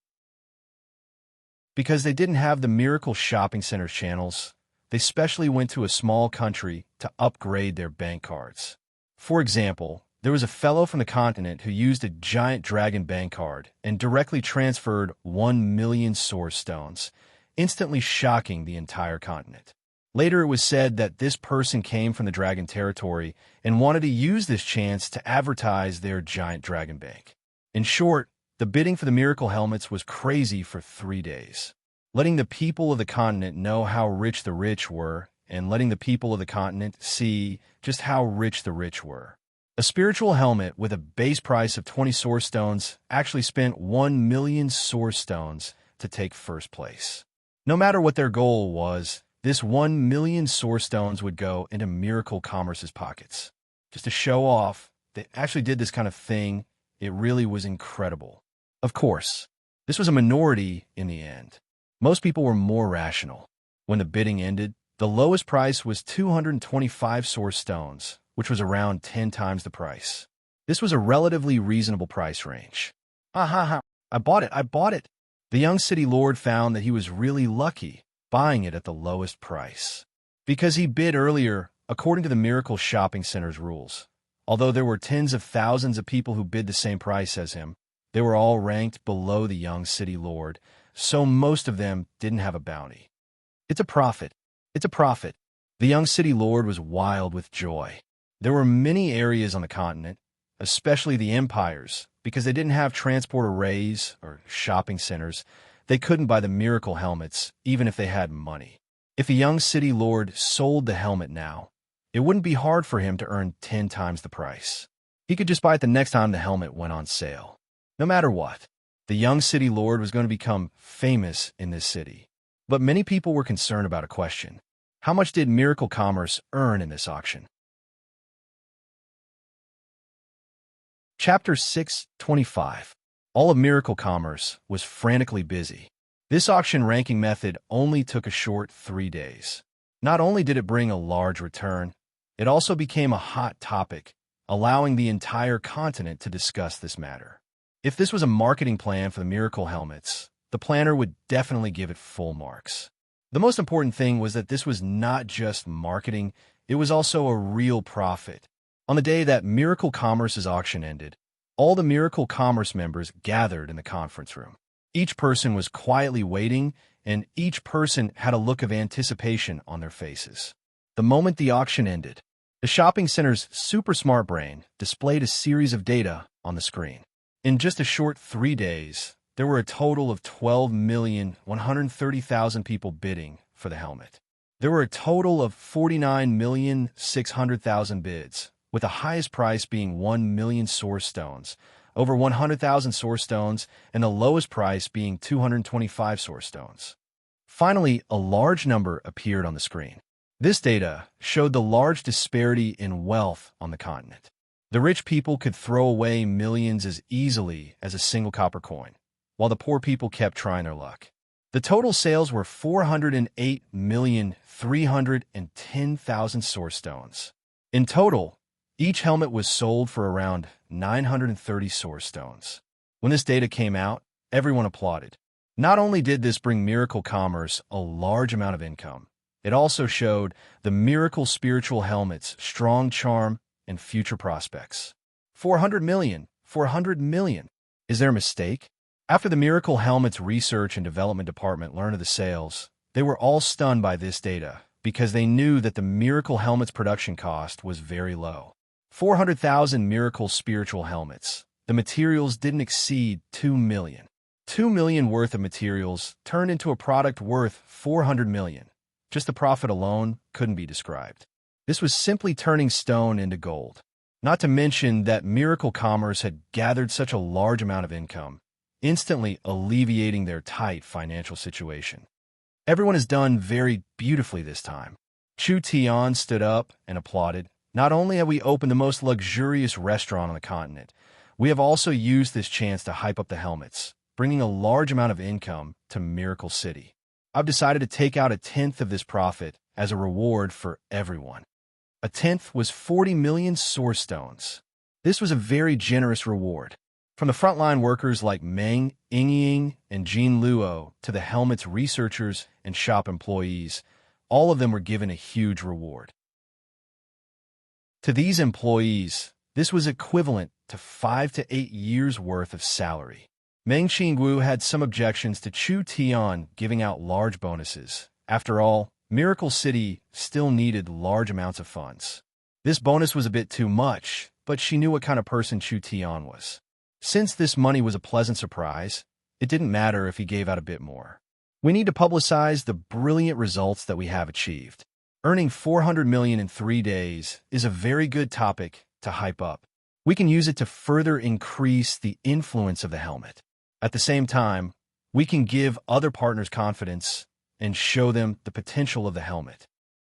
Because they didn't have the miracle shopping center channels, they specially went to a small country to upgrade their bank cards. For example, there was a fellow from the continent who used a giant dragon bank card and directly transferred 1 million source stones, instantly shocking the entire continent. Later, it was said that this person came from the dragon territory and wanted to use this chance to advertise their giant dragon bank. In short, the bidding for the miracle helmets was crazy for 3 days, letting the people of the continent know how rich the rich were and letting the people of the continent see just how rich the rich were. A spiritual helmet with a base price of 20 source stones actually spent 1 million source stones to take first place. No matter what their goal was, this 1 million source stones would go into Miracle Commerce's pockets. Just to show off, they actually did this kind of thing. It really was incredible. Of course, this was a minority in the end. Most people were more rational. When the bidding ended, the lowest price was 225 source stones, which was around 10 times the price. This was a relatively reasonable price range. Ha ha ha, I bought it. The young city lord found that he was really lucky. buying it at the lowest price. Because he bid earlier, according to the Miracle Shopping Center's rules. Although there were tens of thousands of people who bid the same price as him, they were all ranked below the young city lord, so most of them didn't have a bounty. It's a profit. It's a profit. The young city lord was wild with joy. There were many areas on the continent, especially the empires, because they didn't have transport arrays or shopping centers. They couldn't buy the miracle helmets, even if they had money. If a young city lord sold the helmet now, it wouldn't be hard for him to earn 10 times the price. He could just buy it the next time the helmet went on sale. No matter what, the young city lord was going to become famous in this city. But many people were concerned about a question. How much did Miracle Commerce earn in this auction? Chapter 6:25. All of Miracle Commerce was frantically busy. This auction ranking method only took a short 3 days. Not only did it bring a large return, it also became a hot topic, allowing the entire continent to discuss this matter. If this was a marketing plan for the miracle helmets, the planner would definitely give it full marks. The most important thing was that this was not just marketing, it was also a real profit. On the day that Miracle Commerce's auction ended, all the Miracle Commerce members gathered in the conference room. Each person was quietly waiting, and each person had a look of anticipation on their faces. The moment the auction ended, the shopping center's super smart brain displayed a series of data on the screen. In just a short 3 days, there were a total of 12,130,000 people bidding for the helmet. There were a total of 49,600,000 bids, with the highest price being 1 million source stones, over 100,000 source stones, and the lowest price being 225 source stones. Finally, a large number appeared on the screen. This data showed the large disparity in wealth on the continent. The rich people could throw away millions as easily as a single copper coin, while the poor people kept trying their luck. The total sales were 408,310,000 source stones. In total, each helmet was sold for around 930 source stones. When this data came out, everyone applauded. Not only did this bring Miracle Commerce a large amount of income, it also showed the Miracle Spiritual Helmet's strong charm and future prospects. 400 million! 400 million! Is there a mistake? After the Miracle Helmet's research and development department learned of the sales, they were all stunned by this data because they knew that the Miracle Helmet's production cost was very low. 400,000 Miracle Spiritual Helmets. The materials didn't exceed 2 million. 2 million worth of materials turned into a product worth 400 million. Just the profit alone couldn't be described. This was simply turning stone into gold. Not to mention that Miracle Commerce had gathered such a large amount of income, instantly alleviating their tight financial situation. Everyone has done very beautifully this time. Chu Tian stood up and applauded. Not only have we opened the most luxurious restaurant on the continent, we have also used this chance to hype up the helmets, bringing a large amount of income to Miracle City. I've decided to take out 1/10 of this profit as a reward for everyone. 1/10 was 40 million source stones. This was a very generous reward. From the frontline workers like Meng Yingying and Jean Luo to the helmet's researchers and shop employees, all of them were given a huge reward. To these employees, this was equivalent to 5 to 8 years' worth of salary. Meng Qingwu had some objections to Chu Tian giving out large bonuses. After all, Miracle City still needed large amounts of funds. This bonus was a bit too much, but she knew what kind of person Chu Tian was. Since this money was a pleasant surprise, it didn't matter if he gave out a bit more. We need to publicize the brilliant results that we have achieved. Earning 400 million in 3 days is a very good topic to hype up. We can use it to further increase the influence of the helmet. At the same time, we can give other partners confidence and show them the potential of the helmet.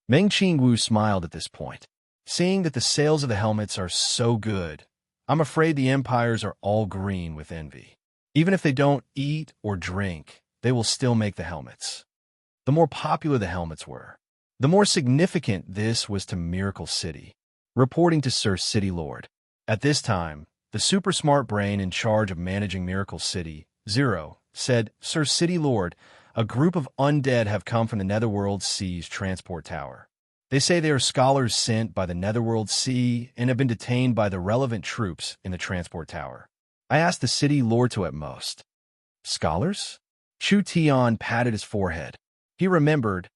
Meng Qingwu smiled at this point. Seeing that the sales of the helmets are so good, I'm afraid the empires are all green with envy. Even if they don't eat or drink, they will still make the helmets. The more popular the helmets were, the more significant this was to Miracle City. Reporting to Sir City Lord. At this time, the super smart brain in charge of managing Miracle City, Zero, said, "Sir City Lord, a group of undead have come from the Netherworld Sea's transport tower. They say they are scholars sent by the Netherworld Sea and have been detained by the relevant troops in the transport tower. I asked the city lord to at most. Scholars? Chu Tian patted his forehead. He remembered.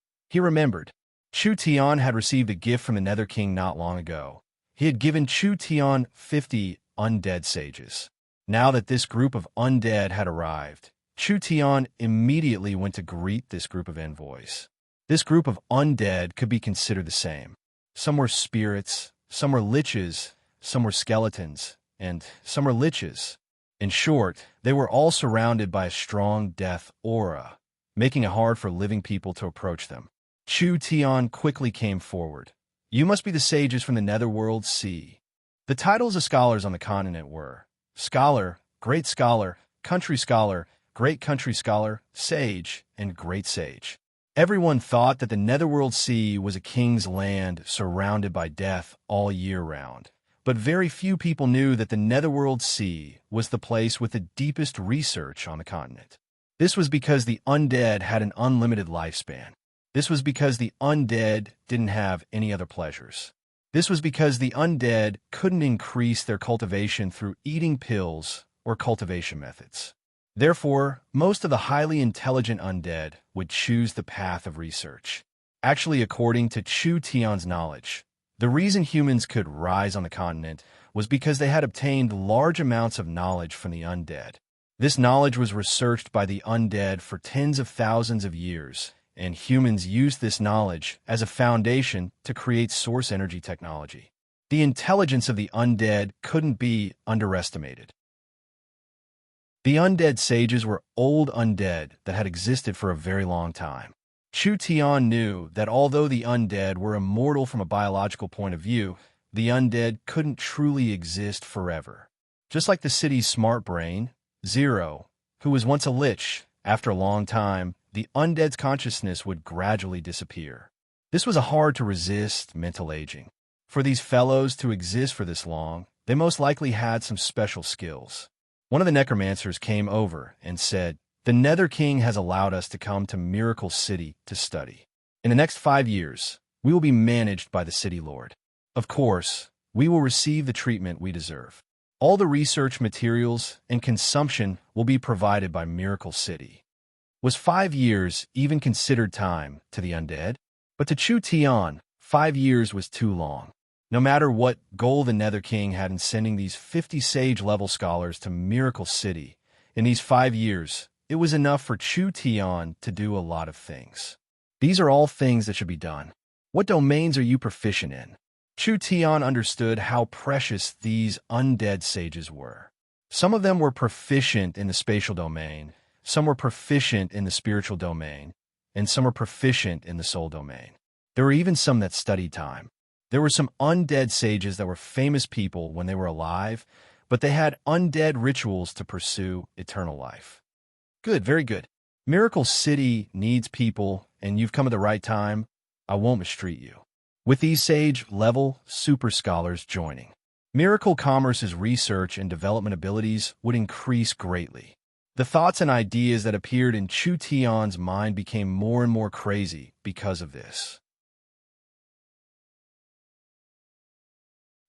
Chu Tian had received a gift from the Nether King not long ago. He had given Chu Tian 50 undead sages. Now that this group of undead had arrived, Chu Tian immediately went to greet this group of envoys. This group of undead could be considered the same. Some were spirits, some were liches, some were skeletons, and some were liches. In short, they were all surrounded by a strong death aura, making it hard for living people to approach them. Chu Tian quickly came forward. You must be the sages from the Netherworld Sea. The titles of scholars on the continent were Scholar, Great Scholar, Country Scholar, Great Country Scholar, Sage, and Great Sage. Everyone thought that the Netherworld Sea was a king's land surrounded by death all year round. But very few people knew that the Netherworld Sea was the place with the deepest research on the continent. This was because the undead had an unlimited lifespan. This was because the undead didn't have any other pleasures. This was because the undead couldn't increase their cultivation through eating pills or cultivation methods. Therefore, most of the highly intelligent undead would choose the path of research. Actually, according to Chu Tian's knowledge, the reason humans could rise on the continent was because they had obtained large amounts of knowledge from the undead. This knowledge was researched by the undead for tens of thousands of years, and humans used this knowledge as a foundation to create source energy technology. The intelligence of the undead couldn't be underestimated. The undead sages were old undead that had existed for a very long time. Chu Tian knew that although the undead were immortal from a biological point of view, the undead couldn't truly exist forever. Just like the city's smart brain, Zero, who was once a lich, after a long time, the undead's consciousness would gradually disappear. This was a hard-to-resist mental aging. For these fellows to exist for this long, they most likely had some special skills. One of the necromancers came over and said, "The Nether King has allowed us to come to Miracle City to study. In the next 5 years, we will be managed by the city lord. Of course, we will receive the treatment we deserve. All the research materials and consumption will be provided by Miracle City." Was 5 years even considered time to the undead? But to Chu Tian, 5 years was too long. No matter what goal the Nether King had in sending these 50 sage-level scholars to Miracle City, in these 5 years, it was enough for Chu Tian to do a lot of things. These are all things that should be done. What domains are you proficient in? Chu Tian understood how precious these undead sages were. Some of them were proficient in the spatial domain, some were proficient in the spiritual domain, and some were proficient in the soul domain. There were even some that studied time. There were some undead sages that were famous people when they were alive, but they had undead rituals to pursue eternal life. Good, very good. Miracle City needs people, and you've come at the right time. I won't mistreat you. With these sage-level super scholars joining, Miracle Commerce's research and development abilities would increase greatly. The thoughts and ideas that appeared in Chu Tian's mind became more and more crazy because of this.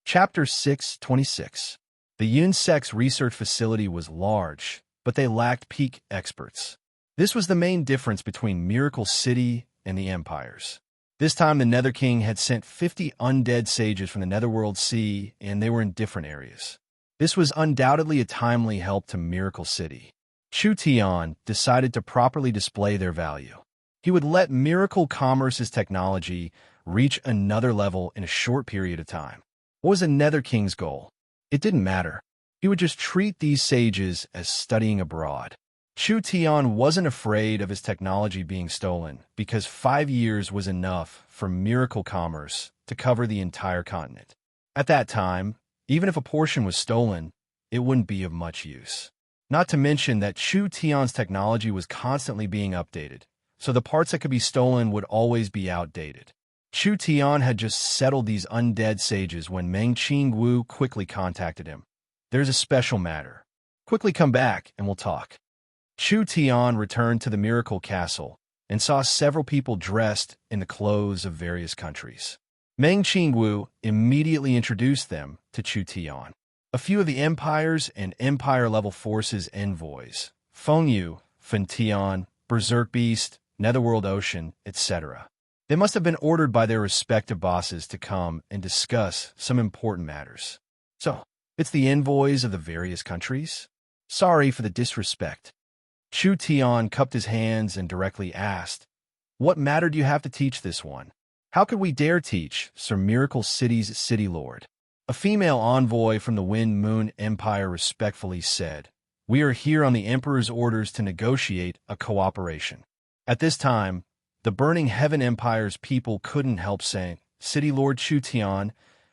Chapter 6:26. The Yunsek's research facility was large, but they lacked peak experts. This was the main difference between Miracle City and the empires. This time the Nether King had sent 50 undead sages from the Netherworld Sea, and they were in different areas. This was undoubtedly a timely help to Miracle City. Chu Tian decided to properly display their value. He would let Miracle Commerce's technology reach another level in a short period of time. What was the Nether King's goal? It didn't matter. He would just treat these sages as studying abroad. Chu Tian wasn't afraid of his technology being stolen because 5 years was enough for Miracle Commerce to cover the entire continent. At that time, even if a portion was stolen, it wouldn't be of much use. Not to mention that Chu Tian's technology was constantly being updated, so the parts that could be stolen would always be outdated. Chu Tian had just settled these undead sages when Meng Qingwu quickly contacted him. "There's a special matter. Quickly come back and we'll talk." Chu Tian returned to the Miracle Castle and saw several people dressed in the clothes of various countries. Meng Qingwu immediately introduced them to Chu Tian. A few of the Empire's and Empire-level forces envoys, Feng Yu, Fen Tian, Berserk Beast, Netherworld Ocean, etc. They must have been ordered by their respective bosses to come and discuss some important matters. So, it's the envoys of the various countries? Sorry for the disrespect. Chu Tian cupped his hands and directly asked, "What matter do you have to teach this one? How could we dare teach, Sir Miracle City's city lord?" A female envoy from the Wind Moon Empire respectfully said, "We are here on the Emperor's orders to negotiate a cooperation." At this time, the Burning Heaven Empire's people couldn't help saying, "City Lord Chu Tian,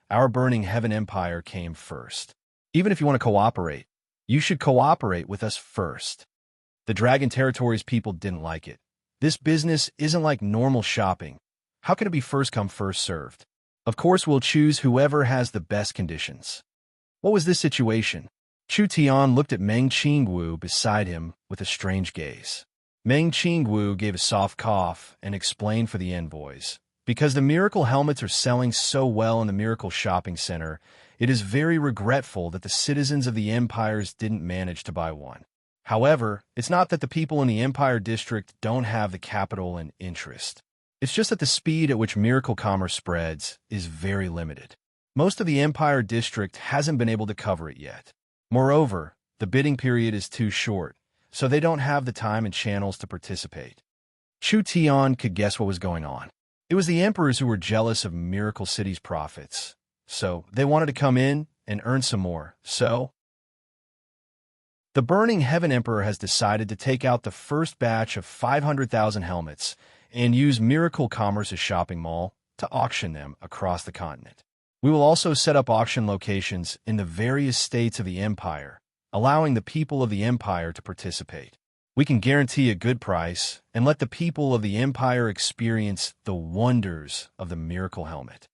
our Burning Heaven Empire came first. Even if you want to cooperate, you should cooperate with us first." The Dragon Territory's people didn't like it. This business isn't like normal shopping. How can it be first come, first served? Of course, we'll choose whoever has the best conditions. What was this situation? Chu Tian looked at Meng Qingwu beside him with a strange gaze. Meng Qingwu gave a soft cough and explained for the envoys. Because the miracle helmets are selling so well in the Miracle Shopping Center, it is very regretful that the citizens of the empires didn't manage to buy one. However, it's not that the people in the Empire District don't have the capital and interest. It's just that the speed at which miracle commerce spreads is very limited. Most of the Empire District hasn't been able to cover it yet. Moreover, the bidding period is too short, so they don't have the time and channels to participate. Chu Tian could guess what was going on. It was the emperors who were jealous of Miracle City's profits, so they wanted to come in and earn some more. So, the Burning Heaven Emperor has decided to take out the first batch of 500,000 helmets and use Miracle Commerce's shopping mall to auction them across the continent. We will also set up auction locations in the various states of the Empire, allowing the people of the Empire to participate. We can guarantee a good price and let the people of the Empire experience the wonders of the Miracle Helmet.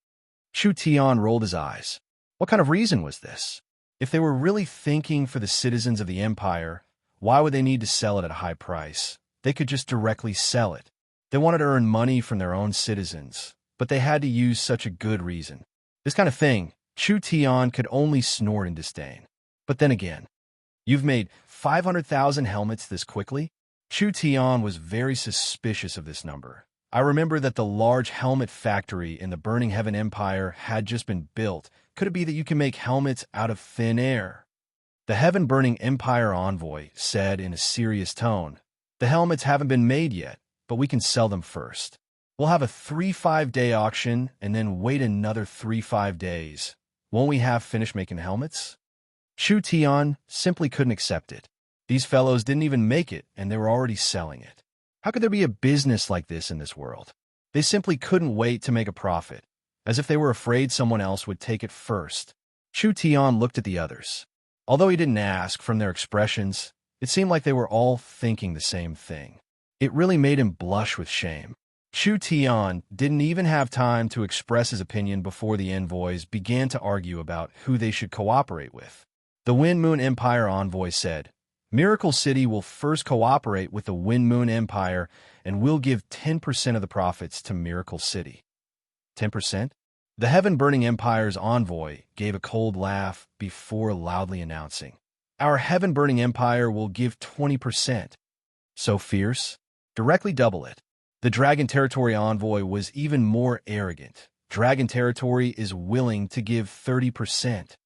Chu Tian rolled his eyes. What kind of reason was this? If they were really thinking for the citizens of the Empire, why would they need to sell it at a high price? They could just directly sell it. They wanted to earn money from their own citizens, but they had to use such a good reason. This kind of thing, Chu Tian could only snort in disdain. But then again, you've made 500,000 helmets this quickly? Chu Tian was very suspicious of this number. I remember that the large helmet factory in the Burning Heaven Empire had just been built. Could it be that you can make helmets out of thin air? The Heaven Burning Empire envoy said in a serious tone, "The helmets haven't been made yet, but we can sell them first. We'll have a 3-5-day auction and then wait another 3-5 days. Won't we have finished making helmets?" Chu Tian simply couldn't accept it. These fellows didn't even make it, and they were already selling it. How could there be a business like this in this world? They simply couldn't wait to make a profit, as if they were afraid someone else would take it first. Chu Tian looked at the others. Although he didn't ask, from their expressions, it seemed like they were all thinking the same thing. It really made him blush with shame. Chu Tian didn't even have time to express his opinion before the envoys began to argue about who they should cooperate with. The Wind Moon Empire envoy said, "Miracle City will first cooperate with the Wind Moon Empire and will give 10% of the profits to Miracle City." 10%? The Heaven Burning Empire's envoy gave a cold laugh before loudly announcing, "Our Heaven Burning Empire will give 20%. So fierce? Directly double it." The Dragon Territory envoy was even more arrogant. Dragon Territory is willing to give 30%.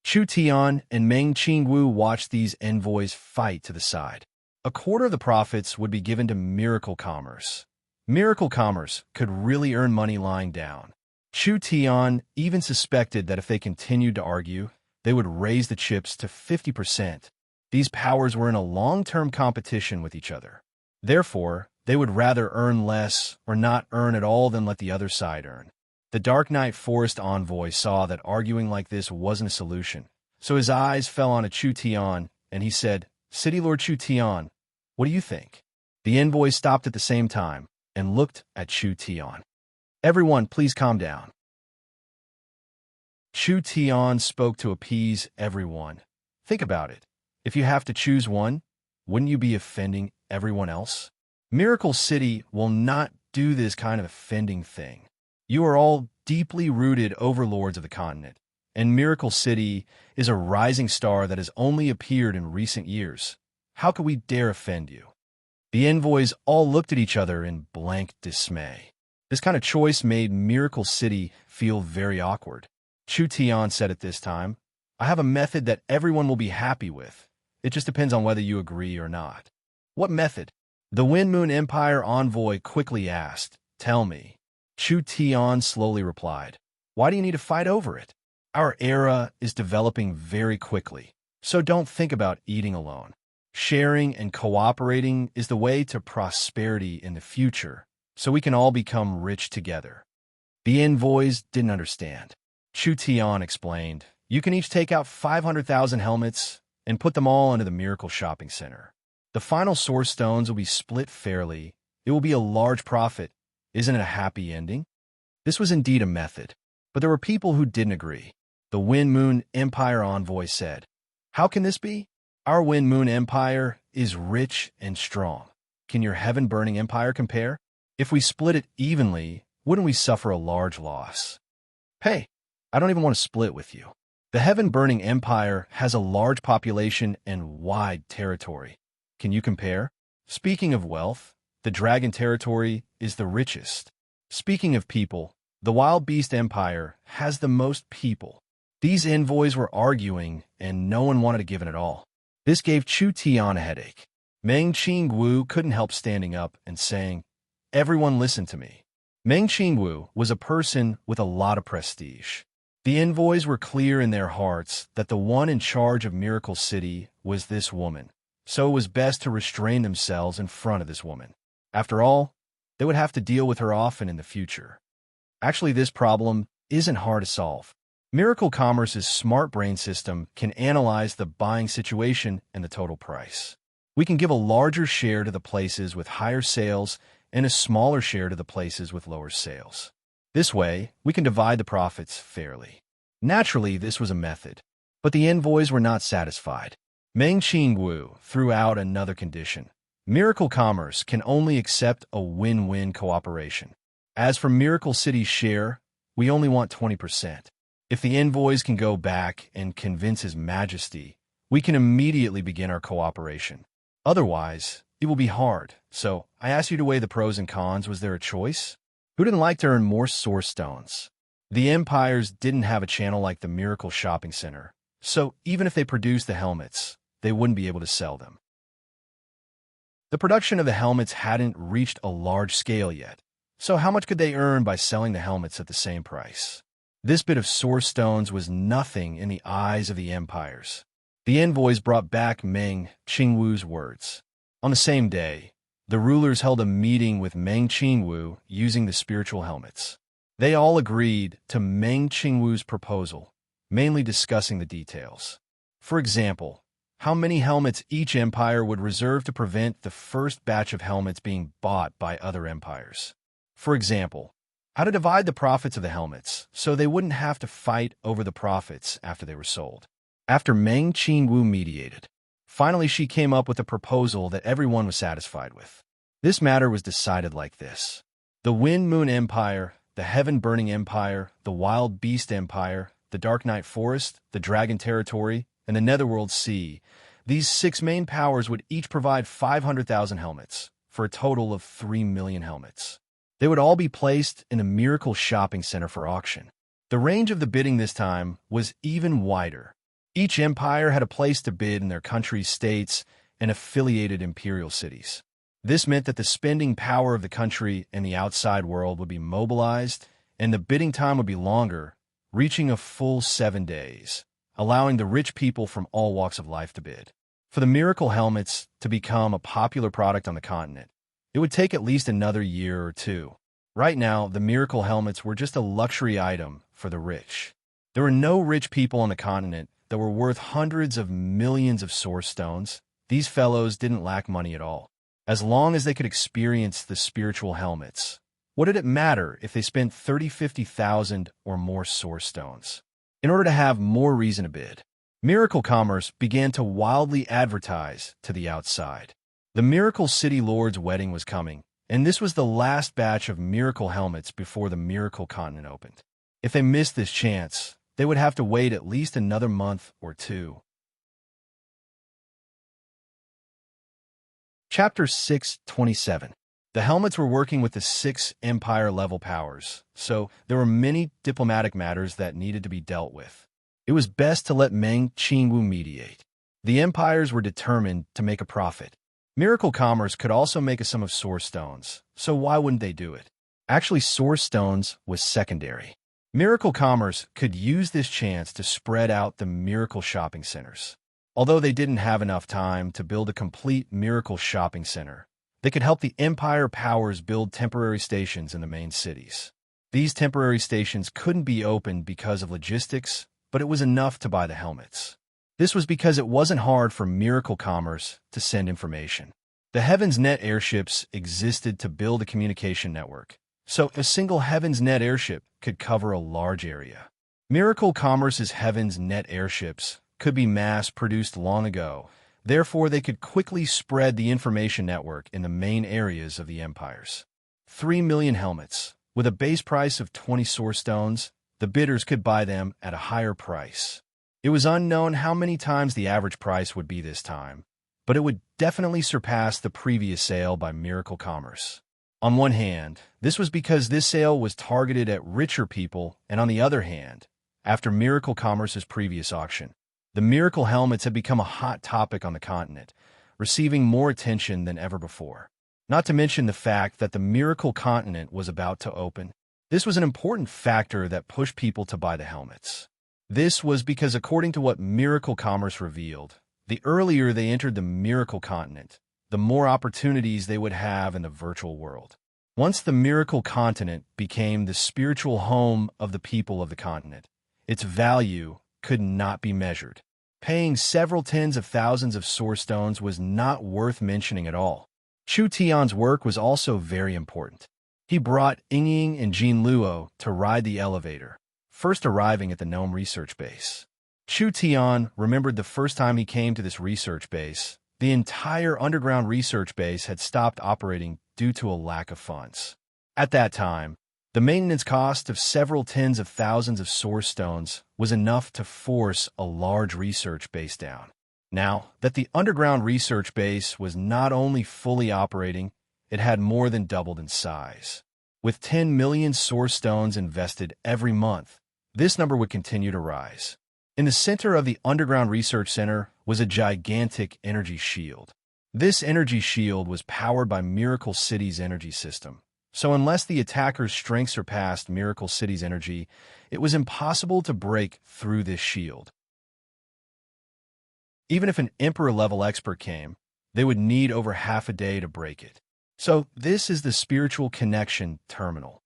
Chu Tian and Meng Qingwu watched these envoys fight to the side. A quarter of the profits would be given to Miracle Commerce. Miracle Commerce could really earn money lying down. Chu Tian even suspected that if they continued to argue, they would raise the chips to 50%. These powers were in a long-term competition with each other. Therefore, they would rather earn less or not earn at all than let the other side earn. The Dark Knight Forest envoy saw that arguing like this wasn't a solution, so his eyes fell on a Chu Tian, and he said, "City Lord Chu Tian, what do you think?" The envoy stopped at the same time and looked at Chu Tian. "Everyone, please calm down." Chu Tian spoke to appease everyone. "Think about it. If you have to choose one, wouldn't you be offending everyone else? Miracle City will not do this kind of offending thing. You are all deeply rooted overlords of the continent, and Miracle City is a rising star that has only appeared in recent years. How could we dare offend you? The envoys all looked at each other in blank dismay. This kind of choice made Miracle City feel very awkward. Chu Tian said at this time, I have a method that everyone will be happy with. It just depends on whether you agree or not. What method? The Wind Moon Empire envoy quickly asked. Tell me. Chu Tian slowly replied. Why do you need to fight over it? Our era is developing very quickly, so don't think about eating alone. Sharing and cooperating is the way to prosperity in the future, so we can all become rich together. The envoys didn't understand. Chu Tian explained, you can each take out 500,000 helmets and put them all into the Miracle Shopping Center. The final source stones will be split fairly. It will be a large profit. Isn't it a happy ending? This was indeed a method, but there were people who didn't agree. The Wind Moon Empire envoy said, how can this be? Our Wind Moon Empire is rich and strong. Can your heaven-burning empire compare? If we split it evenly, wouldn't we suffer a large loss? Hey, I don't even want to split with you. The heaven-burning empire has a large population and wide territory. Can you compare? Speaking of wealth, the dragon territory is the richest. Speaking of people, the wild beast empire has the most people. These envoys were arguing, and no one wanted to give in at all. This gave Chu Tian a headache. Meng Qingwu couldn't help standing up and saying, everyone listen to me. Meng Qingwu was a person with a lot of prestige. The envoys were clear in their hearts that the one in charge of Miracle City was this woman, so it was best to restrain themselves in front of this woman. After all, they would have to deal with her often in the future. Actually, this problem isn't hard to solve. Miracle Commerce's smart brain system can analyze the buying situation and the total price. We can give a larger share to the places with higher sales and a smaller share to the places with lower sales. This way, we can divide the profits fairly. Naturally, this was a method, but the envoys were not satisfied. Meng Qingwu threw out another condition. Miracle Commerce can only accept a win-win cooperation. As for Miracle City's share, we only want 20%. If the envoys can go back and convince His Majesty, we can immediately begin our cooperation. Otherwise, it will be hard. So, I asked you to weigh the pros and cons. Was there a choice? Who didn't like to earn more source stones? The empires didn't have a channel like the Miracle Shopping Center, so even if they produced the helmets, they wouldn't be able to sell them. The production of the helmets hadn't reached a large scale yet, so how much could they earn by selling the helmets at the same price? This bit of source stones was nothing in the eyes of the empires. The envoys brought back Meng Qingwu's words. On the same day, the rulers held a meeting with Meng Qingwu using the spiritual helmets. They all agreed to Meng Qingwu's proposal, mainly discussing the details. For example, how many helmets each empire would reserve to prevent the first batch of helmets being bought by other empires. For example, how to divide the profits of the helmets so they wouldn't have to fight over the profits after they were sold. After Meng Qingwu mediated, finally she came up with a proposal that everyone was satisfied with. This matter was decided like this. The Wind Moon Empire, the Heaven Burning Empire, the Wild Beast Empire, the Dark Night Forest, the Dragon Territory, and the Netherworld Sea, these 6 main powers would each provide 500,000 helmets, for a total of 3 million helmets. They would all be placed in a Miracle Shopping Center for auction. The range of the bidding this time was even wider. Each empire had a place to bid in their country's states and affiliated imperial cities. This meant that the spending power of the country and the outside world would be mobilized, and the bidding time would be longer, reaching a full 7 days, allowing the rich people from all walks of life to bid. For the Miracle Helmets to become a popular product on the continent, it would take at least another year or two. Right now, the Miracle Helmets were just a luxury item for the rich. There were no rich people on the continent that were worth hundreds of millions of source stones. These fellows didn't lack money at all. As long as they could experience the spiritual helmets, what did it matter if they spent 30,000, 50,000 or more source stones? In order to have more reason to bid, Miracle Commerce began to wildly advertise to the outside. The Miracle City Lord's wedding was coming, and this was the last batch of Miracle helmets before the Miracle Continent opened. If they missed this chance, they would have to wait at least another month or two. Chapter 627. The helmets were working with the 6 Empire-level powers, so there were many diplomatic matters that needed to be dealt with. It was best to let Meng Qingwu mediate. The empires were determined to make a profit. Miracle Commerce could also make a sum of source stones, so why wouldn't they do it? Actually, source stones was secondary. Miracle Commerce could use this chance to spread out the Miracle shopping centers. Although they didn't have enough time to build a complete Miracle shopping center, they could help the Empire powers build temporary stations in the main cities. These temporary stations couldn't be opened because of logistics, but it was enough to buy the helmets. This was because it wasn't hard for Miracle Commerce to send information. The Heaven's Net airships existed to build a communication network, so a single Heaven's Net airship could cover a large area. Miracle Commerce's Heaven's Net airships could be mass-produced long ago, therefore they could quickly spread the information network in the main areas of the empires. 3 million helmets. With a base price of 20 source stones, the bidders could buy them at a higher price. It was unknown how many times the average price would be this time, but it would definitely surpass the previous sale by Miracle Commerce. On one hand, this was because this sale was targeted at richer people, and on the other hand, after Miracle Commerce's previous auction, the Miracle helmets had become a hot topic on the continent, receiving more attention than ever before. Not to mention the fact that the Miracle continent was about to open. This was an important factor that pushed people to buy the helmets. This was because, according to what Miracle Commerce revealed, the earlier they entered the Miracle continent, the more opportunities they would have in the virtual world. Once the Miracle continent became the spiritual home of the people of the continent, its value could not be measured. Paying several tens of thousands of source stones was not worth mentioning at all. Chu Tian's work was also very important. He brought Yingying and Jin Luo to ride the elevator, first arriving at the Gnome research base. Chu Tian remembered the first time he came to this research base. The entire underground research base had stopped operating due to a lack of funds. At that time, the maintenance cost of several tens of thousands of source stones was enough to force a large research base down. Now that the underground research base was not only fully operating, it had more than doubled in size. With 10 million source stones invested every month, this number would continue to rise. In the center of the underground research center was a gigantic energy shield. This energy shield was powered by Miracle City's energy system. So unless the attacker's strength surpassed Miracle City's energy, it was impossible to break through this shield. Even if an Emperor-level expert came, they would need over half a day to break it. So this is the spiritual connection terminal.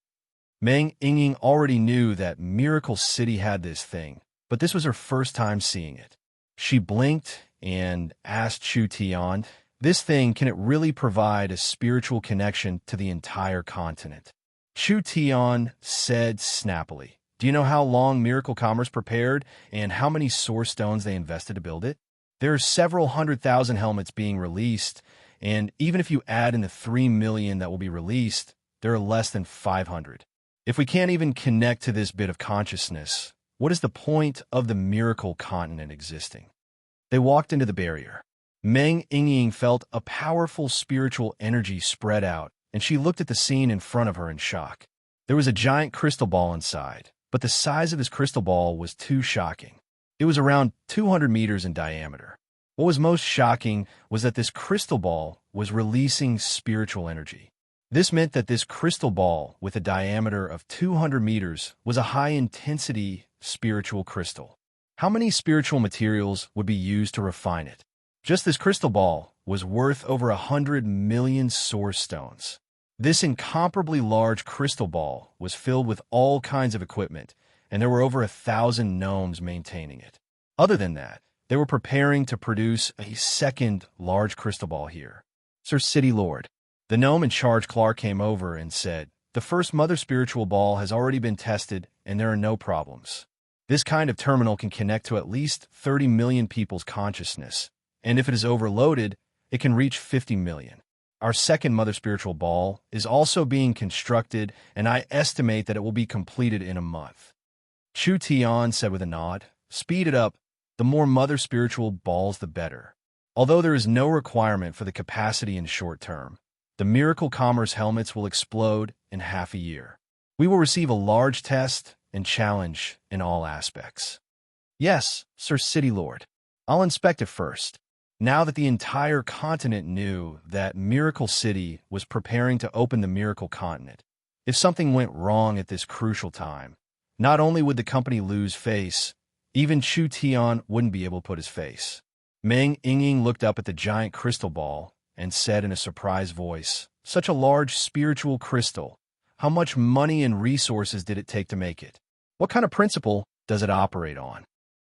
Meng Yingying already knew that Miracle City had this thing, but this was her first time seeing it. She blinked and asked Chu Tian, "This thing, can it really provide a spiritual connection to the entire continent?" Chu Tian said snappily, "Do you know how long Miracle Commerce prepared and how many source stones they invested to build it? There are several 100,000 helmets being released, and even if you add in the 3 million that will be released, there are less than 500. If we can't even connect to this bit of consciousness, what is the point of the Miracle continent existing?" They walked into the barrier. Meng Yingying felt a powerful spiritual energy spread out, and she looked at the scene in front of her in shock. There was a giant crystal ball inside, but the size of this crystal ball was too shocking. It was around 200 meters in diameter. What was most shocking was that this crystal ball was releasing spiritual energy. This meant that this crystal ball, with a diameter of 200 meters, was a high-intensity spiritual crystal. How many spiritual materials would be used to refine it? Just this crystal ball was worth over 100 million source stones. This incomparably large crystal ball was filled with all kinds of equipment, and there were over 1,000 gnomes maintaining it. Other than that, they were preparing to produce a second large crystal ball here. "Sir City Lord," the gnome in charge Clark came over and said, "The first Mother Spiritual Ball has already been tested, and there are no problems. This kind of terminal can connect to at least 30 million people's consciousness, and if it is overloaded, it can reach 50 million. Our second Mother Spiritual Ball is also being constructed, and I estimate that it will be completed in a month. Chu Tian said with a nod, "Speed it up. The more Mother Spiritual Balls, the better." Although there is no requirement for the capacity in short term, the Miracle Commerce helmets will explode in half a year. We will receive a large test and challenge in all aspects. Yes, Sir City Lord. I'll inspect it first. Now that the entire continent knew that Miracle City was preparing to open the Miracle Continent, if something went wrong at this crucial time, not only would the company lose face, even Chu Tian wouldn't be able to put his face. Meng Yingying looked up at the giant crystal ball and said in a surprised voice, "Such a large spiritual crystal. How much money and resources did it take to make it? What kind of principle does it operate on?"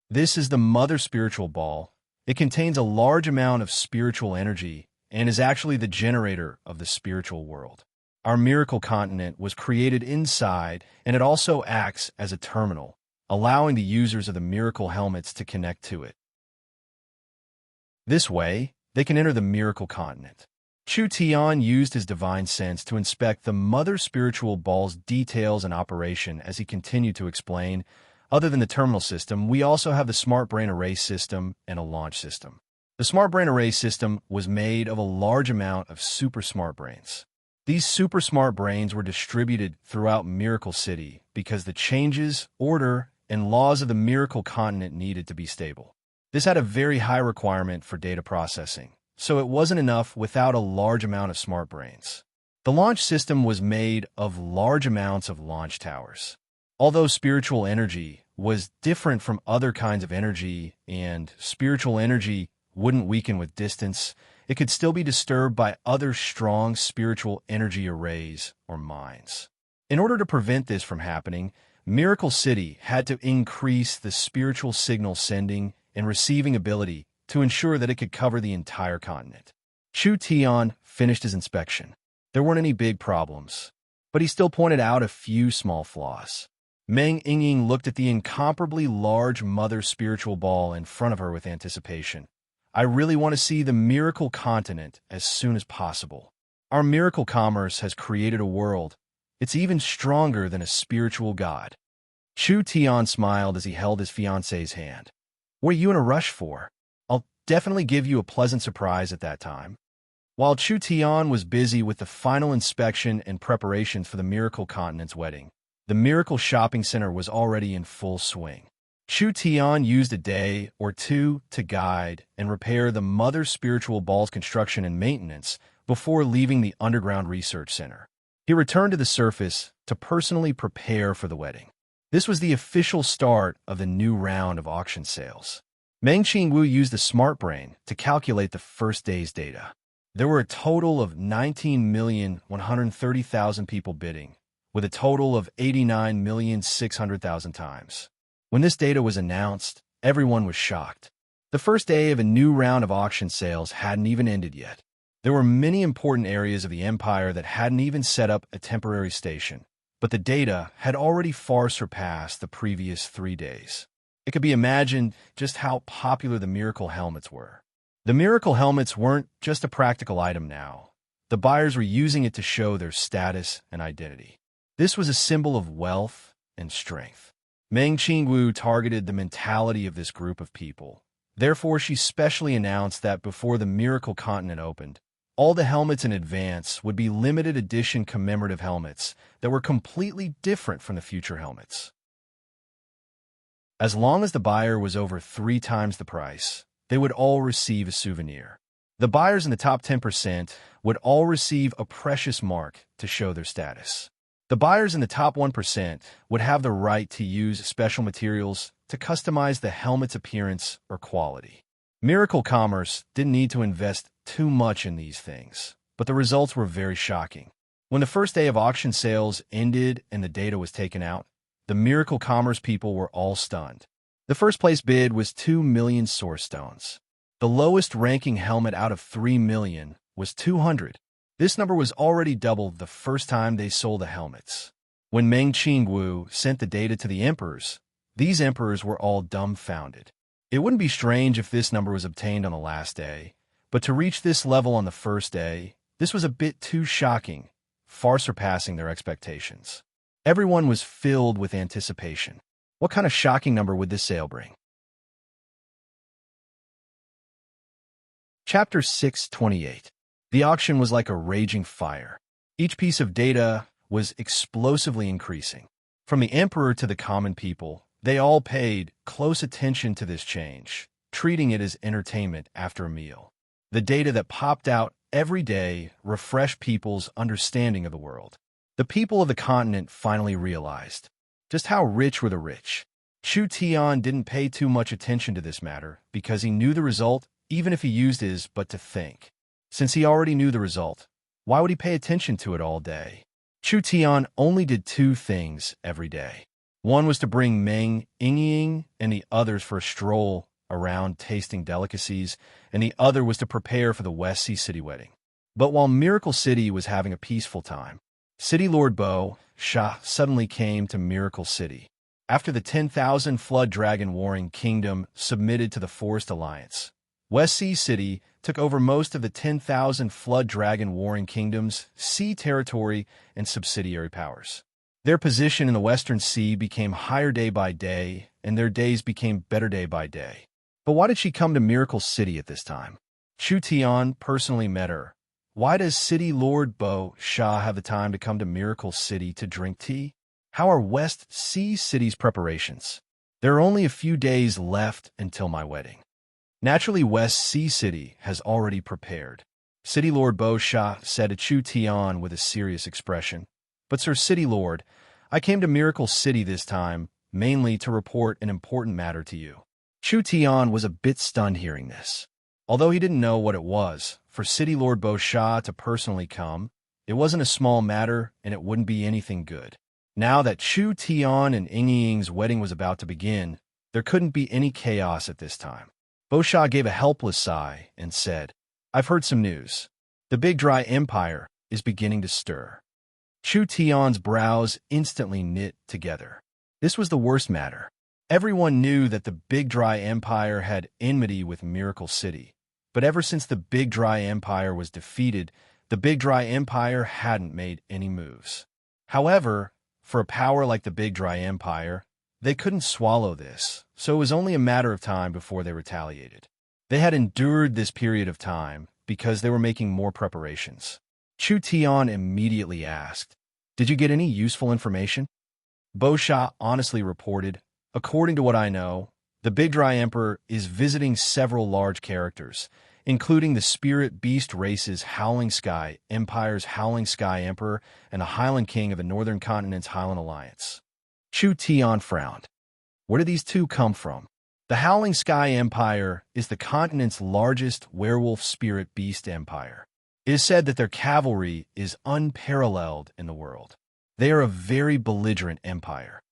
This is the Mother Spiritual Ball. It contains a large amount of spiritual energy and is actually the generator of the spiritual world. Our Miracle Continent was created inside, and it also acts as a terminal, allowing the users of the Miracle Helmets to connect to it. This way, they can enter the Miracle Continent. Chu Tian used his divine sense to inspect the Mother Spiritual Ball's details and operation as he continued to explain, "Other than the terminal system, we also have the Smart Brain Array system and a launch system." The Smart Brain Array system was made of a large amount of super smart brains. These super smart brains were distributed throughout Miracle City because the changes, order, and laws of the Miracle Continent needed to be stable. This had a very high requirement for data processing, so it wasn't enough without a large amount of smart brains. The launch system was made of large amounts of launch towers. Although spiritual energy was different from other kinds of energy, and spiritual energy wouldn't weaken with distance, it could still be disturbed by other strong spiritual energy arrays or mines. In order to prevent this from happening, Miracle City had to increase the spiritual signal sending and receiving ability to ensure that it could cover the entire continent. Chu Tian finished his inspection. There weren't any big problems, but he still pointed out a few small flaws. Meng Yingying looked at the incomparably large Mother Spiritual Ball in front of her with anticipation. "I really want to see the Miracle Continent as soon as possible. Our Miracle Commerce has created a world. It's even stronger than a spiritual god." Chu Tian smiled as he held his fiancée's hand. "What are you in a rush for? I'll definitely give you a pleasant surprise at that time." While Chu Tian was busy with the final inspection and preparations for the Miracle Continent's wedding, the Miracle Shopping Center was already in full swing. Chu Tian used a day or two to guide and repair the Mother Spiritual Ball's construction and maintenance before leaving the Underground Research Center. He returned to the surface to personally prepare for the wedding. This was the official start of the new round of auction sales. Meng Qingwu used the Smart Brain to calculate the first day's data. There were a total of 19,130,000 people bidding, with a total of 89,600,000 times. When this data was announced, everyone was shocked. The first day of a new round of auction sales hadn't even ended yet. There were many important areas of the empire that hadn't even set up a temporary station, but the data had already far surpassed the previous 3 days. It could be imagined just how popular the Miracle Helmets were. The Miracle Helmets weren't just a practical item now. The buyers were using it to show their status and identity. This was a symbol of wealth and strength. Meng Qingwu targeted the mentality of this group of people. Therefore, she specially announced that before the Miracle Continent opened, all the helmets in advance would be limited edition commemorative helmets that were completely different from the future helmets. As long as the buyer was over 3 times the price, they would all receive a souvenir. The buyers in the top 10% would all receive a precious mark to show their status. The buyers in the top 1% would have the right to use special materials to customize the helmet's appearance or quality. Miracle Commerce didn't need to invest too much in these things, but the results were very shocking. When the first day of auction sales ended and the data was taken out, the Miracle Commerce people were all stunned. The first place bid was 2 million source stones. The lowest ranking helmet out of 3 million was 200. This number was already double the first time they sold the helmets. When Meng Qingwu sent the data to the emperors, These emperors were all dumbfounded. It wouldn't be strange if this number was obtained on the last day, but to reach this level on the first day, this was a bit too shocking, far surpassing their expectations. Everyone was filled with anticipation. What kind of shocking number would this sale bring? Chapter 628. The auction was like a raging fire. Each piece of data was explosively increasing. From the emperor to the common people, they all paid close attention to this change, treating it as entertainment after a meal. The data that popped out every day refreshed people's understanding of the world. The people of the continent finally realized just how rich were the rich. Chu Tian didn't pay too much attention to this matter because he knew the result, even if he used his but to think. Since he already knew the result, why would he pay attention to it all day? Chu Tian only did two things every day. One was to bring Meng Yingying and the others for a stroll around tasting delicacies, and the other was to prepare for the West Sea City wedding. But while Miracle City was having a peaceful time, City Lord Bo Sha suddenly came to Miracle City. After the 10,000 Flood Dragon Warring Kingdom submitted to the Forest Alliance, West Sea City took over most of the 10,000 Flood Dragon Warring Kingdom's sea territory and subsidiary powers. Their position in the Western Sea became higher day by day, and their days became better day by day. But why did she come to Miracle City at this time? Chu Tian personally met her. Why does City Lord Bo Sha have the time to come to Miracle City to drink tea? How are West Sea City's preparations? There are only a few days left until my wedding. Naturally, West Sea City has already prepared. City Lord Bo Sha said to Chu Tian with a serious expression. But Sir City Lord, I came to Miracle City this time, mainly to report an important matter to you. Chu Tian was a bit stunned hearing this. Although he didn't know what it was, for City Lord Bo Sha to personally come, it wasn't a small matter and it wouldn't be anything good. Now that Chu Tian and Yingying's wedding was about to begin, there couldn't be any chaos at this time. Bo Sha gave a helpless sigh and said, I've heard some news. The Big Dry Empire is beginning to stir. Chu Tian's brows instantly knit together. This was the worst matter. Everyone knew that the Big Dry Empire had enmity with Miracle City. But ever since the Big Dry Empire was defeated, the Big Dry Empire hadn't made any moves. However, for a power like the Big Dry Empire, they couldn't swallow this, so it was only a matter of time before they retaliated. They had endured this period of time because they were making more preparations. Chu Tian immediately asked, Did you get any useful information? Bo Sha honestly reported, According to what I know, the Big Dry Emperor is visiting several large characters, including the Spirit Beast race's Howling Sky Empire's Howling Sky Emperor and the Highland King of the Northern Continent's Highland Alliance. Chu Tian frowned. Where do these two come from? The Howling Sky Empire is the continent's largest werewolf spirit beast empire. It is said that their cavalry is unparalleled in the world. They are a very belligerent empire.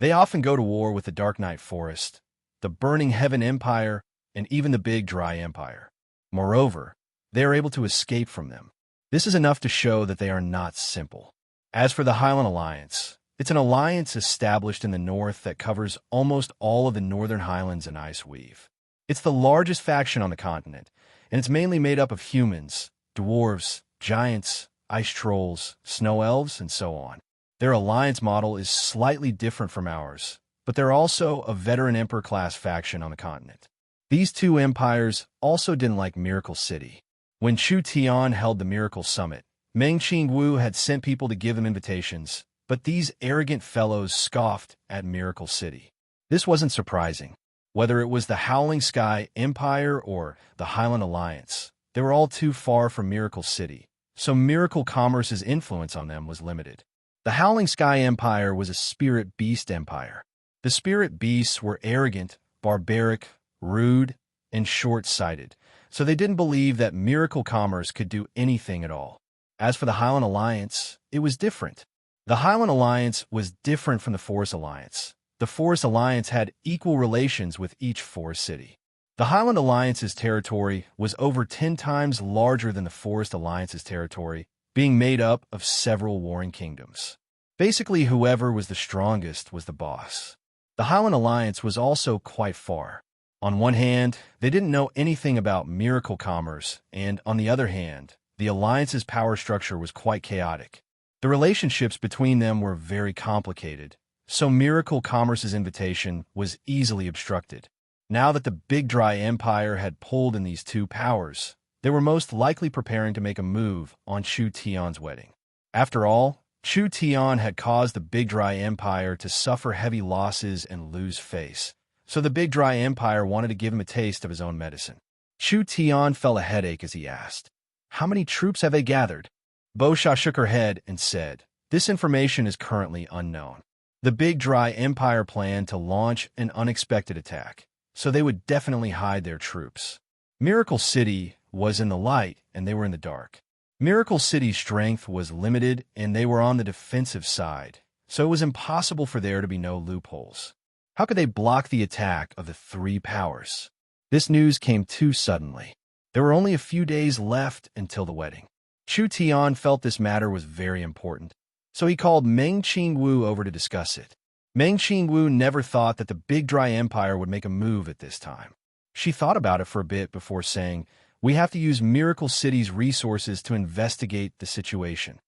They often go to war with the Dark Knight Forest, the Burning Heaven Empire, and even the Big Dry Empire. Moreover, they are able to escape from them. This is enough to show that they are not simple. As for the Highland Alliance, it's an alliance established in the north that covers almost all of the northern highlands and Iceweave. It's the largest faction on the continent, and it's mainly made up of humans, dwarves, giants, ice trolls, snow elves, and so on. Their alliance model is slightly different from ours, but they're also a veteran emperor-class faction on the continent. These two empires also didn't like Miracle City. When Chu Tian held the Miracle Summit, Meng Qingwu had sent people to give them invitations, but these arrogant fellows scoffed at Miracle City. This wasn't surprising. Whether it was the Howling Sky Empire or the Highland Alliance, they were all too far from Miracle City, so Miracle Commerce's influence on them was limited. The Howling Sky Empire was a spirit beast empire. The spirit beasts were arrogant, barbaric, rude, and short-sighted, so they didn't believe that Miracle Commerce could do anything at all. As for the Highland Alliance, it was different. The Highland Alliance was different from the Forest Alliance. The Forest Alliance had equal relations with each forest city. The Highland Alliance's territory was over 10 times larger than the Forest Alliance's territory, being made up of several warring kingdoms. Basically, whoever was the strongest was the boss. The Highland Alliance was also quite far. On one hand, they didn't know anything about miracle commerce, and on the other hand, the Alliance's power structure was quite chaotic. The relationships between them were very complicated, so miracle commerce's invitation was easily obstructed. Now that the Big Dry Empire had pulled in these two powers, they were most likely preparing to make a move on Chu Tian's wedding. After all, Chu Tian had caused the Big Dry Empire to suffer heavy losses and lose face, so the Big Dry Empire wanted to give him a taste of his own medicine. Chu Tian felt a headache as he asked, "How many troops have they gathered?" Bo Sha shook her head and said, "This information is currently unknown. The Big Dry Empire planned to launch an unexpected attack, so they would definitely hide their troops. Miracle City was in the light and they were in the dark. Miracle City's strength was limited and they were on the defensive side, so it was impossible for there to be no loopholes. How could they block the attack of the three powers?" This news came too suddenly. There were only a few days left until the wedding. Chu Tian felt this matter was very important, so he called Meng Qingwu over to discuss it. Meng Qingwu never thought that the Big Dry Empire would make a move at this time. She thought about it for a bit before saying, "We have to use Miracle City's resources to investigate the situation.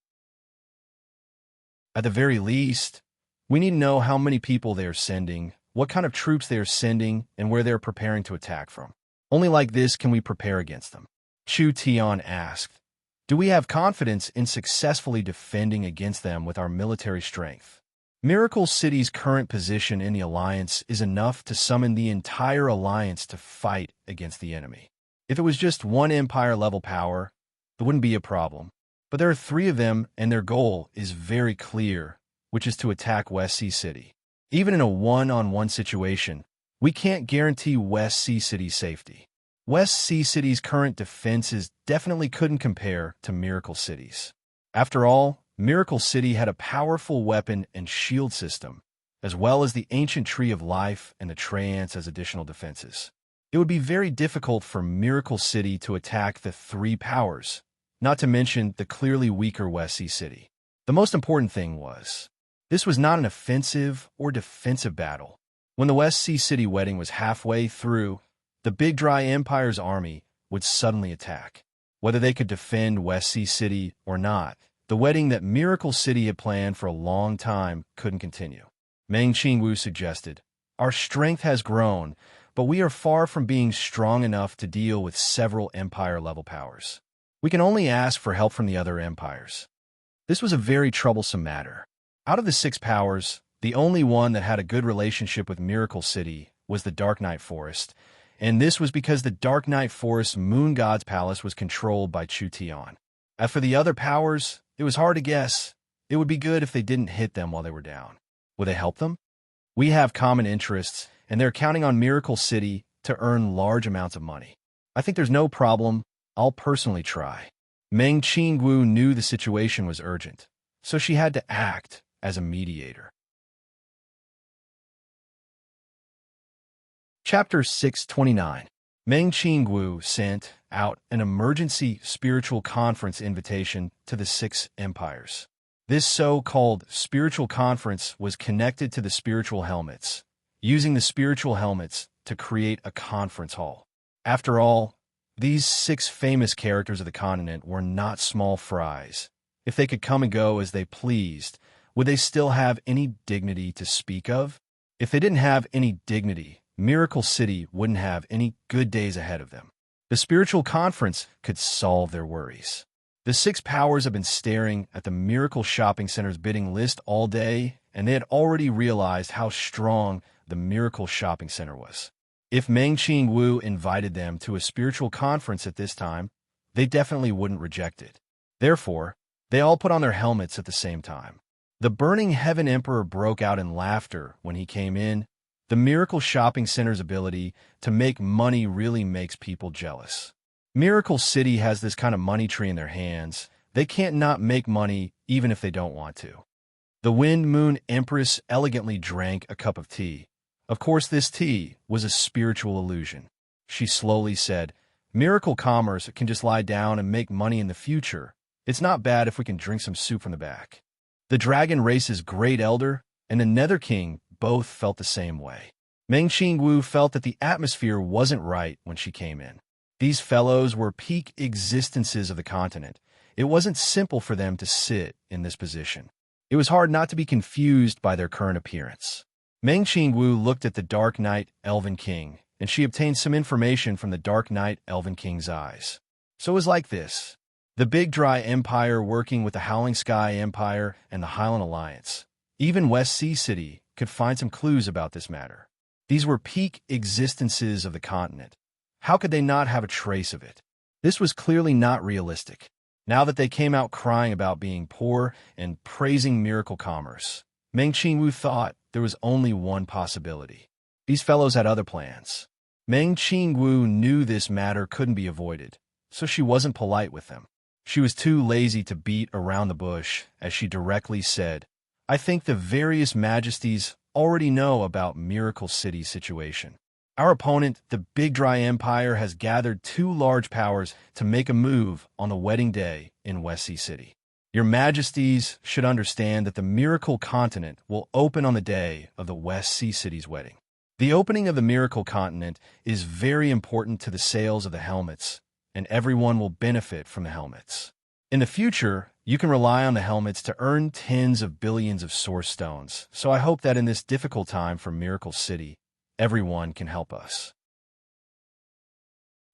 At the very least, we need to know how many people they are sending, what kind of troops they are sending, and where they are preparing to attack from. Only like this can we prepare against them." Chu Tian asked, "Do we have confidence in successfully defending against them with our military strength?" Miracle City's current position in the Alliance is enough to summon the entire Alliance to fight against the enemy. If it was just one Empire-level power, it wouldn't be a problem. But there are three of them, and their goal is very clear, which is to attack West Sea City. Even in a one-on-one situation, we can't guarantee West Sea City's safety. West Sea City's current defenses definitely couldn't compare to Miracle City's. After all, Miracle City had a powerful weapon and shield system, as well as the ancient Tree of Life and the Trance as additional defenses. It would be very difficult for Miracle City to attack the three powers, not to mention the clearly weaker West Sea City. The most important thing was, this was not an offensive or defensive battle. When the West Sea City wedding was halfway through, the Big Dry Empire's army would suddenly attack. Whether they could defend West Sea City or not, the wedding that Miracle City had planned for a long time couldn't continue. Meng Qingwu suggested, "Our strength has grown, but we are far from being strong enough to deal with several Empire-level powers. We can only ask for help from the other empires." This was a very troublesome matter. Out of the six powers, the only one that had a good relationship with Miracle City was the Dark Night Forest, and this was because the Dark Night Forest's Moon God's Palace was controlled by Chu Tian. As for the other powers, it was hard to guess. It would be good if they didn't hit them while they were down. Would they help them? We have common interests, and they're counting on Miracle City to earn large amounts of money. I think there's no problem. I'll personally try. Meng Qingwu knew the situation was urgent, so she had to act as a mediator. Chapter 629. Meng Qingwu sent out an emergency spiritual conference invitation to the six empires. This so-called spiritual conference was connected to the spiritual helmets, using the spiritual helmets to create a conference hall. After all, these six famous characters of the continent were not small fries. If they could come and go as they pleased, would they still have any dignity to speak of? If they didn't have any dignity, Miracle City wouldn't have any good days ahead of them. The spiritual conference could solve their worries. The six powers have been staring at the Miracle Shopping Center's bidding list all day, and they had already realized how strong the Miracle Shopping Center was. If Meng Qingwu invited them to a spiritual conference at this time, they definitely wouldn't reject it. Therefore, they all put on their helmets at the same time. The Burning Heaven Emperor broke out in laughter when he came in. The Miracle Shopping Center's ability to make money really makes people jealous. Miracle City has this kind of money tree in their hands. They can't not make money even if they don't want to. The Wind Moon Empress elegantly drank a cup of tea. Of course, this tea was a spiritual illusion. She slowly said, "Miracle Commerce can just lie down and make money in the future. It's not bad if we can drink some soup from the back." The dragon race's great elder and the Nether King both felt the same way. Meng Qingwu felt that the atmosphere wasn't right when she came in. These fellows were peak existences of the continent. It wasn't simple for them to sit in this position. It was hard not to be confused by their current appearance. Meng Qingwu looked at the Dark Knight Elven King, and she obtained some information from the Dark Knight Elven King's eyes. So it was like this. The Big Dry Empire working with the Howling Sky Empire and the Highland Alliance. Even West Sea City could find some clues about this matter. These were peak existences of the continent. How could they not have a trace of it? This was clearly not realistic. Now that they came out crying about being poor and praising miracle commerce, Meng Qingwu thought there was only one possibility. These fellows had other plans. Meng Qingwu knew this matter couldn't be avoided, so she wasn't polite with them. She was too lazy to beat around the bush, as she directly said, I think the various majesties already know about Miracle City's situation. Our opponent, the Big Dry Empire, has gathered two large powers to make a move on the wedding day in West Sea City. Your majesties should understand that the Miracle Continent will open on the day of the West Sea City's wedding. The opening of the Miracle Continent is very important to the sales of the helmets, and everyone will benefit from the helmets. In the future, you can rely on the helmets to earn tens of billions of source stones, so I hope that in this difficult time for Miracle City, everyone can help us.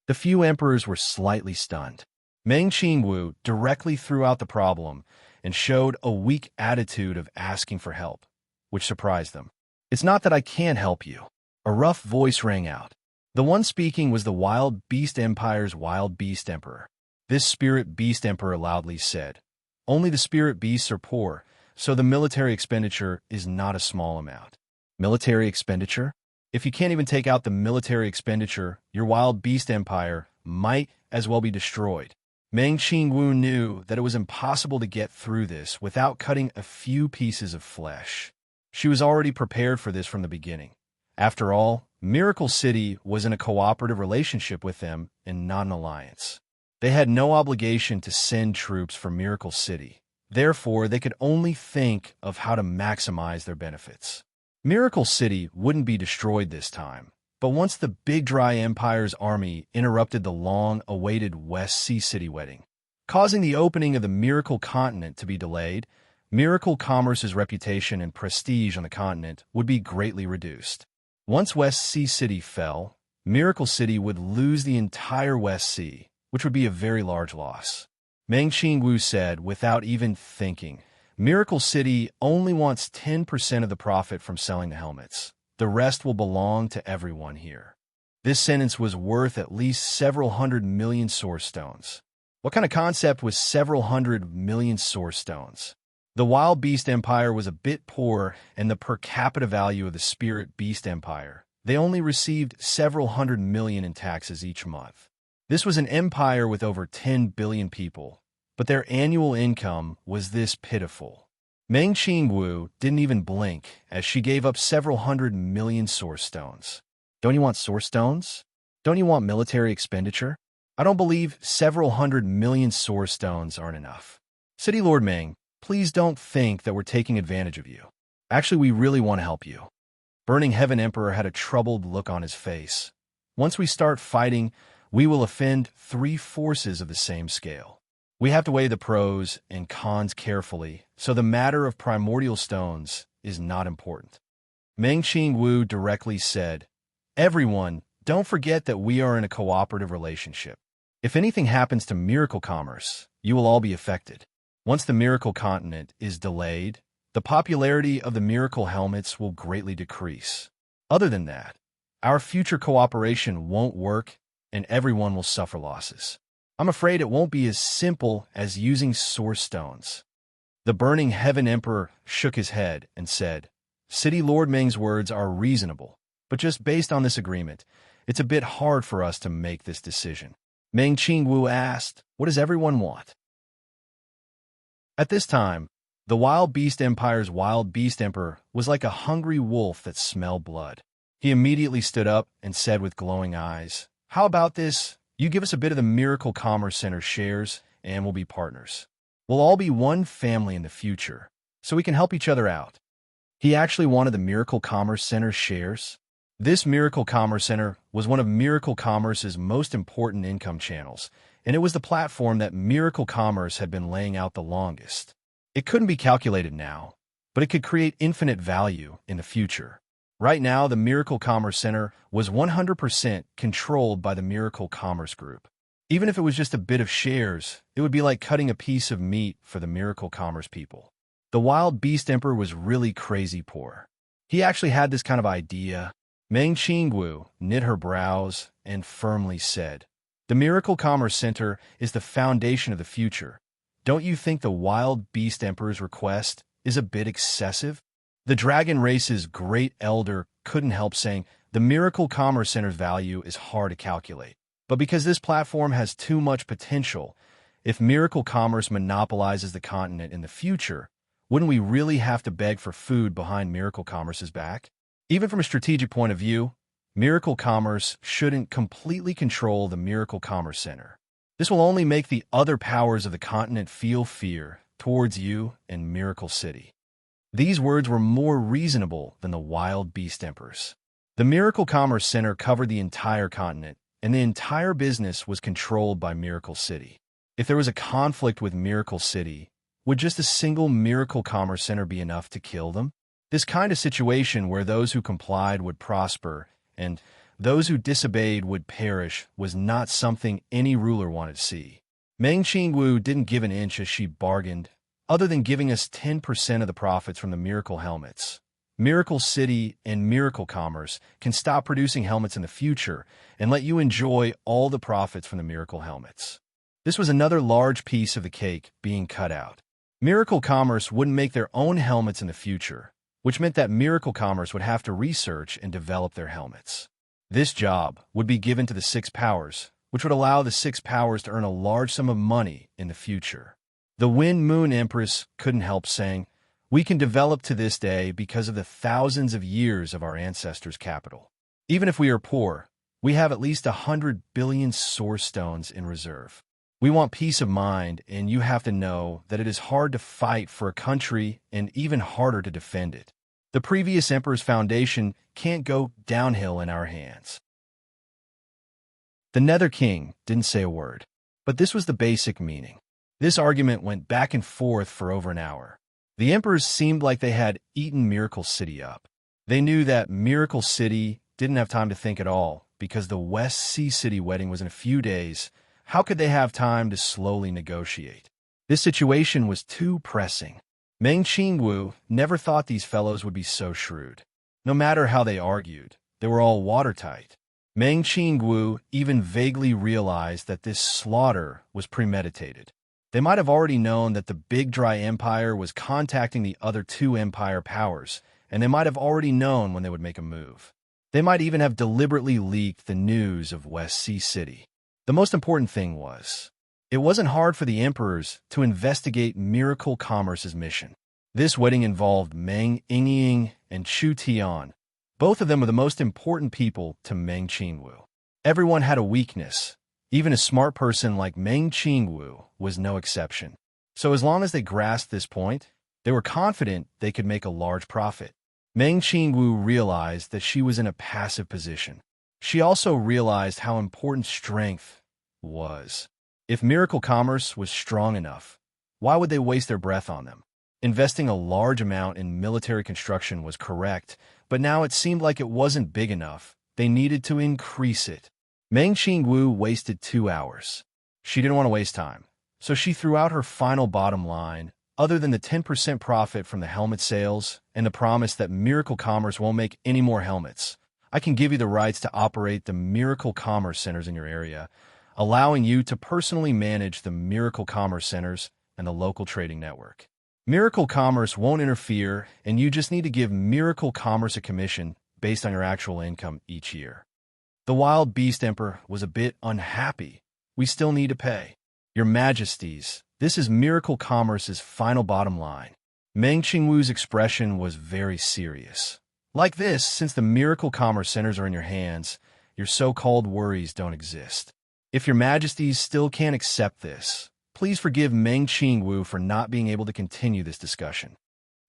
The few emperors were slightly stunned. Meng Qingwu directly threw out the problem and showed a weak attitude of asking for help, which surprised them. It's not that I can't help you. A rough voice rang out. The one speaking was the Wild Beast Empire's Wild Beast Emperor. This Spirit Beast Emperor loudly said, Only the Spirit Beasts are poor, so the military expenditure is not a small amount. Military expenditure? If you can't even take out the military expenditure, your Wild Beast Empire might as well be destroyed. Meng Qingwu knew that it was impossible to get through this without cutting a few pieces of flesh. She was already prepared for this from the beginning. After all, Miracle City was in a cooperative relationship with them and not an alliance. They had no obligation to send troops for Miracle City. Therefore, they could only think of how to maximize their benefits. Miracle City wouldn't be destroyed this time, but once the Big Dry Empire's army interrupted the long-awaited West Sea City wedding, causing the opening of the Miracle Continent to be delayed, Miracle Commerce's reputation and prestige on the continent would be greatly reduced. Once West Sea City fell, Miracle City would lose the entire West Sea, which would be a very large loss. Meng Qingwu said, without even thinking, Miracle City only wants 10% of the profit from selling the helmets. The rest will belong to everyone here. This sentence was worth at least several hundred million source stones. What kind of concept was several hundred million source stones? The Wild Beast Empire was a bit poor, and the per capita value of the Spirit Beast Empire, they only received several hundred million in taxes each month. This was an empire with over 10 billion people, but their annual income was this pitiful. Meng Qingwu didn't even blink as she gave up several hundred million source stones. Don't you want source stones? Don't you want military expenditure? I don't believe several hundred million source stones aren't enough. City Lord Meng, please don't think that we're taking advantage of you. Actually, we really want to help you. Burning Heaven Emperor had a troubled look on his face. Once we start fighting, we will offend three forces of the same scale. We have to weigh the pros and cons carefully, so the matter of primordial stones is not important. Meng Qingwu directly said, Everyone, don't forget that we are in a cooperative relationship. If anything happens to Miracle Commerce, you will all be affected. Once the Miracle Continent is delayed, the popularity of the Miracle Helmets will greatly decrease. Other than that, our future cooperation won't work and everyone will suffer losses. I'm afraid it won't be as simple as using source stones. The Burning Heaven Emperor shook his head and said, City Lord Meng's words are reasonable, but just based on this agreement, it's a bit hard for us to make this decision. Meng Qingwu asked, What does everyone want? At this time, the Wild Beast Empire's Wild Beast Emperor was like a hungry wolf that smelled blood. He immediately stood up and said with glowing eyes, How about this? You give us a bit of the Miracle Commerce Center shares, and we'll be partners. We'll all be one family in the future. so we can help each other out. He actually wanted the Miracle Commerce Center's shares. This Miracle Commerce Center was one of Miracle Commerce's most important income channels, and it was the platform that Miracle Commerce had been laying out the longest. It couldn't be calculated now, but it could create infinite value in the future. Right now, the Miracle Commerce Center was 100% controlled by the Miracle Commerce Group. Even if it was just a bit of shares, it would be like cutting a piece of meat for the Miracle Commerce people. The Wild Beast Emperor was really crazy poor. He actually had this kind of idea. Meng Qingwu knit her brows and firmly said, "The Miracle Commerce Center is the foundation of the future. Don't you think the Wild Beast Emperor's request is a bit excessive?" The dragon race's great elder couldn't help saying, "The Miracle Commerce Center's value is hard to calculate. But because this platform has too much potential, if Miracle Commerce monopolizes the continent in the future, wouldn't we really have to beg for food behind Miracle Commerce's back?" Even from a strategic point of view, Miracle Commerce shouldn't completely control the Miracle Commerce Center. This will only make the other powers of the continent feel fear towards you and Miracle City. These words were more reasonable than the Wild Beast Emperor's. The Miracle Commerce Center covered the entire continent, and the entire business was controlled by Miracle City. If there was a conflict with Miracle City, would just a single Miracle Commerce Center be enough to kill them? This kind of situation where those who complied would prosper and those who disobeyed would perish was not something any ruler wanted to see. Meng Qingwu didn't give an inch as she bargained, other than giving us 10% of the profits from the Miracle Helmets. Miracle City and Miracle Commerce can stop producing helmets in the future and let you enjoy all the profits from the Miracle Helmets. This was another large piece of the cake being cut out. Miracle Commerce wouldn't make their own helmets in the future, which meant that Miracle Commerce would have to research and develop their helmets. This job would be given to the Six Powers, which would allow the Six Powers to earn a large sum of money in the future. The Wind Moon Empress couldn't help saying, "We can develop to this day because of the thousands of years of our ancestors' capital. Even if we are poor, we have at least 100 billion source stones in reserve. We want peace of mind, and you have to know that it is hard to fight for a country and even harder to defend it. The previous emperor's foundation can't go downhill in our hands." The Nether King didn't say a word, but this was the basic meaning. This argument went back and forth for over an hour. The emperors seemed like they had eaten Miracle City up. They knew that Miracle City didn't have time to think at all because the West Sea City wedding was in a few days. How could they have time to slowly negotiate? This situation was too pressing. Meng Qingwu never thought these fellows would be so shrewd. No matter how they argued, they were all watertight. Meng Qingwu even vaguely realized that this slaughter was premeditated. They might have already known that the Big Dry Empire was contacting the other two empire powers, and they might have already known when they would make a move. They might even have deliberately leaked the news of West Sea City. The most important thing was, it wasn't hard for the emperors to investigate Miracle Commerce's mission. This wedding involved Meng Yingying and Chu Tian. Both of them were the most important people to Meng Qingwu. Everyone had a weakness. Even a smart person like Meng Qingwu was no exception. So as long as they grasped this point, they were confident they could make a large profit. Meng Qingwu realized that she was in a passive position. She also realized how important strength was. If Miracle Commerce was strong enough, why would they waste their breath on them? Investing a large amount in military construction was correct, but now it seemed like it wasn't big enough. They needed to increase it. Meng Qingwu wasted 2 hours. She didn't want to waste time, so she threw out her final bottom line, other than the 10% profit from the helmet sales and the promise that Miracle Commerce won't make any more helmets. I can give you the rights to operate the Miracle Commerce Centers in your area, allowing you to personally manage the Miracle Commerce Centers and the local trading network. Miracle Commerce won't interfere, and you just need to give Miracle Commerce a commission based on your actual income each year. The Wild Beast Emperor was a bit unhappy. "We still need to pay. Your Majesties, this is Miracle Commerce's final bottom line." Meng Qingwu's expression was very serious. Like this, since the Miracle Commerce Centers are in your hands, your so-called worries don't exist. If your Majesties still can't accept this, please forgive Meng Qingwu for not being able to continue this discussion.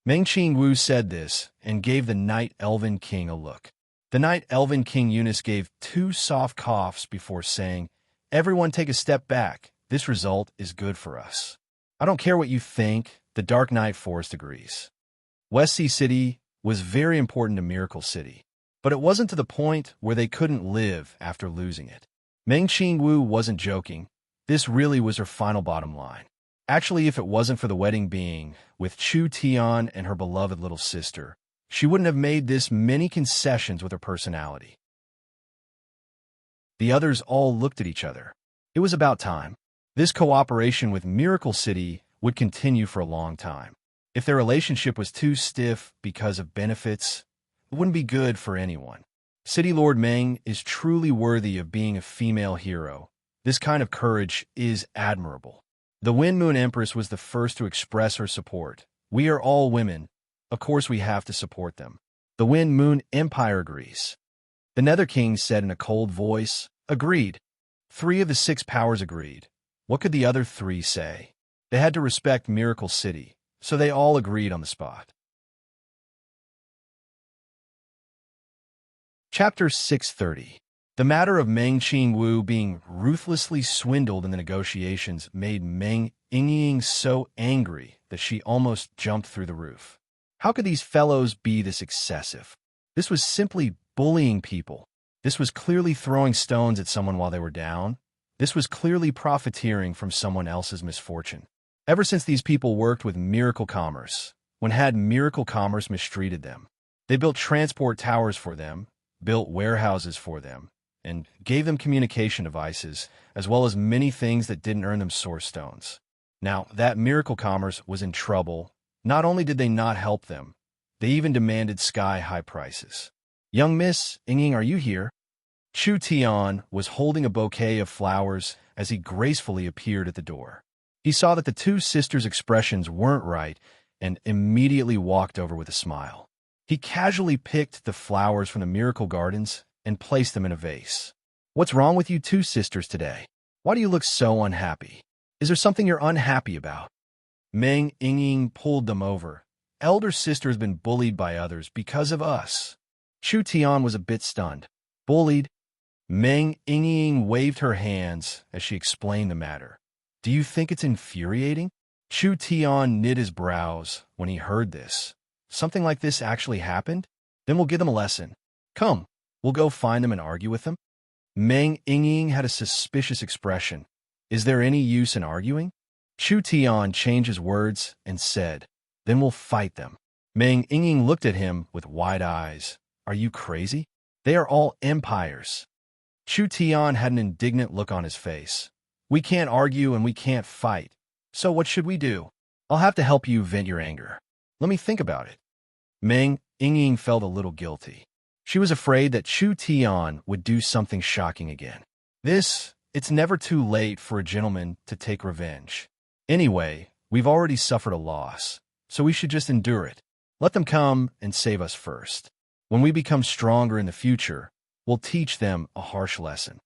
Meng Qingwu said this and gave the Night Elven King a look. The Night Elven King Eunice gave 2 soft coughs before saying, "Everyone take a step back. This result is good for us." "I don't care what you think," the Dark Knight Forest agrees. West Sea City was very important to Miracle City, but it wasn't to the point where they couldn't live after losing it. Meng Qingwu wasn't joking. This really was her final bottom line. Actually, if it wasn't for the wedding being with Chu Tian and her beloved little sister, she wouldn't have made this many concessions with her personality. The others all looked at each other. It was about time. This cooperation with Miracle City would continue for a long time. If their relationship was too stiff because of benefits, it wouldn't be good for anyone. City Lord Meng is truly worthy of being a female hero. This kind of courage is admirable. The Wind Moon Empress was the first to express her support. "We are all women. Of course we have to support them." The Wind Moon Empire agrees. The Nether King said in a cold voice, "Agreed." 3 of the 6 powers agreed. What could the other 3 say? They had to respect Miracle City, so they all agreed on the spot. Chapter 630. The matter of Meng Qingwu being ruthlessly swindled in the negotiations made Meng Yingying so angry that she almost jumped through the roof. How could these fellows be this excessive? This was simply bullying people. This was clearly throwing stones at someone while they were down. This was clearly profiteering from someone else's misfortune. Ever since these people worked with Miracle Commerce, when had Miracle Commerce mistreated them, they built transport towers for them, built warehouses for them, and gave them communication devices, as well as many things that didn't earn them source stones. Now, that Miracle Commerce was in trouble. Not only did they not help them, they even demanded sky-high prices. "Young Miss Yingying, are you here?" Chu Tian was holding a bouquet of flowers as he gracefully appeared at the door. He saw that the 2 sisters' expressions weren't right and immediately walked over with a smile. He casually picked the flowers from the Miracle Gardens and placed them in a vase. "What's wrong with you 2 sisters today? Why do you look so unhappy? Is there something you're unhappy about?" Meng Yingying pulled them over. "Elder sister has been bullied by others because of us." Chu Tian was a bit stunned. "Bullied?" Meng Yingying waved her hands as she explained the matter. "Do you think it's infuriating?" Chu Tian knit his brows when he heard this. "Something like this actually happened? Then we'll give them a lesson. Come, we'll go find them and argue with them." Meng Yingying had a suspicious expression. "Is there any use in arguing?" Chu Tian changed his words and said, "Then we'll fight them." Meng Yingying looked at him with wide eyes. "Are you crazy? They are all empires." Chu Tian had an indignant look on his face. "We can't argue and we can't fight. So what should we do?" "I'll have to help you vent your anger. Let me think about it." Meng Yingying felt a little guilty. She was afraid that Chu Tian would do something shocking again. It's never too late for a gentleman to take revenge. Anyway, we've already suffered a loss, so we should just endure it. Let them come and save us first. When we become stronger in the future, we'll teach them a harsh lesson.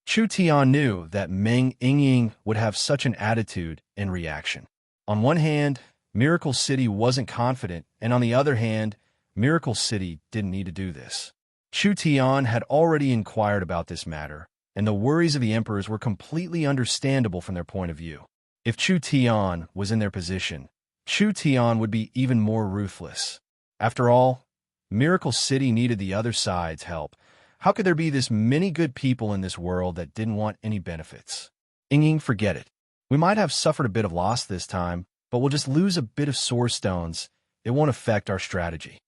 Chu Tian knew that Meng Yingying would have such an attitude and reaction. On one hand, Miracle City wasn't confident, and on the other hand, Miracle City didn't need to do this. Chu Tian had already inquired about this matter, and the worries of the emperors were completely understandable from their point of view. If Chu Tian was in their position, Chu Tian would be even more ruthless. After all, Miracle City needed the other side's help. How could there be this many good people in this world that didn't want any benefits? Yingying, forget it. We might have suffered a bit of loss this time, but we'll just lose a bit of source stones. It won't affect our strategy.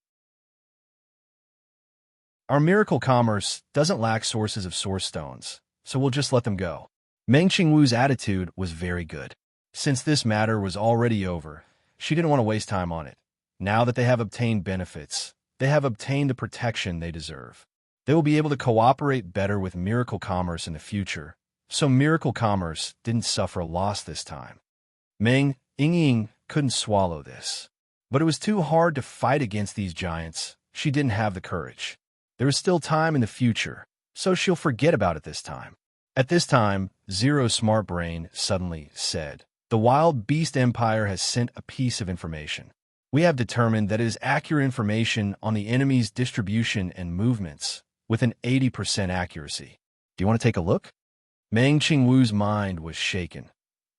Our Miracle Commerce doesn't lack sources of source stones, so we'll just let them go. Meng Qingwu's attitude was very good. Since this matter was already over, she didn't want to waste time on it. Now that they have obtained benefits, they have obtained the protection they deserve. They will be able to cooperate better with Miracle Commerce in the future, so Miracle Commerce didn't suffer a loss this time. Meng Yingying couldn't swallow this. But it was too hard to fight against these giants. She didn't have the courage. There is still time in the future, so she'll forget about it this time. At this time, Zero's smart brain suddenly said, "The Wild Beast Empire has sent a piece of information." We have determined that it is accurate information on the enemy's distribution and movements, with an 80% accuracy. Do you want to take a look? Meng Qingwu's mind was shaken.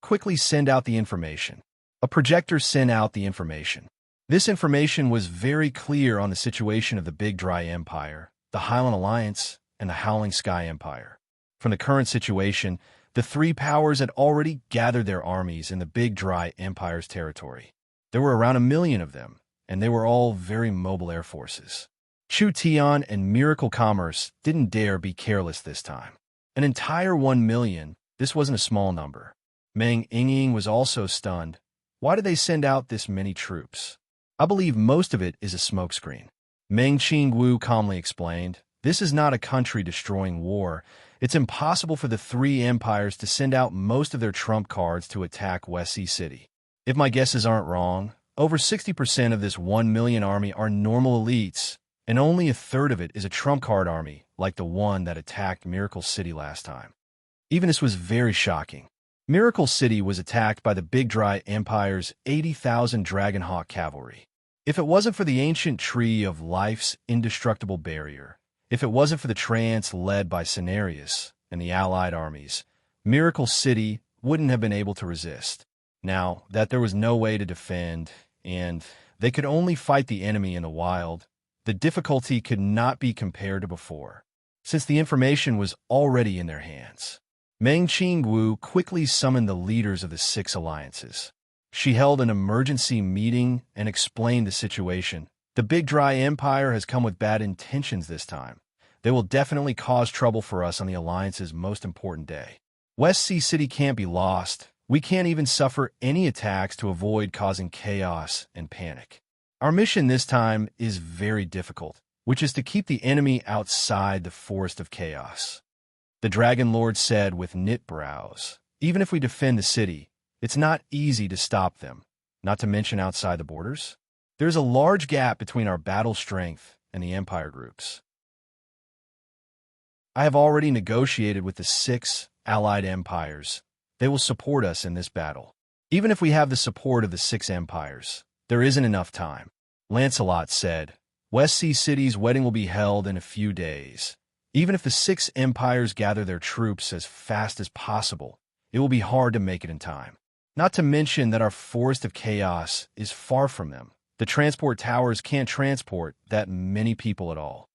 Quickly send out the information. A projector sent out the information. This information was very clear on the situation of the Big Dry Empire, the Highland Alliance, and the Howling Sky Empire. From the current situation, the three powers had already gathered their armies in the Big Dry Empire's territory. There were around 1 million of them, and they were all very mobile air forces. Chu Tian and Miracle Commerce didn't dare be careless this time. An entire 1 million, this wasn't a small number. Meng Yingying was also stunned. Why did they send out this many troops? I believe most of it is a smokescreen. Meng Qingwu calmly explained, this is not a country-destroying war. It's impossible for the three empires to send out most of their trump cards to attack West Sea City. If my guesses aren't wrong, over 60% of this 1 million army are normal elites, and only a third of it is a trump card army like the one that attacked Miracle City last time. Even this was very shocking. Miracle City was attacked by the Big Dry Empire's 80,000 Dragonhawk cavalry. If it wasn't for the ancient tree of life's indestructible barrier, if it wasn't for the trance led by Cenarius and the allied armies, Miracle City wouldn't have been able to resist. Now that there was no way to defend, and they could only fight the enemy in the wild, the difficulty could not be compared to before, since the information was already in their hands. Meng Qingwu quickly summoned the leaders of the 6 alliances. She held an emergency meeting and explained the situation. The Big Dry Empire has come with bad intentions this time. They will definitely cause trouble for us on the alliance's most important day. West Sea City can't be lost. We can't even suffer any attacks to avoid causing chaos and panic. Our mission this time is very difficult, which is to keep the enemy outside the forest of chaos. The Dragon Lord said with knit brows, even if we defend the city, it's not easy to stop them, not to mention outside the borders. There's a large gap between our battle strength and the empire groups. I have already negotiated with the 6 allied empires. They will support us in this battle. Even if we have the support of the 6 empires, there isn't enough time. Lancelot said, West Sea City's wedding will be held in a few days. Even if the 6 empires gather their troops as fast as possible, it will be hard to make it in time. Not to mention that our forest of chaos is far from them. The transport towers can't transport that many people at all.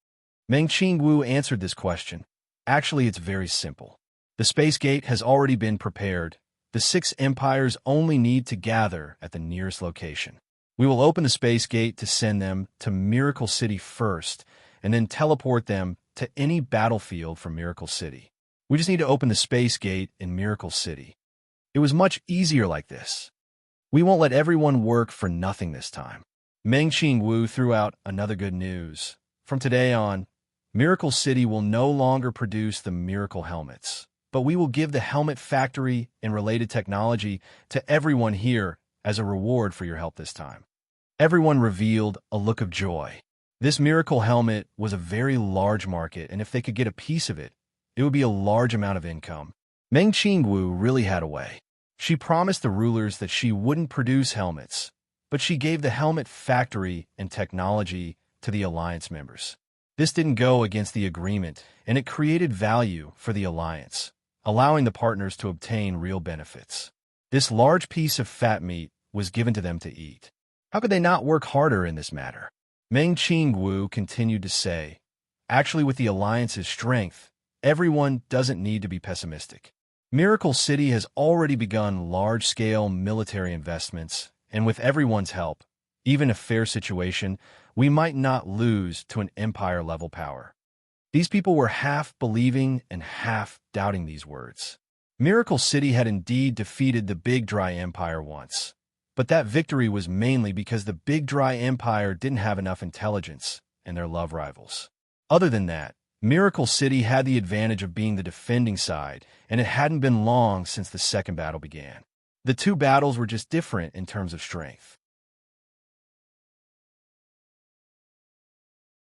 Meng Qingwu answered this question. Actually, it's very simple. The space gate has already been prepared. The 6 empires only need to gather at the nearest location. We will open the space gate to send them to Miracle City first, and then teleport them to any battlefield from Miracle City. We just need to open the space gate in Miracle City. It was much easier like this. We won't let everyone work for nothing this time. Meng Qingwu threw out another good news. From today on, Miracle City will no longer produce the miracle helmets, but we will give the helmet factory and related technology to everyone here as a reward for your help this time. Everyone revealed a look of joy. This miracle helmet was a very large market, and if they could get a piece of it, it would be a large amount of income. Meng Qingwu really had a way. She promised the rulers that she wouldn't produce helmets, but she gave the helmet factory and technology to the alliance members. This didn't go against the agreement, and it created value for the alliance, allowing the partners to obtain real benefits. This large piece of fat meat was given to them to eat. How could they not work harder in this matter? Meng Qingwu continued to say, actually, with the alliance's strength, everyone doesn't need to be pessimistic. Miracle City has already begun large-scale military investments, and with everyone's help, even a fair situation, we might not lose to an empire-level power. These people were half believing and half doubting these words. Miracle City had indeed defeated the Big Dry Empire once, but that victory was mainly because the Big Dry Empire didn't have enough intelligence and their love rivals. Other than that, Miracle City had the advantage of being the defending side, and it hadn't been long since the second battle began. The two battles were just different in terms of strength.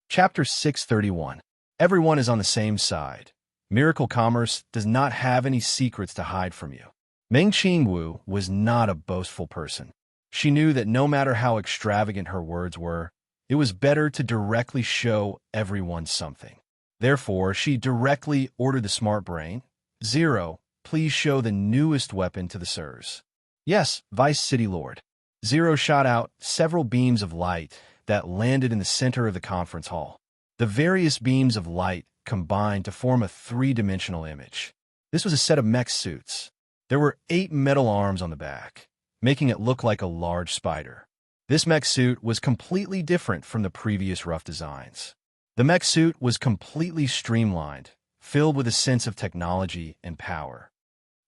Chapter 631. Everyone is on the same side. Miracle Commerce does not have any secrets to hide from you. Meng Qingwu was not a boastful person. She knew that no matter how extravagant her words were, it was better to directly show everyone something. Therefore, she directly ordered the smart brain, Zero, please show the newest weapon to the sirs. Yes, Vice City Lord. Zero shot out several beams of light that landed in the center of the conference hall. The various beams of light combined to form a three-dimensional image. This was a set of mech suits. There were 8 metal arms on the back, making it look like a large spider. This mech suit was completely different from the previous rough designs. The mech suit was completely streamlined, filled with a sense of technology and power.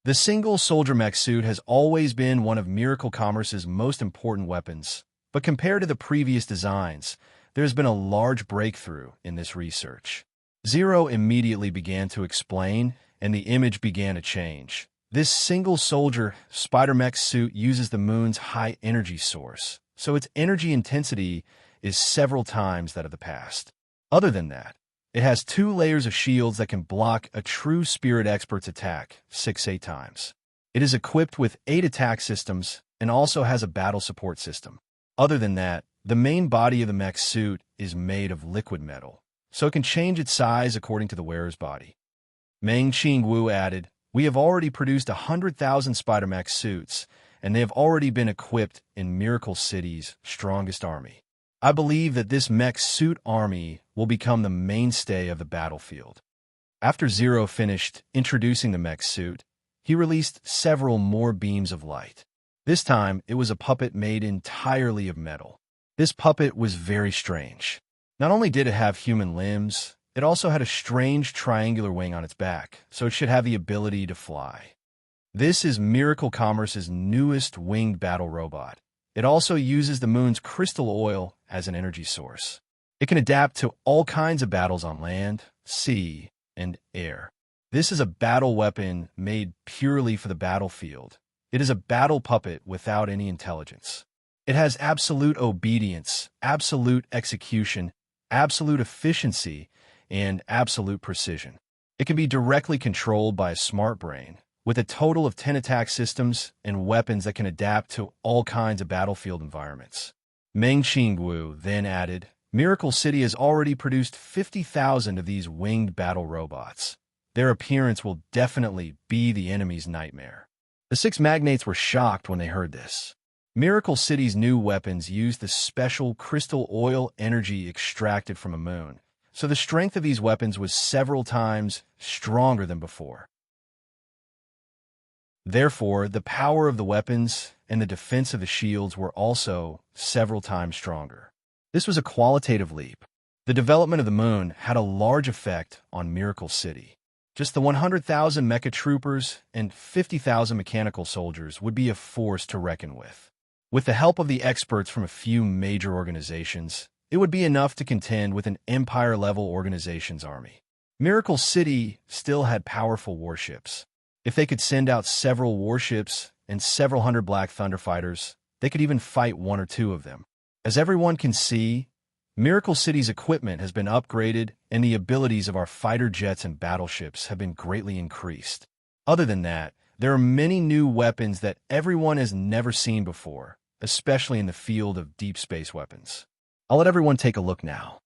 The single soldier mech suit has always been one of Miracle Commerce's most important weapons, but compared to the previous designs, there has been a large breakthrough in this research. Zero immediately began to explain, and the image began to change. This single soldier spider mech suit uses the moon's high energy source, so its energy intensity is several times that of the past. Other than that, it has 2 layers of shields that can block a true spirit expert's attack 6-8 times. It is equipped with 8 attack systems and also has a battle support system. Other than that, the main body of the mech suit is made of liquid metal, so it can change its size according to the wearer's body. Meng Qingwu added, "We have already produced 100,000 spider mech suits, and they have already been equipped in Miracle City's strongest army. I believe that this mech suit army will become the mainstay of the battlefield." After Zero finished introducing the mech suit, he released several more beams of light. This time, it was a puppet made entirely of metal. This puppet was very strange. Not only did it have human limbs, it also had a strange triangular wing on its back, so it should have the ability to fly. This is Miracle Commerce's newest winged battle robot. It also uses the moon's crystal oil as an energy source. It can adapt to all kinds of battles on land, sea, and air. This is a battle weapon made purely for the battlefield. It is a battle puppet without any intelligence. It has absolute obedience, absolute execution, absolute efficiency, and absolute precision. It can be directly controlled by a smart brain, with a total of 10 attack systems and weapons that can adapt to all kinds of battlefield environments. Meng Qingwu then added, "Miracle City has already produced 50,000 of these winged battle robots. Their appearance will definitely be the enemy's nightmare." The 6 magnates were shocked when they heard this. Miracle City's new weapons used the special crystal oil energy extracted from a moon, so the strength of these weapons was several times stronger than before. Therefore, the power of the weapons and the defense of the shields were also several times stronger. This was a qualitative leap. The development of the moon had a large effect on Miracle City. Just the 100,000 mecha troopers and 50,000 mechanical soldiers would be a force to reckon with. With the help of the experts from a few major organizations, it would be enough to contend with an empire-level organization's army. Miracle City still had powerful warships. If they could send out several warships and several hundred Black Thunder fighters, they could even fight 1 or 2 of them. As everyone can see, Miracle City's equipment has been upgraded and the abilities of our fighter jets and battleships have been greatly increased. Other than that, there are many new weapons that everyone has never seen before, especially in the field of deep space weapons. I'll let everyone take a look now.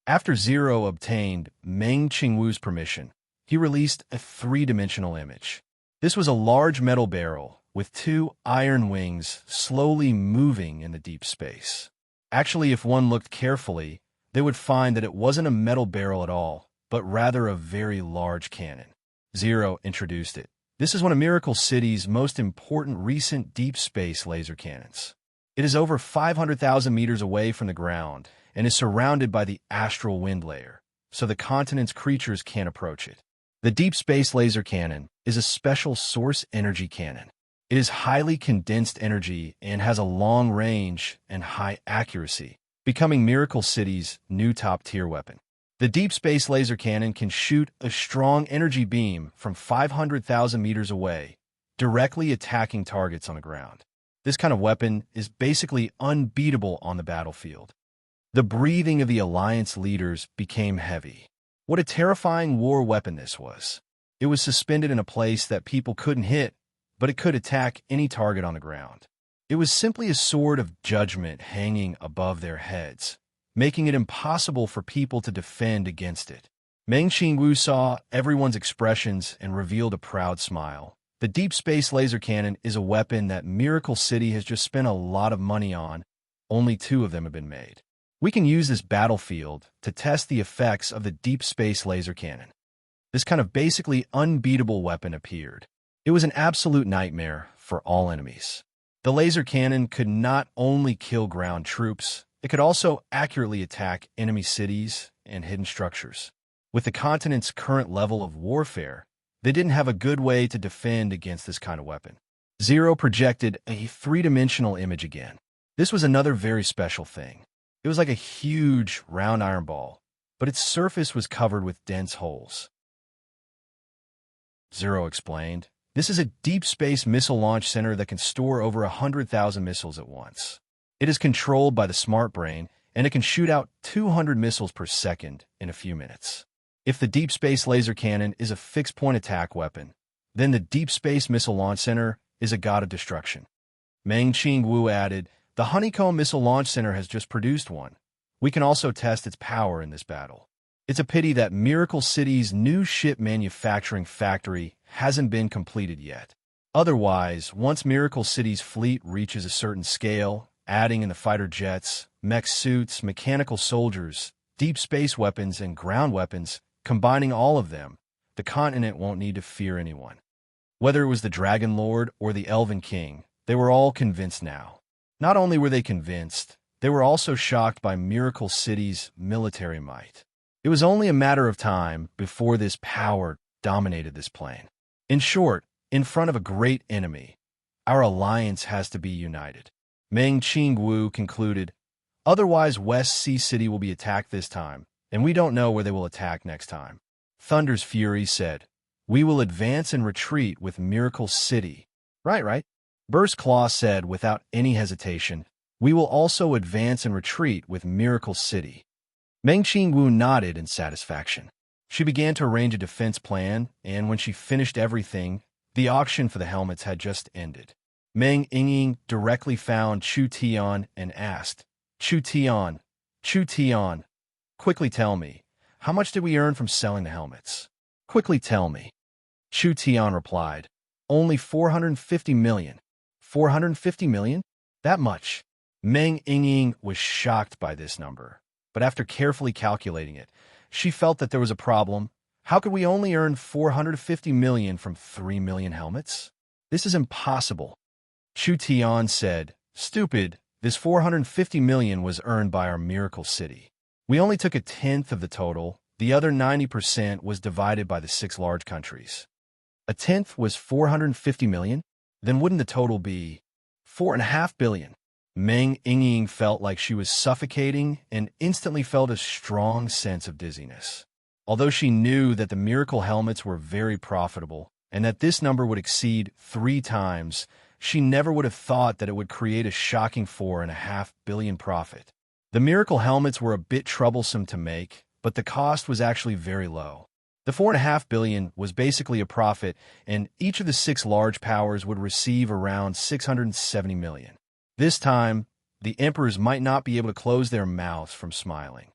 After Zero obtained Meng Qingwu's permission, he released a 3-dimensional image. This was a large metal barrel with 2 iron wings slowly moving in the deep space. Actually, if one looked carefully, they would find that it wasn't a metal barrel at all, but rather a very large cannon. Zero introduced it. This is one of Miracle City's most important recent deep space laser cannons. It is over 500,000 meters away from the ground and is surrounded by the astral wind layer, so the continent's creatures can't approach it. The deep space laser cannon is a special source energy cannon. It is highly condensed energy and has a long range and high accuracy, becoming Miracle City's new top-tier weapon. The deep space laser cannon can shoot a strong energy beam from 500,000 meters away, directly attacking targets on the ground. This kind of weapon is basically unbeatable on the battlefield. The breathing of the Alliance leaders became heavy. What a terrifying war weapon this was. It was suspended in a place that people couldn't hit, but it could attack any target on the ground. It was simply a sword of judgment hanging above their heads, making it impossible for people to defend against it. Meng Qingwu saw everyone's expressions and revealed a proud smile. The deep space laser cannon is a weapon that Miracle City has just spent a lot of money on. Only 2 of them have been made. We can use this battlefield to test the effects of the deep space laser cannon. This kind of basically unbeatable weapon appeared. It was an absolute nightmare for all enemies. The laser cannon could not only kill ground troops, it could also accurately attack enemy cities and hidden structures. With the continent's current level of warfare, they didn't have a good way to defend against this kind of weapon. Zero projected a 3-dimensional image again. This was another very special thing. It was like a huge, round iron ball, but its surface was covered with dense holes. Zero explained, "This is a deep space missile launch center that can store over 100,000 missiles at once. It is controlled by the smart brain, and it can shoot out 200 missiles per second in a few minutes. If the deep space laser cannon is a fixed-point attack weapon, then the Deep Space Missile Launch Center is a god of destruction." Meng Qingwu added, "The Honeycomb Missile Launch Center has just produced one. We can also test its power in this battle. It's a pity that Miracle City's new ship manufacturing factory hasn't been completed yet. Otherwise, once Miracle City's fleet reaches a certain scale, adding in the fighter jets, mech suits, mechanical soldiers, deep space weapons, and ground weapons, combining all of them, the continent won't need to fear anyone." Whether it was the Dragon Lord or the Elven King, they were all convinced now. Not only were they convinced, they were also shocked by Miracle City's military might. It was only a matter of time before this power dominated this plane. In short, in front of a great enemy, our alliance has to be united. Meng Qingwu concluded, "Otherwise West Sea City will be attacked this time, and we don't know where they will attack next time." Thunder's Fury said, "We will advance and retreat with Miracle City." Right. Burst Claw said without any hesitation, "We will also advance and retreat with Miracle City." Meng Qingwu nodded in satisfaction. She began to arrange a defense plan, and when she finished everything, the auction for the helmets had just ended. Meng Yingying directly found Chu Tian and asked, Chu Tian, quickly tell me, how much did we earn from selling the helmets? Quickly tell me." Chu Tian replied, "Only 450 million. 450 million? That much?" Meng Yingying was shocked by this number, but after carefully calculating it, she felt that there was a problem. How could we only earn 450 million from 3 million helmets? This is impossible. Chu Tian said, "Stupid, this 450 million was earned by our Miracle City. We only took 1/10 of the total. The other 90% was divided by the 6 large countries." 1/10 was 450 million? Then wouldn't the total be 4.5 billion? Meng Yingying felt like she was suffocating and instantly felt a strong sense of dizziness. Although she knew that the miracle helmets were very profitable and that this number would exceed 3 times, she never would have thought that it would create a shocking 4.5 billion profit. The miracle helmets were a bit troublesome to make, but the cost was actually very low. The 4.5 billion was basically a profit, and each of the 6 large powers would receive around 670 million. This time, the emperors might not be able to close their mouths from smiling.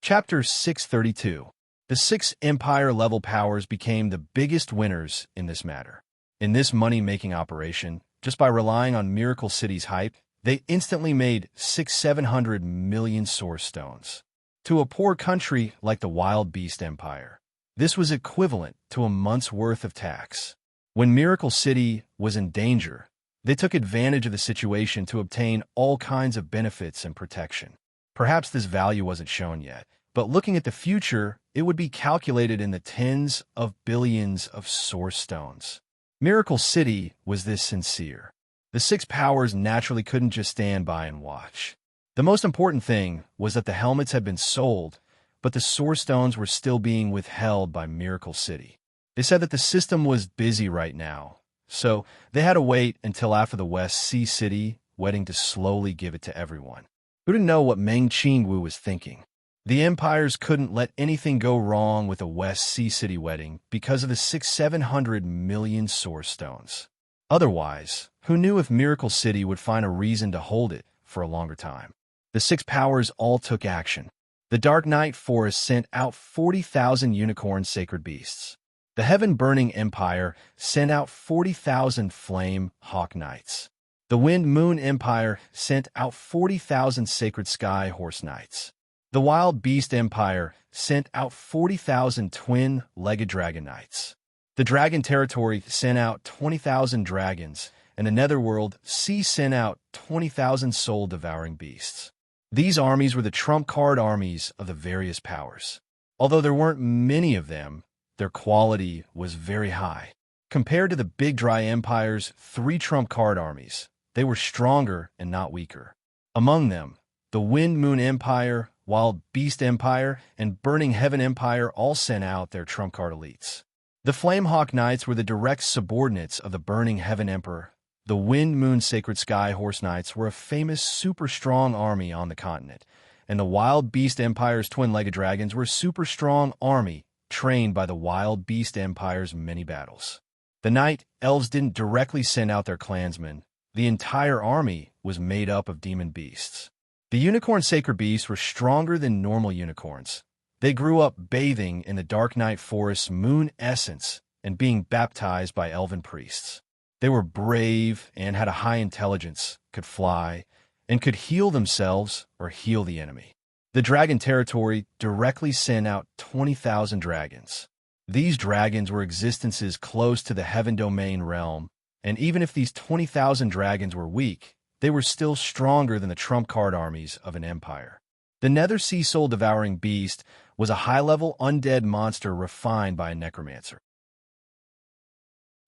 Chapter 632. The 6 empire-level powers became the biggest winners in this matter. In this money-making operation, just by relying on Miracle City's hype, they instantly made 600–700 million source stones. To a poor country like the Wild Beast Empire, this was equivalent to a month's worth of tax. When Miracle City was in danger, they took advantage of the situation to obtain all kinds of benefits and protection. Perhaps this value wasn't shown yet, but looking at the future, it would be calculated in the tens of billions of source stones. Miracle City was this sincere. The 6 powers naturally couldn't just stand by and watch. The most important thing was that the helmets had been sold, but the source stones were still being withheld by Miracle City. They said that the system was busy right now, so they had to wait until after the West Sea City wedding to slowly give it to everyone. Who didn't know what Meng Qingwu was thinking? The empires couldn't let anything go wrong with a West Sea City wedding because of the 700 million source stones. Otherwise, who knew if Miracle City would find a reason to hold it for a longer time? The six powers all took action. The Dark Night Forest sent out 40,000 unicorn sacred beasts. The Heaven-Burning Empire sent out 40,000 flame hawk knights. The Wind-Moon Empire sent out 40,000 sacred sky horse knights. The Wild Beast Empire sent out 40,000 twin-legged dragon knights. The Dragon Territory sent out 20,000 dragons, and the Netherworld Sea sent out 20,000 soul-devouring beasts. These armies were the trump card armies of the various powers. Although there weren't many of them, their quality was very high. Compared to the Big Dry Empire's 3 trump card armies, they were stronger and not weaker. Among them, the Wind-Moon Empire, Wild Beast Empire, and Burning Heaven Empire all sent out their trump card elites. The Flamehawk Knights were the direct subordinates of the Burning Heaven Emperor. The Wind-Moon Sacred Sky Horse Knights were a famous super-strong army on the continent, and the Wild Beast Empire's twin-legged dragons were a super-strong army trained by the Wild Beast Empire's many battles. The Night Elves didn't directly send out their clansmen. The entire army was made up of demon beasts. The Unicorn Sacred Beasts were stronger than normal unicorns. They grew up bathing in the Dark Night Forest's moon essence and being baptized by elven priests. They were brave and had a high intelligence, could fly, and could heal themselves or heal the enemy. The Dragon Territory directly sent out 20,000 dragons. These dragons were existences close to the Heaven Domain realm, and even if these 20,000 dragons were weak, they were still stronger than the trump card armies of an empire. The Nether Sea Soul-Devouring Beast was a high-level undead monster refined by a necromancer.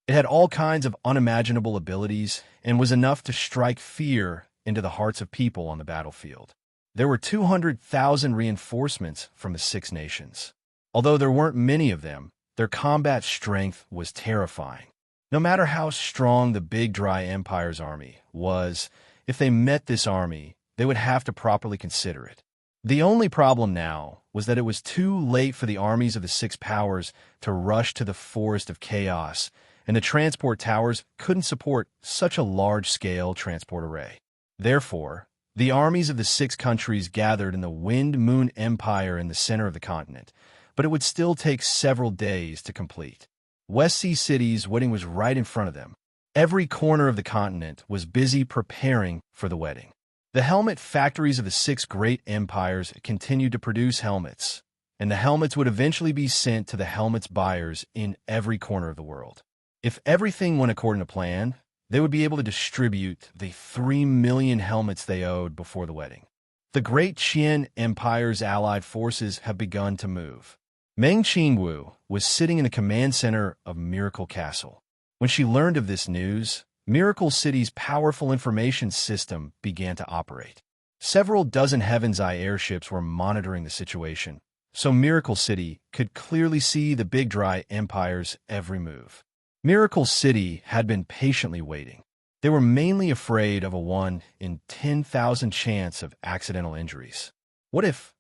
It had all kinds of unimaginable abilities and was enough to strike fear into the hearts of people on the battlefield. There were 200,000 reinforcements from the 6 nations. Although there weren't many of them, their combat strength was terrifying. No matter how strong the Big Dry Empire's army was, if they met this army, they would have to properly consider it. The only problem now was that it was too late for the armies of the 6 powers to rush to the Forest of Chaos, and the transport towers couldn't support such a large-scale transport array. Therefore, the armies of the 6 countries gathered in the Wind-Moon Empire in the center of the continent, but it would still take several days to complete. West Sea City's wedding was right in front of them. Every corner of the continent was busy preparing for the wedding. The helmet factories of the 6 great empires continued to produce helmets, and the helmets would eventually be sent to the helmets buyers in every corner of the world. If everything went according to plan, they would be able to distribute the 3 million helmets they owed before the wedding. The great Qian Empire's allied forces have begun to move. Meng Qingwu was sitting in the command center of Miracle Castle. When she learned of this news, Miracle City's powerful information system began to operate. Several dozen Heaven's Eye airships were monitoring the situation, so Miracle City could clearly see the Big Dry Empire's every move. Miracle City had been patiently waiting. They were mainly afraid of a 1 in 10,000 chance of accidental injuries. What if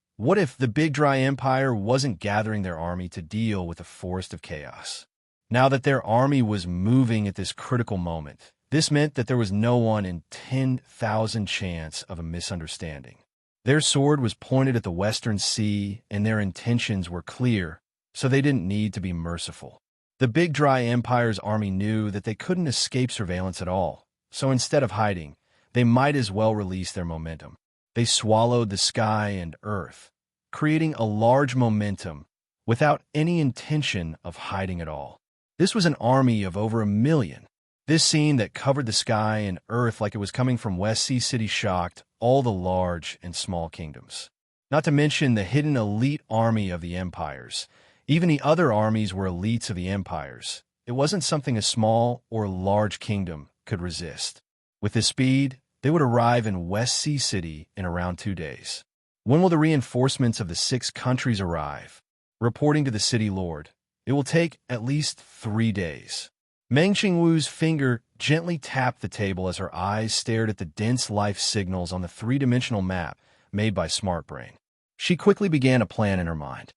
the Big Dry Empire wasn't gathering their army to deal with the Forest of Chaos? Now that their army was moving at this critical moment, this meant that there was no 1 in 10,000 chance of a misunderstanding. Their sword was pointed at the Western Sea, and their intentions were clear, so they didn't need to be merciful. The Big Dry Empire's army knew that they couldn't escape surveillance at all, so instead of hiding, they might as well release their momentum. They swallowed the sky and earth, creating a large momentum without any intention of hiding at all. This was an army of over 1 million. This scene that covered the sky and earth like it was coming from West Sea City shocked all the large and small kingdoms. Not to mention the hidden elite army of the empires. Even the other armies were elites of the empires. It wasn't something a small or large kingdom could resist. With this speed, they would arrive in West Sea City in around 2 days. When will the reinforcements of the 6 countries arrive? Reporting to the city lord, it will take at least 3 days. Meng Qingwu's finger gently tapped the table as her eyes stared at the dense life signals on the 3-dimensional map made by SmartBrain. She quickly began a plan in her mind.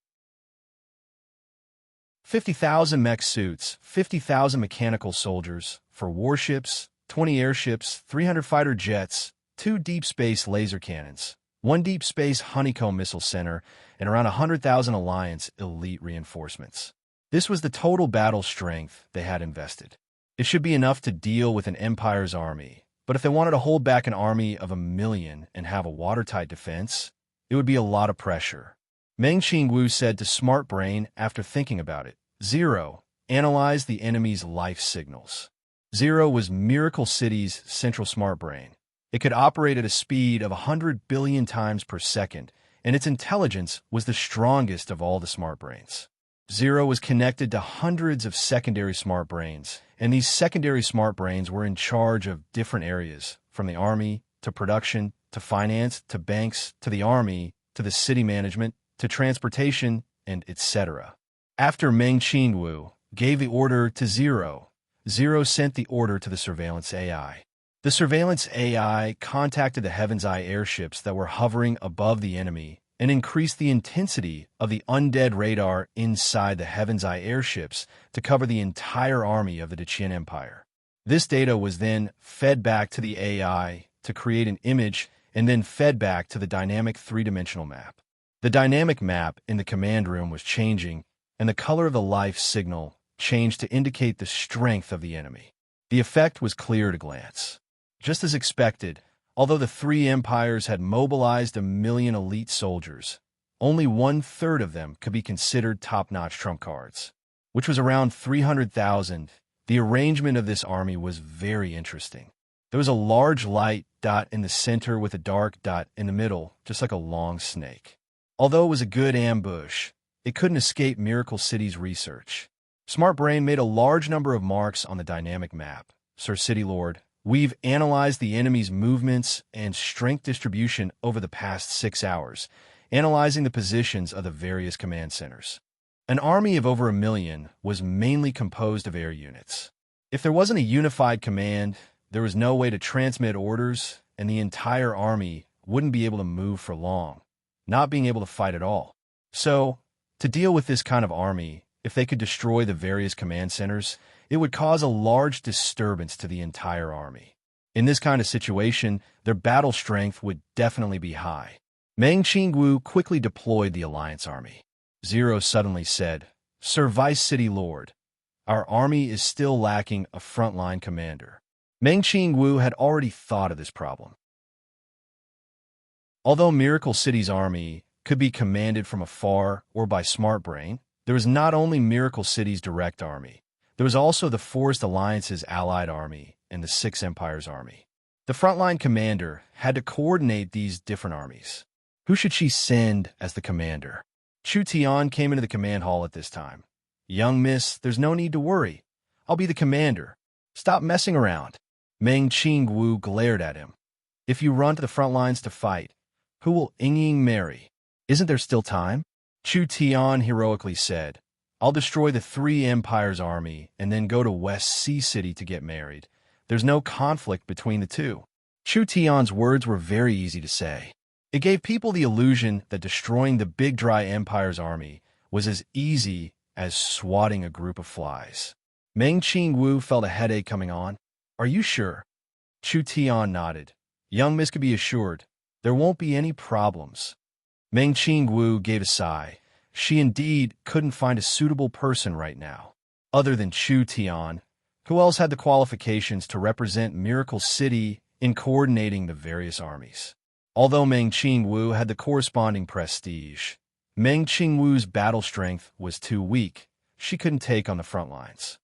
50,000 mech suits, 50,000 mechanical soldiers, for warships, 20 airships, 300 fighter jets, 2 deep space laser cannons, 1 deep space honeycomb missile center, and around 100,000 Alliance elite reinforcements. This was the total battle strength they had invested. It should be enough to deal with an Empire's army, but if they wanted to hold back an army of 1,000,000 and have a watertight defense, it would be a lot of pressure. Meng Qingwu said to Smart Brain after thinking about it. 0. Analyze the enemy's life signals. 0 was Miracle City's central smart brain. It could operate at a speed of 100 billion times per second, and its intelligence was the strongest of all the smart brains. 0 was connected to hundreds of secondary smart brains, and these secondary smart brains were in charge of different areas, from the army to production to finance to banks to the army to the city management to transportation and etc. After Meng Qingwu gave the order to 0, 0 sent the order to the surveillance AI. The surveillance AI contacted the Heaven's Eye airships that were hovering above the enemy and increased the intensity of the undead radar inside the Heaven's Eye airships to cover the entire army of the Deqian Empire. This data was then fed back to the AI to create an image and then fed back to the dynamic three-dimensional map. The dynamic map in the command room was changing, and the color of the life signal changed to indicate the strength of the enemy. The effect was clear at a glance. Just as expected, although the 3 empires had mobilized 1,000,000 elite soldiers, only 1/3 of them could be considered top-notch trump cards, which was around 300,000. The arrangement of this army was very interesting. There was a large light dot in the center with a dark dot in the middle, just like a long snake. Although it was a good ambush, it couldn't escape Miracle City's research. Smart Brain made a large number of marks on the dynamic map. Sir City Lord, we've analyzed the enemy's movements and strength distribution over the past 6 hours, analyzing the positions of the various command centers. An army of over 1,000,000 was mainly composed of air units. If there wasn't a unified command, there was no way to transmit orders, and the entire army wouldn't be able to move for long, not being able to fight at all. So, to deal with this kind of army, if they could destroy the various command centers, it would cause a large disturbance to the entire army. In this kind of situation, their battle strength would definitely be high. Meng Qingwu quickly deployed the Alliance army. 0 suddenly said, Sir Vice City Lord, our army is still lacking a frontline commander. Meng Qingwu had already thought of this problem. Although Miracle City's army could be commanded from afar or by Smart Brain, there was not only Miracle City's direct army, there was also the Forest Alliance's allied army and the 6 Empires army. The frontline commander had to coordinate these different armies. Who should she send as the commander? Chu Tian came into the command hall at this time. Young miss, there's no need to worry. I'll be the commander. Stop messing around. Meng Qingwu glared at him. If you run to the front lines to fight, who will Ying marry? Isn't there still time? Chu Tian heroically said, I'll destroy the 3 Empires army and then go to West Sea City to get married. There's no conflict between the two. Chu Tian's words were very easy to say. It gave people the illusion that destroying the Big Dry Empire's army was as easy as swatting a group of flies. Meng Qingwu felt a headache coming on. Are you sure? Chu Tian nodded. Young miss could be assured. There won't be any problems. Meng Qingwu gave a sigh. She indeed couldn't find a suitable person right now. Other than Chu Tian, who else had the qualifications to represent Miracle City in coordinating the various armies? Although Meng Qingwu had the corresponding prestige, Meng Qingwu's battle strength was too weak. She couldn't take on the front lines.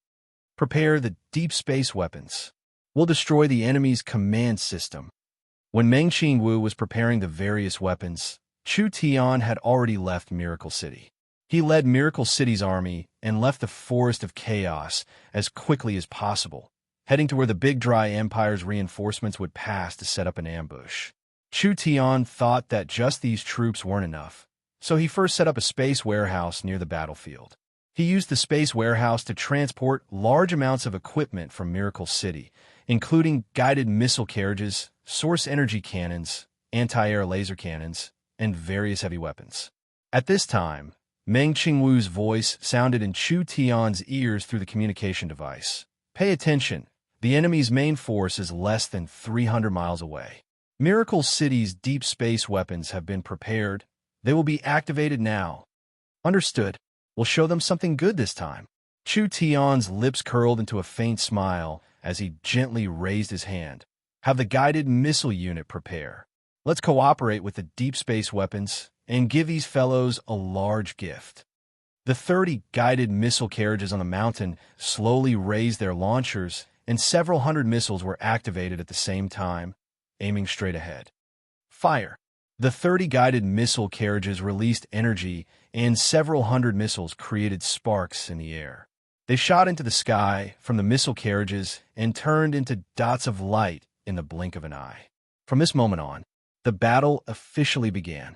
Prepare the deep space weapons. We'll destroy the enemy's command system. When Meng Qingwu was preparing the various weapons, Chu Tian had already left Miracle City. He led Miracle City's army and left the Forest of Chaos as quickly as possible, heading to where the Big Dry Empire's reinforcements would pass to set up an ambush. Chu Tian thought that just these troops weren't enough, so he first set up a space warehouse near the battlefield. He used the space warehouse to transport large amounts of equipment from Miracle City, including guided missile carriages, source energy cannons, anti-air laser cannons, and various heavy weapons. At this time, Meng Qingwu's voice sounded in Chu Tian's ears through the communication device. Pay attention. The enemy's main force is less than 300 miles away. Miracle City's deep space weapons have been prepared. They will be activated now. Understood. We'll show them something good this time. Chu Tian's lips curled into a faint smile as he gently raised his hand. Have the guided missile unit prepare. Let's cooperate with the deep space weapons and give these fellows a large gift. The 30 guided missile carriages on the mountain slowly raised their launchers, and several hundred missiles were activated at the same time, aiming straight ahead. Fire! The 30 guided missile carriages released energy, and several hundred missiles created sparks in the air. They shot into the sky from the missile carriages and turned into dots of light in the blink of an eye. From this moment on, the battle officially began.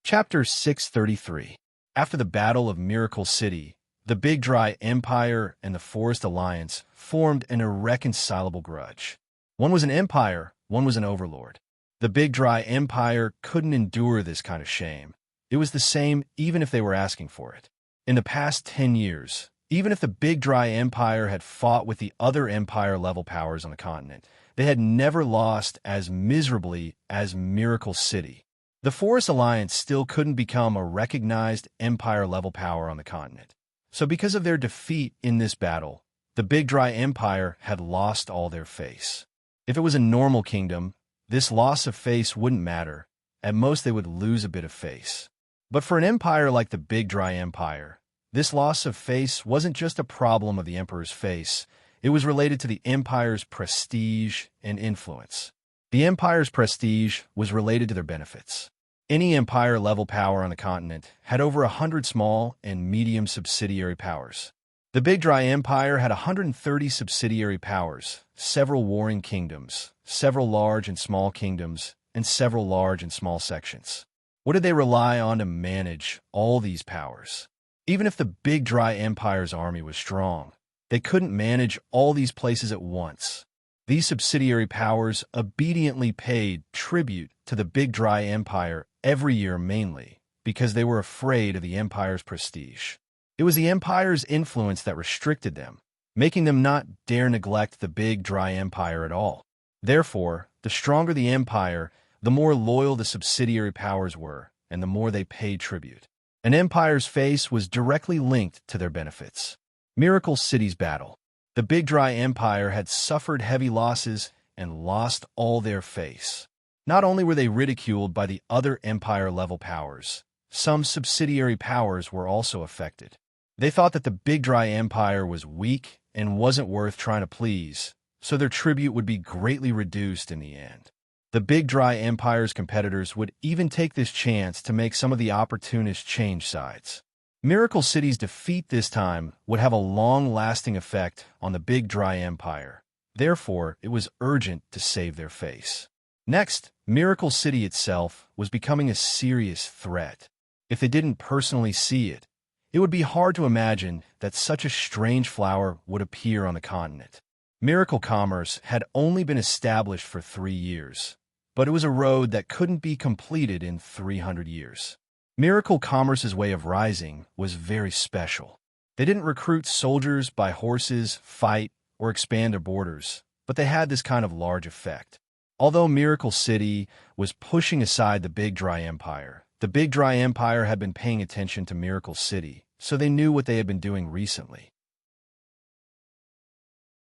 Chapter 633. After the Battle of Miracle City, the Big Dry Empire and the Forest Alliance formed an irreconcilable grudge. One was an empire, one was an overlord. The Big Dry Empire couldn't endure this kind of shame. It was the same even if they were asking for it. In the past 10 years, even if the Big Dry Empire had fought with the other empire-level powers on the continent, they had never lost as miserably as Miracle City. The Forest Alliance still couldn't become a recognized empire-level power on the continent. So because of their defeat in this battle, the Big Dry Empire had lost all their face. If it was a normal kingdom, this loss of face wouldn't matter. At most, they would lose a bit of face. But for an empire like the Big Dry Empire, this loss of face wasn't just a problem of the emperor's face. It was related to the empire's prestige and influence. The empire's prestige was related to their benefits. Any empire-level power on the continent had over 100 small and medium subsidiary powers. The Big Dry Empire had 130 subsidiary powers, several warring kingdoms, several large and small kingdoms, and several large and small sections. What did they rely on to manage all these powers? Even if the Big Dry Empire's army was strong, they couldn't manage all these places at once. These subsidiary powers obediently paid tribute to the Big Dry Empire every year mainly because they were afraid of the empire's prestige. It was the empire's influence that restricted them, making them not dare neglect the Big Dry Empire at all. Therefore, the stronger the empire, the more loyal the subsidiary powers were, and the more they paid tribute. An empire's face was directly linked to their benefits. Miracle City's battle. The Big Dry Empire had suffered heavy losses and lost all their face. Not only were they ridiculed by the other empire-level powers, some subsidiary powers were also affected. They thought that the Big Dry Empire was weak and wasn't worth trying to please, so their tribute would be greatly reduced in the end. The Big Dry Empire's competitors would even take this chance to make some of the opportunists change sides. Miracle City's defeat this time would have a long-lasting effect on the Big Dry Empire. Therefore, it was urgent to save their face. Next, Miracle City itself was becoming a serious threat. If they didn't personally see it, it would be hard to imagine that such a strange flower would appear on the continent. Miracle Commerce had only been established for 3 years, but it was a road that couldn't be completed in 300 years. Miracle Commerce's way of rising was very special. They didn't recruit soldiers, buy horses, fight, or expand their borders, but they had this kind of large effect. Although Miracle City was pushing aside the Big Dry Empire, the Big Dry Empire had been paying attention to Miracle City, so they knew what they had been doing recently.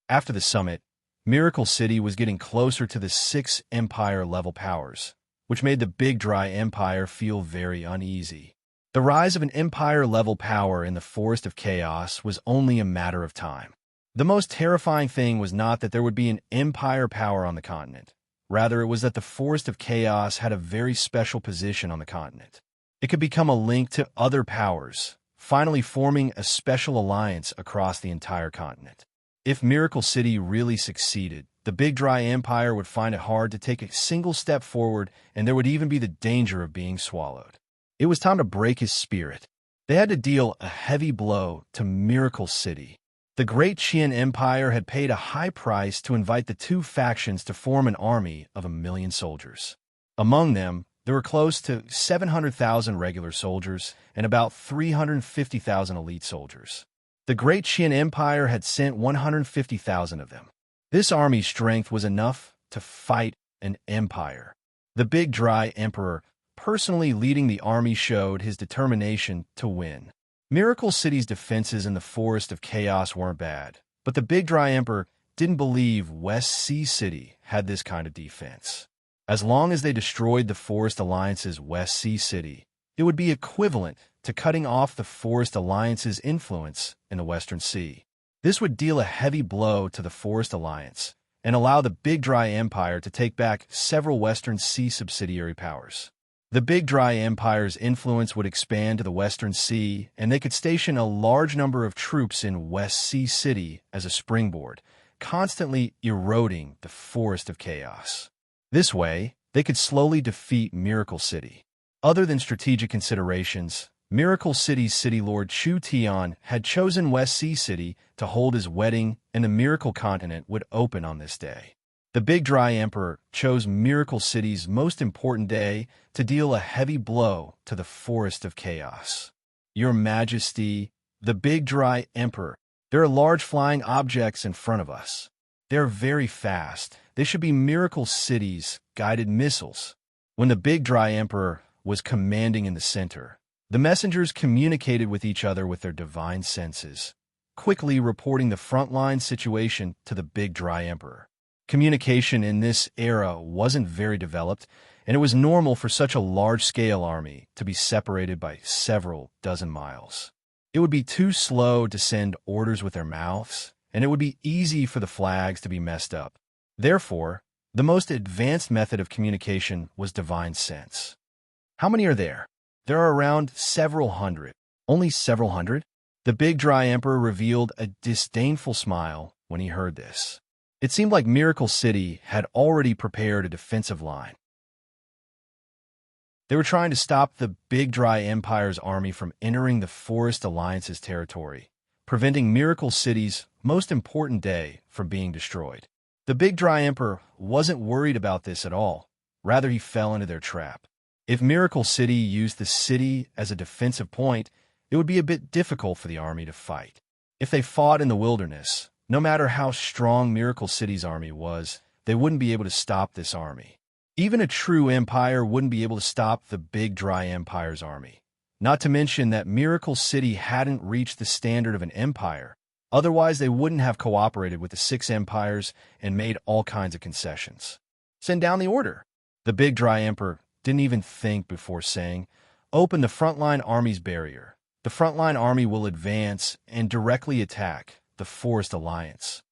After the summit, Miracle City was getting closer to the 6 empire-level powers, which made the Big Dry Empire feel very uneasy. The rise of an empire-level power in the Forest of Chaos was only a matter of time. The most terrifying thing was not that there would be an empire power on the continent. Rather, it was that the Forest of Chaos had a very special position on the continent. It could become a link to other powers, finally forming a special alliance across the entire continent. If Miracle City really succeeded, the Big Dry Empire would find it hard to take a single step forward, and there would even be the danger of being swallowed. It was time to break his spirit. They had to deal a heavy blow to Miracle City. The Great Qian Empire had paid a high price to invite the two factions to form an army of 1 million soldiers. Among them, there were close to 700,000 regular soldiers and about 350,000 elite soldiers. The Great Qian Empire had sent 150,000 of them. This army's strength was enough to fight an empire. The Big Dry Emperor, personally leading the army, showed his determination to win. Miracle City's defenses in the Forest of Chaos weren't bad, but the Big Dry Emperor didn't believe West Sea City had this kind of defense. As long as they destroyed the Forest Alliance's West Sea City, it would be equivalent to cutting off the Forest Alliance's influence in the Western Sea. This would deal a heavy blow to the Forest Alliance and allow the Big Dry Empire to take back several Western Sea subsidiary powers. The Big Dry Empire's influence would expand to the Western Sea, and they could station a large number of troops in West Sea City as a springboard, constantly eroding the Forest of Chaos. This way, they could slowly defeat Miracle City. Other than strategic considerations, Miracle City's city lord Chu Tian had chosen West Sea City to hold his wedding, and the Miracle Continent would open on this day. The Big Dry Emperor chose Miracle City's most important day to deal a heavy blow to the Forest of Chaos. Your Majesty, the Big Dry Emperor, there are large flying objects in front of us. They're very fast. They should be Miracle City's guided missiles. When the Big Dry Emperor was commanding in the center, the messengers communicated with each other with their divine senses, quickly reporting the frontline situation to the Big Dry Emperor. Communication in this era wasn't very developed, and it was normal for such a large-scale army to be separated by several dozen miles. It would be too slow to send orders with their mouths, and it would be easy for the flags to be messed up. Therefore, the most advanced method of communication was divine sense. How many are there? There are around several hundred. Only several hundred? The Big Dry Emperor revealed a disdainful smile when he heard this. It seemed like Miracle City had already prepared a defensive line. They were trying to stop the Big Dry Empire's army from entering the Forest Alliance's territory, preventing Miracle City's most important day from being destroyed. The Big Dry Emperor wasn't worried about this at all. Rather, he fell into their trap. If Miracle City used the city as a defensive point, it would be a bit difficult for the army to fight. If they fought in the wilderness, no matter how strong Miracle City's army was, they wouldn't be able to stop this army. Even a true empire wouldn't be able to stop the Big Dry Empire's army. Not to mention that Miracle City hadn't reached the standard of an empire. Otherwise, they wouldn't have cooperated with the 6 empires and made all kinds of concessions. Send down the order. The Big Dry Emperor didn't even think before saying, "Open the frontline army's barrier. The frontline army will advance and directly attack the Forest Alliance."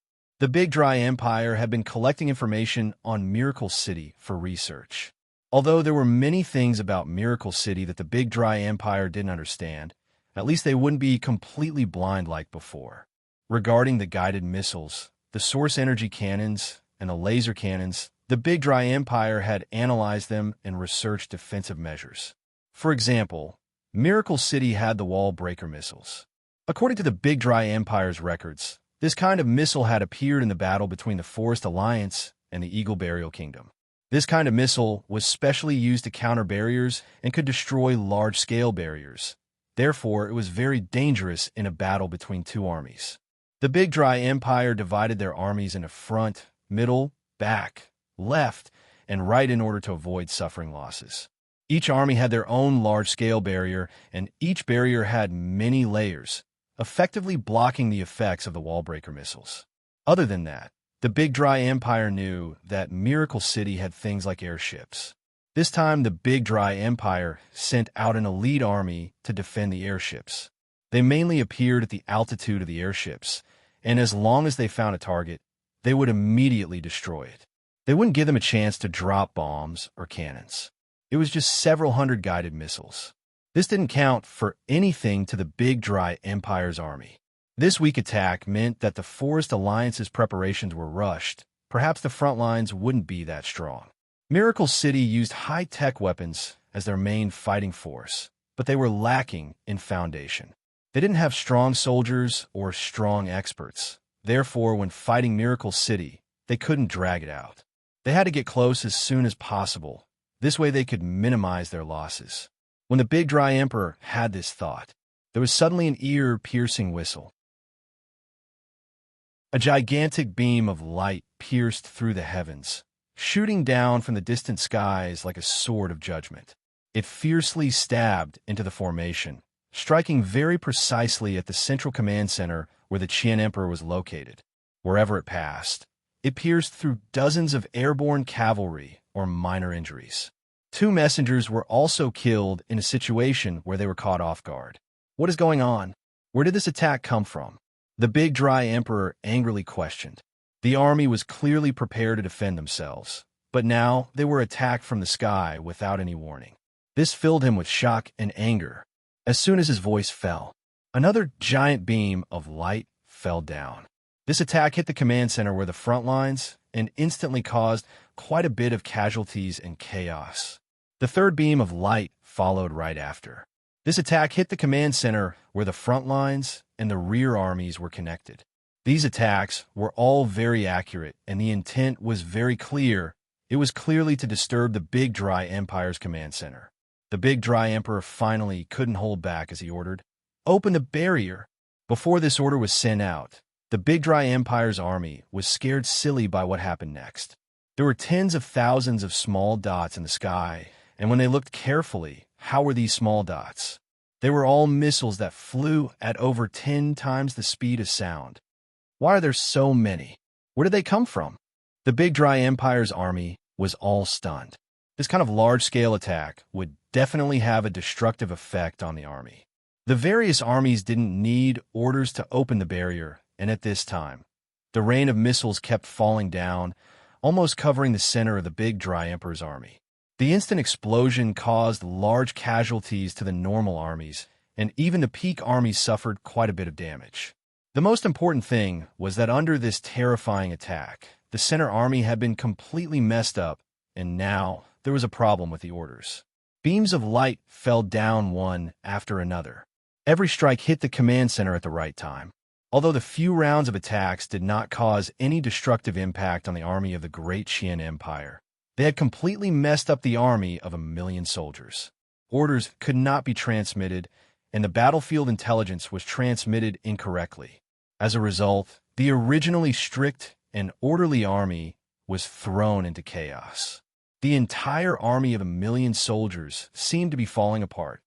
The Big Dry Empire had been collecting information on Miracle City for research. Although there were many things about Miracle City that the Big Dry Empire didn't understand, at least they wouldn't be completely blind like before. Regarding the guided missiles, the source energy cannons, and the laser cannons, the Big Dry Empire had analyzed them and researched defensive measures. For example, Miracle City had the wall breaker missiles. According to the Big Dry Empire's records, this kind of missile had appeared in the battle between the Forest Alliance and the Eagle Burial Kingdom. This kind of missile was specially used to counter barriers and could destroy large-scale barriers. Therefore, it was very dangerous in a battle between two armies. The Big Dry Empire divided their armies into front, middle, back, left, and right in order to avoid suffering losses. Each army had their own large-scale barrier, and each barrier had many layers, effectively blocking the effects of the wallbreaker missiles. Other than that, the Big Dry Empire knew that Miracle City had things like airships. This time, the Big Dry Empire sent out an elite army to defend the airships. They mainly appeared at the altitude of the airships, and as long as they found a target, they would immediately destroy it. They wouldn't give them a chance to drop bombs or cannons. It was just several hundred guided missiles. This didn't count for anything to the Big Dry Empire's army. This weak attack meant that the Forest Alliance's preparations were rushed. Perhaps the front lines wouldn't be that strong. Miracle City used high-tech weapons as their main fighting force, but they were lacking in foundation. They didn't have strong soldiers or strong experts. Therefore, when fighting Miracle City, they couldn't drag it out. They had to get close as soon as possible. This way they could minimize their losses. When the Big Dry Emperor had this thought, there was suddenly an ear-piercing whistle. A gigantic beam of light pierced through the heavens, shooting down from the distant skies like a sword of judgment. It fiercely stabbed into the formation, striking very precisely at the central command center where the Qian Emperor was located. Wherever it passed, it pierced through dozens of airborne cavalry or minor injuries. 2 messengers were also killed in a situation where they were caught off guard. What is going on? Where did this attack come from? The Big Dry Emperor angrily questioned. The army was clearly prepared to defend themselves, but now they were attacked from the sky without any warning. This filled him with shock and anger. As soon as his voice fell, another giant beam of light fell down. This attack hit the command center where the front lines and instantly caused quite a bit of casualties and chaos. The third beam of light followed right after. This attack hit the command center where the front lines and the rear armies were connected. These attacks were all very accurate, and the intent was very clear. It was clearly to disturb the Big Dry Empire's command center. The Big Dry Emperor finally couldn't hold back as he ordered, "Open the barrier!" Before this order was sent out, the Big Dry Empire's army was scared silly by what happened next. There were tens of thousands of small dots in the sky, and when they looked carefully, how were these small dots? They were all missiles that flew at over 10 times the speed of sound. Why are there so many? Where did they come from? The Big Dry Empire's army was all stunned. This kind of large-scale attack would definitely have a destructive effect on the army. The various armies didn't need orders to open the barrier, and at this time, the rain of missiles kept falling down, almost covering the center of the Big Dry Emperor's army. The instant explosion caused large casualties to the normal armies, and even the peak armies suffered quite a bit of damage. The most important thing was that under this terrifying attack, the center army had been completely messed up, and now there was a problem with the orders. Beams of light fell down one after another. Every strike hit the command center at the right time. Although the few rounds of attacks did not cause any destructive impact on the army of the Great Qian Empire, they had completely messed up the army of 1,000,000 soldiers. Orders could not be transmitted, and the battlefield intelligence was transmitted incorrectly. As a result, the originally strict and orderly army was thrown into chaos. The entire army of 1,000,000 soldiers seemed to be falling apart.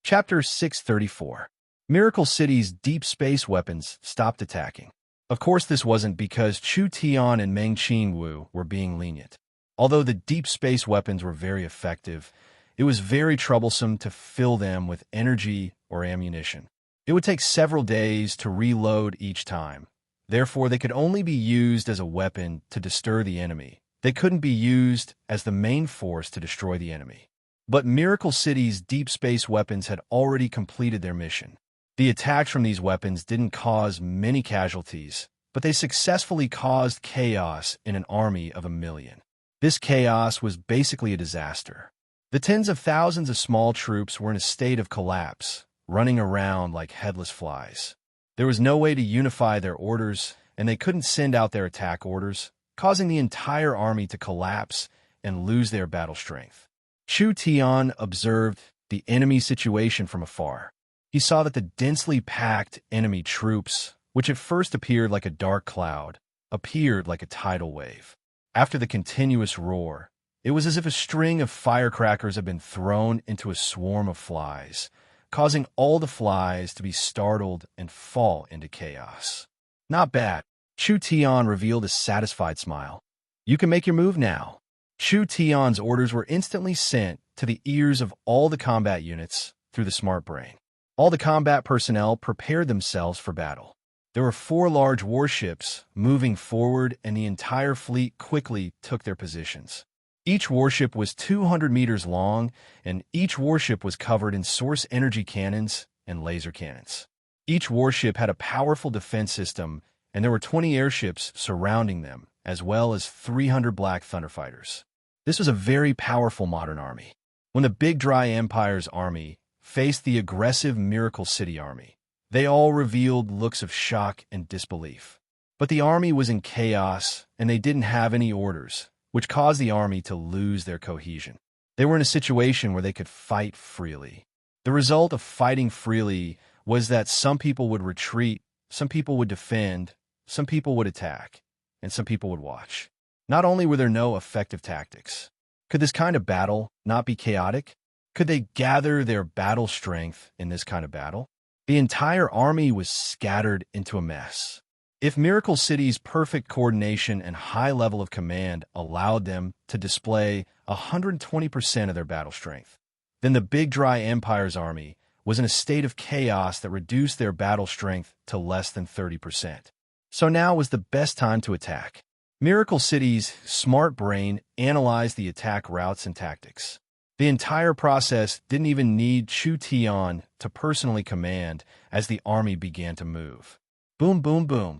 Chapter 634. Miracle City's deep space weapons stopped attacking. Of course, this wasn't because Chu Tian and Meng Qingwu were being lenient. Although the deep space weapons were very effective, it was very troublesome to fill them with energy or ammunition. It would take several days to reload each time. Therefore, they could only be used as a weapon to disturb the enemy. They couldn't be used as the main force to destroy the enemy. But Miracle City's deep space weapons had already completed their mission. The attacks from these weapons didn't cause many casualties, but they successfully caused chaos in an army of 1,000,000. This chaos was basically a disaster. The tens of thousands of small troops were in a state of collapse, running around like headless flies. There was no way to unify their orders, and they couldn't send out their attack orders, causing the entire army to collapse and lose their battle strength. Chu Tian observed the enemy situation from afar. He saw that the densely packed enemy troops, which at first appeared like a dark cloud, appeared like a tidal wave. After the continuous roar, it was as if a string of firecrackers had been thrown into a swarm of flies, causing all the flies to be startled and fall into chaos. Not bad. Chu Tian revealed a satisfied smile. You can make your move now. Chu Tian's orders were instantly sent to the ears of all the combat units through the smart brain. All the combat personnel prepared themselves for battle. There were 4 large warships moving forward, and the entire fleet quickly took their positions. Each warship was 200 meters long, and each warship was covered in source energy cannons and laser cannons. Each warship had a powerful defense system, and there were 20 airships surrounding them, as well as 300 Black Thunder fighters. This was a very powerful modern army. When the Big Dry Empire's army faced the aggressive Miracle City army, they all revealed looks of shock and disbelief. But the army was in chaos, and they didn't have any orders, which caused the army to lose their cohesion. They were in a situation where they could fight freely. The result of fighting freely was that some people would retreat, some people would defend, some people would attack, and some people would watch. Not only were there no effective tactics, could this kind of battle not be chaotic? Could they gather their battle strength in this kind of battle? The entire army was scattered into a mess. If Miracle City's perfect coordination and high level of command allowed them to display 120% of their battle strength, then the Big Dry Empire's army was in a state of chaos that reduced their battle strength to less than 30%. So now was the best time to attack. Miracle City's smart brain analyzed the attack routes and tactics. The entire process didn't even need Chu Tian to personally command as the army began to move. Boom, boom, boom.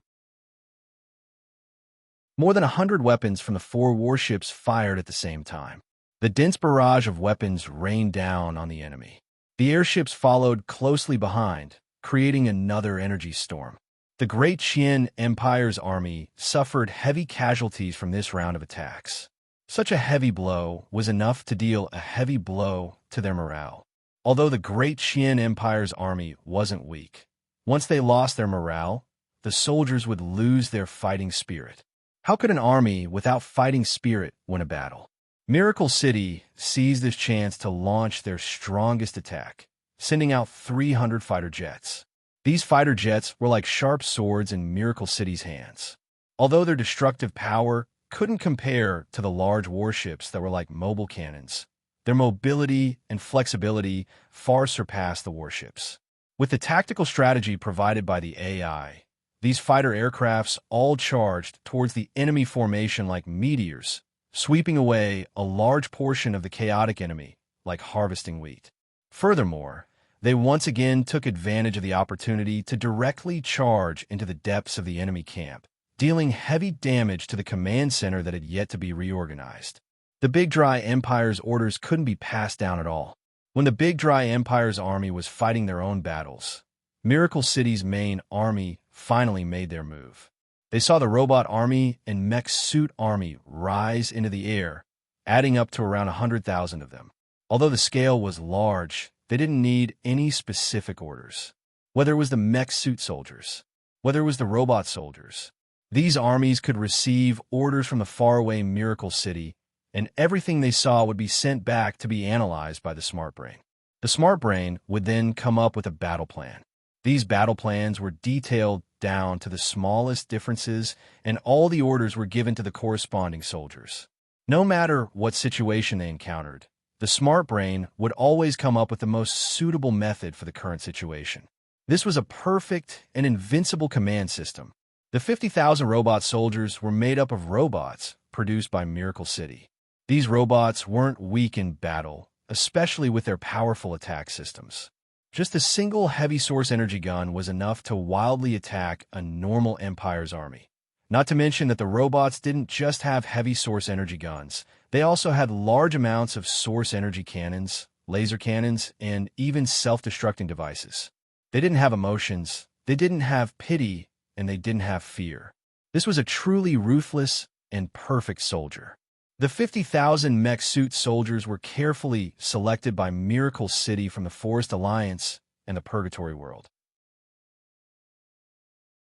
More than 100 weapons from the 4 warships fired at the same time. The dense barrage of weapons rained down on the enemy. The airships followed closely behind, creating another energy storm. The Great Qian Empire's army suffered heavy casualties from this round of attacks. Such a heavy blow was enough to deal a heavy blow to their morale. Although the Great Qian Empire's army wasn't weak, once they lost their morale, the soldiers would lose their fighting spirit. How could an army without fighting spirit win a battle? Miracle City seized this chance to launch their strongest attack, sending out 300 fighter jets. These fighter jets were like sharp swords in Miracle City's hands. Although their destructive power couldn't compare to the large warships that were like mobile cannons, their mobility and flexibility far surpassed the warships. With the tactical strategy provided by the AI, these fighter aircrafts all charged towards the enemy formation like meteors, sweeping away a large portion of the chaotic enemy like harvesting wheat. Furthermore, they once again took advantage of the opportunity to directly charge into the depths of the enemy camp, dealing heavy damage to the command center that had yet to be reorganized. The Big Dry Empire's orders couldn't be passed down at all. When the Big Dry Empire's army was fighting their own battles, Miracle City's main army finally made their move. They saw the robot army and mech suit army rise into the air, adding up to around 100,000 of them. Although the scale was large, they didn't need any specific orders. Whether it was the mech suit soldiers, whether it was the robot soldiers, these armies could receive orders from the faraway Miracle City, and everything they saw would be sent back to be analyzed by the smart brain. The smart brain would then come up with a battle plan. These battle plans were detailed down to the smallest differences, and all the orders were given to the corresponding soldiers. No matter what situation they encountered, the smart brain would always come up with the most suitable method for the current situation. This was a perfect and invincible command system. The 50,000 robot soldiers were made up of robots produced by Miracle City. These robots weren't weak in battle, especially with their powerful attack systems. Just a single heavy source energy gun was enough to wildly attack a normal Empire's army. Not to mention that the robots didn't just have heavy source energy guns. They also had large amounts of source energy cannons, laser cannons, and even self-destructing devices. They didn't have emotions, they didn't have pity, and they didn't have fear. This was a truly ruthless and perfect soldier. The 50,000 mech suit soldiers were carefully selected by Miracle City from the Forest Alliance and the Purgatory World.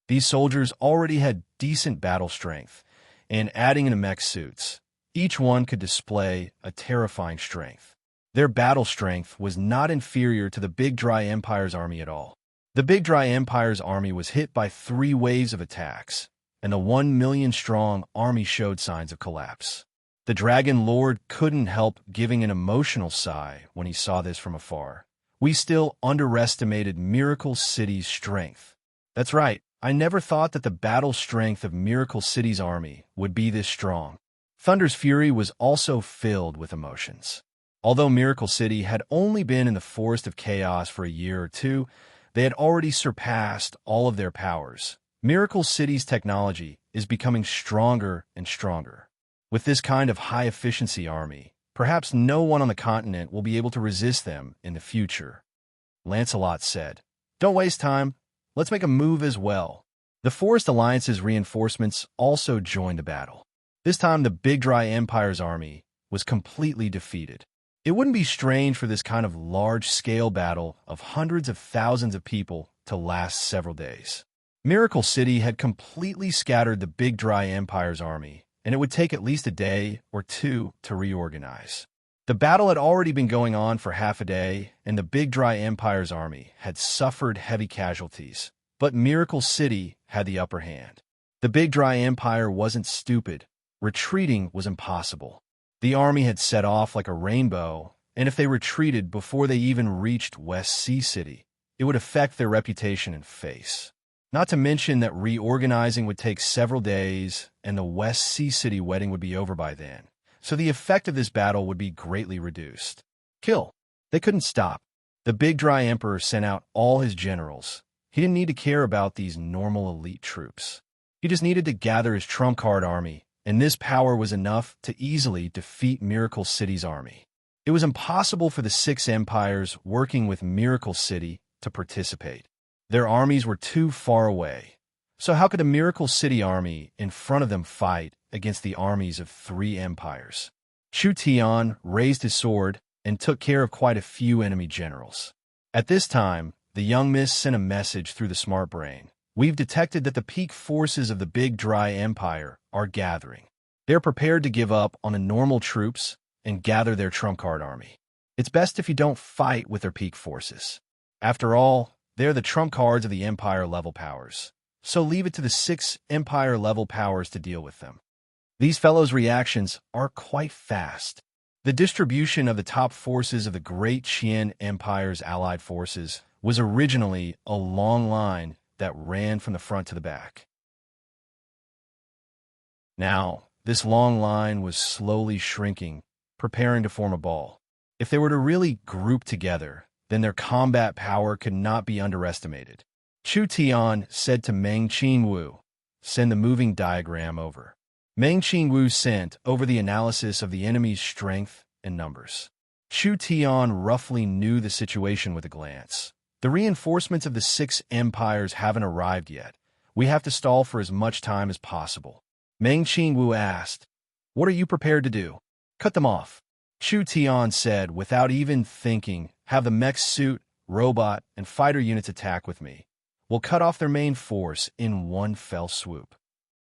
These soldiers already had decent battle strength, and adding in the mech suits, each one could display a terrifying strength. Their battle strength was not inferior to the Big Dry Empire's army at all. The Big Dry Empire's army was hit by 3 waves of attacks, and the 1 million-strong army showed signs of collapse. The Dragon Lord couldn't help giving an emotional sigh when he saw this from afar. We still underestimated Miracle City's strength. That's right, I never thought that the battle strength of Miracle City's army would be this strong. Thunder's fury was also filled with emotions. Although Miracle City had only been in the Forest of Chaos for a year or two, they had already surpassed all of their powers. Miracle City's technology is becoming stronger and stronger. With this kind of high-efficiency army, Perhaps no one on the continent will be able to resist them in the future. Lancelot said, "Don't waste time. Let's make a move as well." The Forest Alliance's reinforcements also joined the battle. This time, the Big Dry Empire's army was completely defeated. It wouldn't be strange for this kind of large-scale battle of hundreds of thousands of people to last several days. Miracle City had completely scattered the Big Dry Empire's army, and it would take at least a day or two to reorganize. The battle had already been going on for half a day, and the Big Dry Empire's army had suffered heavy casualties, but Miracle City had the upper hand. The Big Dry Empire wasn't stupid. Retreating was impossible. The army had set off like a rainbow, and if they retreated before they even reached West Sea City, it would affect their reputation and face. Not to mention that reorganizing would take several days, and the West Sea City wedding would be over by then, so the effect of this battle would be greatly reduced. Kill. They couldn't stop. The Big Dry Emperor sent out all his generals. He didn't need to care about these normal elite troops. He just needed to gather his trump card army, and this power was enough to easily defeat Miracle City's army. It was impossible for the six empires working with Miracle City to participate. Their armies were too far away. So how could the Miracle City army in front of them fight against the armies of three empires? Chu Tian raised his sword and took care of quite a few enemy generals. At this time, the young miss sent a message through the smart brain. "We've detected that the peak forces of the Big Dry Empire are gathering. They're prepared to give up on the normal troops and gather their trump card army. It's best if you don't fight with their peak forces. After all, they're the trump cards of the Empire-level powers. So leave it to the six Empire-level powers to deal with them." These fellows' reactions are quite fast. The distribution of the top forces of the Great Qian Empire's allied forces was originally a long line that ran from the front to the back. Now, this long line was slowly shrinking, preparing to form a ball. If they were to really group together, then their combat power could not be underestimated. Chu Tian said to Meng Qingwu, "Send the moving diagram over." Meng Qingwu sent over the analysis of the enemy's strength and numbers. Chu Tian roughly knew the situation with a glance. The reinforcements of the six empires haven't arrived yet. We have to stall for as much time as possible. Meng Qingwu asked, "What are you prepared to do?" "Cut them off." Chu Tian said without even thinking, "Have the mech suit, robot, and fighter units attack with me. We'll cut off their main force in one fell swoop."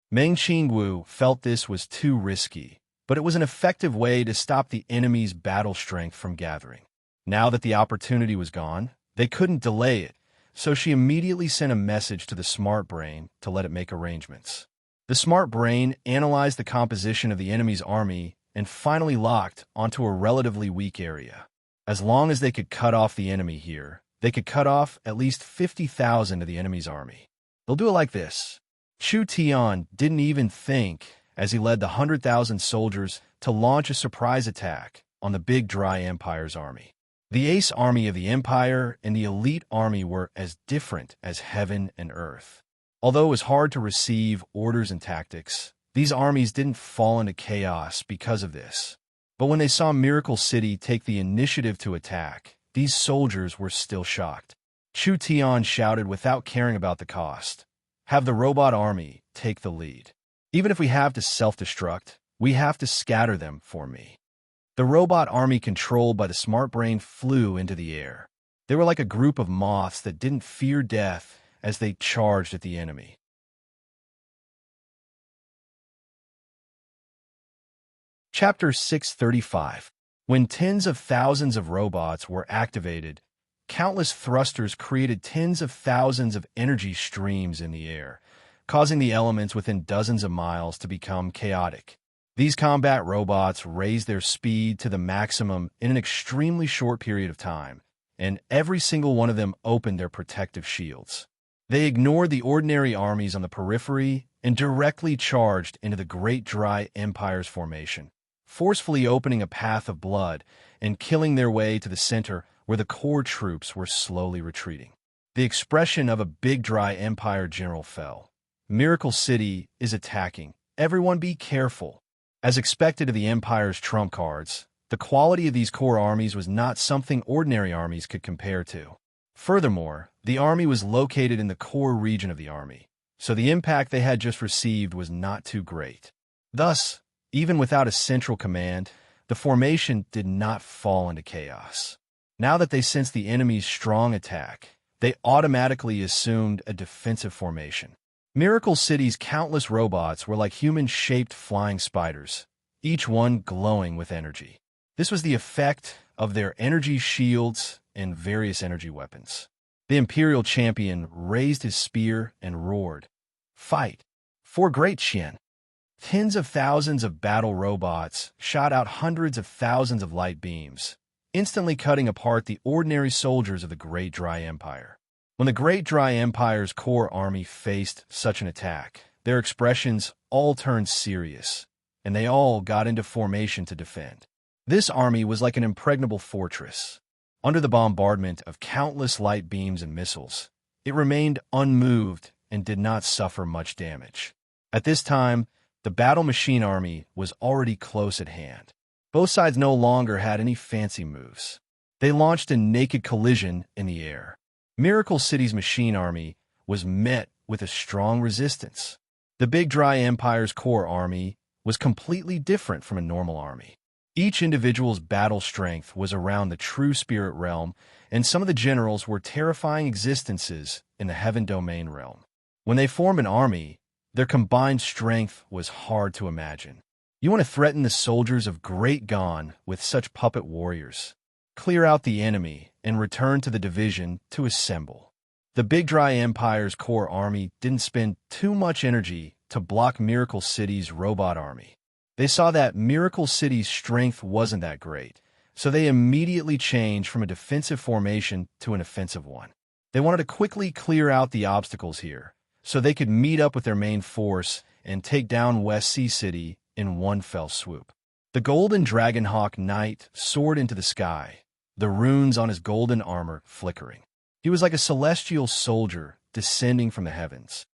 Meng Qingwu felt this was too risky, but it was an effective way to stop the enemy's battle strength from gathering. Now that the opportunity was gone, they couldn't delay it, so she immediately sent a message to the smart brain to let it make arrangements. The smart brain analyzed the composition of the enemy's army and finally locked onto a relatively weak area. As long as they could cut off the enemy here, they could cut off at least 50,000 of the enemy's army. They'll do it like this. Chu Tian didn't even think, as he led the 100,000 soldiers to launch a surprise attack on the Big Dry Empire's army. The ace army of the Empire and the elite army were as different as heaven and earth. Although it was hard to receive orders and tactics, these armies didn't fall into chaos because of this. But when they saw Miracle City take the initiative to attack, these soldiers were still shocked. Chu Tian shouted without caring about the cost, "Have the robot army take the lead. Even if we have to self-destruct, we have to scatter them for me." The robot army controlled by the smart brain flew into the air. They were like a group of moths that didn't fear death as they charged at the enemy. Chapter 635. When tens of thousands of robots were activated, countless thrusters created tens of thousands of energy streams in the air, causing the elements within dozens of miles to become chaotic. These combat robots raised their speed to the maximum in an extremely short period of time, and every single one of them opened their protective shields. They ignored the ordinary armies on the periphery and directly charged into the Great Dry Empire's formation, forcefully opening a path of blood and killing their way to the center where the core troops were slowly retreating. The expression of a Big Dry Empire general fell. "Miracle City is attacking. Everyone be careful." As expected of the Empire's trump cards, The quality of these core armies was not something ordinary armies could compare to. Furthermore, the army was located in the core region of the army, so the impact they had just received was not too great. Thus, even without a central command, the formation did not fall into chaos. Now that they sensed the enemy's strong attack, they automatically assumed a defensive formation. Miracle City's countless robots were like human-shaped flying spiders, each one glowing with energy. This was the effect of their energy shields and various energy weapons. The Imperial Champion raised his spear and roared, "Fight for Great Qian!" Tens of thousands of battle robots shot out hundreds of thousands of light beams, instantly cutting apart the ordinary soldiers of the Great Dry Empire. When the Great Dry Empire's core army faced such an attack, their expressions all turned serious, and they all got into formation to defend. This army was like an impregnable fortress. Under the bombardment of countless light beams and missiles, it remained unmoved and did not suffer much damage. At this time, the battle machine army was already close at hand. Both sides no longer had any fancy moves. They launched a naked collision in the air. Miracle City's machine army was met with a strong resistance. The Big Dry Empire's core army was completely different from a normal army. Each individual's battle strength was around the true spirit realm, and some of the generals were terrifying existences in the heaven domain realm. When they formed an army, their combined strength was hard to imagine. You want to threaten the soldiers of Great Gon with such puppet warriors. Clear out the enemy and return to the division to assemble. The Big Dry Empire's core army didn't spend too much energy to block Miracle City's robot army. They saw that Miracle City's strength wasn't that great, so they immediately changed from a defensive formation to an offensive one. They wanted to quickly clear out the obstacles here, so they could meet up with their main force and take down West Sea City in one fell swoop. The golden Dragonhawk Knight soared into the sky, the runes on his golden armor flickering. He was like a celestial soldier descending from the heavens.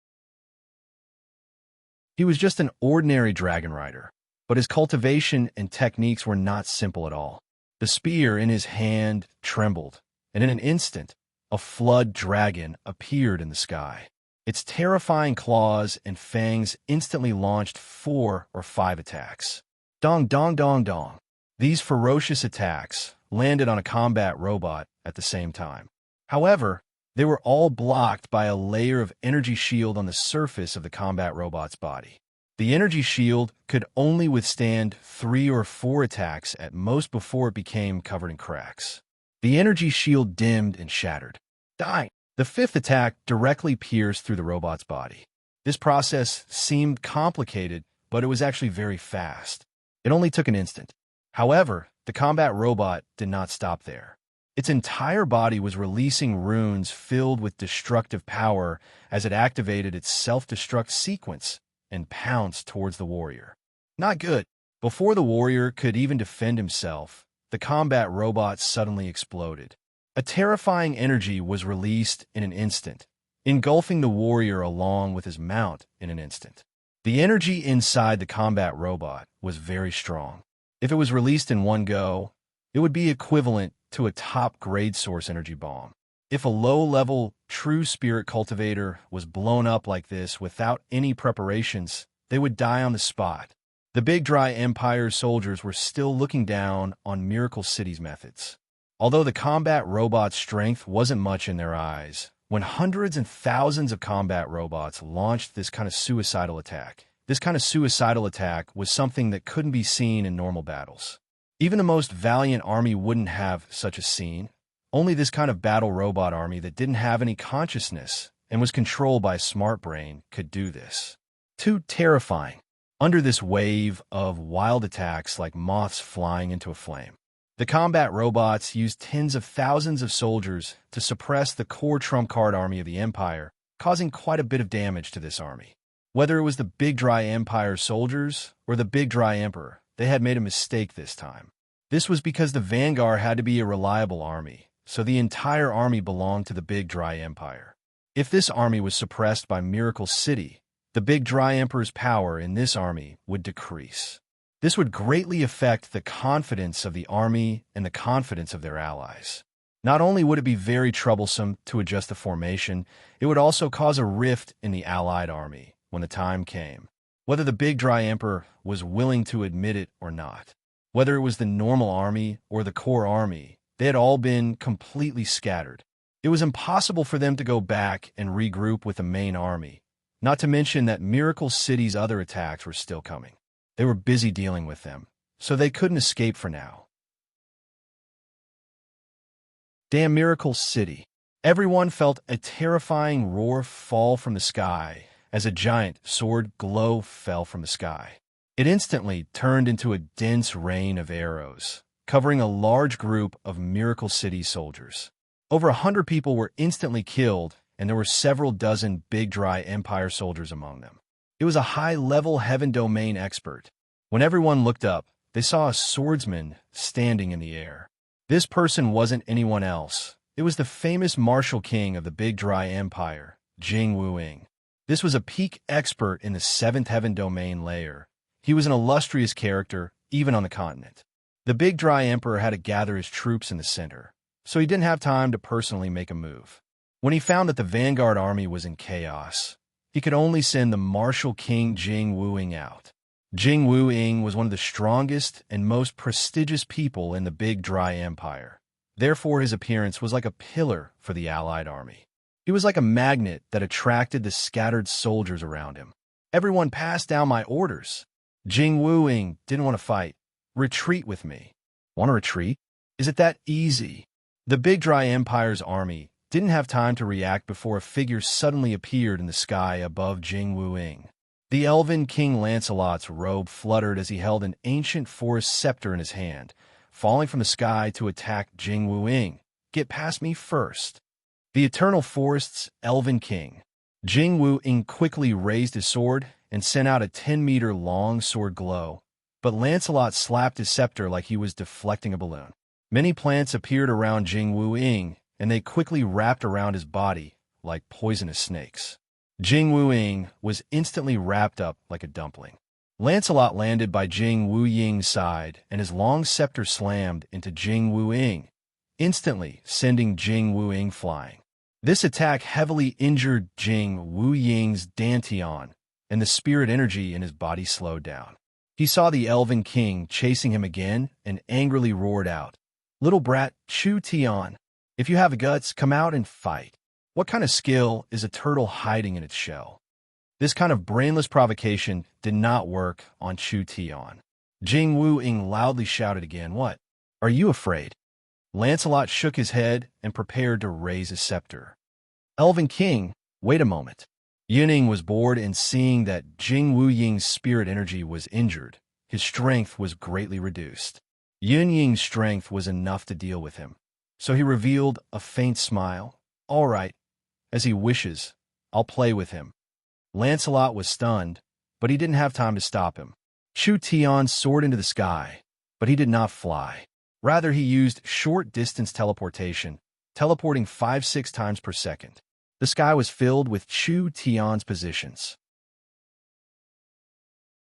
He was just an ordinary dragon rider, but his cultivation and techniques were not simple at all. The spear in his hand trembled, and in an instant, a flood dragon appeared in the sky. Its terrifying claws and fangs instantly launched 4 or 5 attacks. Dong, dong, dong, dong. These ferocious attacks landed on a combat robot at the same time. However, they were all blocked by a layer of energy shield on the surface of the combat robot's body. The energy shield could only withstand 3 or 4 attacks at most before it became covered in cracks. The energy shield dimmed and shattered. Die! The 5th attack directly pierced through the robot's body. This process seemed complicated, but it was actually very fast. It only took an instant. However, the combat robot did not stop there. Its entire body was releasing runes filled with destructive power as it activated its self-destruct sequence and pounced towards the warrior. Not good. Before the warrior could even defend himself, the combat robot suddenly exploded. A terrifying energy was released in an instant, engulfing the warrior along with his mount in an instant. The energy inside the combat robot was very strong. If it was released in one go, it would be equivalent to a top-grade source energy bomb. If a low-level true spirit cultivator was blown up like this without any preparations, they would die on the spot. The Big Dry Empire's soldiers were still looking down on Miracle City's methods. Although the combat robot's strength wasn't much in their eyes, when hundreds and thousands of combat robots launched this kind of suicidal attack was something that couldn't be seen in normal battles. Even the most valiant army wouldn't have such a scene. Only this kind of battle robot army that didn't have any consciousness and was controlled by a smart brain could do this. Too terrifying. Under this wave of wild attacks like moths flying into a flame, the combat robots used tens of thousands of soldiers to suppress the core trump card army of the Empire, causing quite a bit of damage to this army. Whether it was the Big Dry Empire soldiers or the Big Dry Emperor, they had made a mistake this time. This was because the Vanguard had to be a reliable army, so the entire army belonged to the Big Dry Empire. If this army was suppressed by Miracle City, the Big Dry Emperor's power in this army would decrease. This would greatly affect the confidence of the army and the confidence of their allies. Not only would it be very troublesome to adjust the formation, it would also cause a rift in the allied army when the time came, whether the Big Dry Emperor was willing to admit it or not. Whether it was the normal army or the core army, they had all been completely scattered. It was impossible for them to go back and regroup with the main army, not to mention that Miracle City's other attacks were still coming. They were busy dealing with them, so they couldn't escape for now. Damn Miracle City. Everyone felt a terrifying roar fall from the sky as a giant sword glow fell from the sky. It instantly turned into a dense rain of arrows, covering a large group of Miracle City soldiers. Over 100 people were instantly killed, and there were several dozen Big Dry Empire soldiers among them. It was a high-level Heaven Domain expert. When everyone looked up, they saw a swordsman standing in the air. This person wasn't anyone else. It was the famous martial king of the Big Dry Empire, Jing Wuing. This was a peak expert in the 7th Heaven Domain layer. He was an illustrious character, even on the continent. The Big Dry Emperor had to gather his troops in the center, so he didn't have time to personally make a move. When he found that the vanguard army was in chaos, he could only send the martial king Jing Wuing out. Jing Wuing was one of the strongest and most prestigious people in the Big Dry Empire. Therefore, his appearance was like a pillar for the allied army. He was like a magnet that attracted the scattered soldiers around him. Everyone passed down my orders. Jing Wuing didn't want to fight. Retreat with me. Want to retreat? Is it that easy? The Big Dry Empire's army didn't have time to react before a figure suddenly appeared in the sky above Jing Wuing. The elven King Lancelot's robe fluttered as he held an ancient forest scepter in his hand, falling from the sky to attack Jing Wuing. Get past me first. The Eternal Forest's elven king. Jing Wuing quickly raised his sword and sent out a 10-meter long sword glow, but Lancelot slapped his scepter like he was deflecting a balloon. Many plants appeared around Jing Wuing, and they quickly wrapped around his body like poisonous snakes. Jing Wuing was instantly wrapped up like a dumpling. Lancelot landed by Jing Wuing's side, and his long scepter slammed into Jing Wuing, instantly sending Jing Wuing flying. This attack heavily injured Jing Wuing's dantian, and the spirit energy in his body slowed down. He saw the Elven King chasing him again and angrily roared out, "Little brat, Chu Tian, if you have guts, come out and fight. What kind of skill is a turtle hiding in its shell?" This kind of brainless provocation did not work on Chu Tian. Jing Wuing loudly shouted again, "What? Are you afraid?" Lancelot shook his head and prepared to raise his scepter. "Elven King, wait a moment." Yuning was bored in seeing that Jing Wuing's spirit energy was injured. His strength was greatly reduced. Yunying's strength was enough to deal with him, so he revealed a faint smile. "All right, as he wishes, I'll play with him." Lancelot was stunned, but he didn't have time to stop him. Chu Tian soared into the sky, but he did not fly. Rather, he used short-distance teleportation, teleporting 5-6 times per second. The sky was filled with Chu Tian's positions.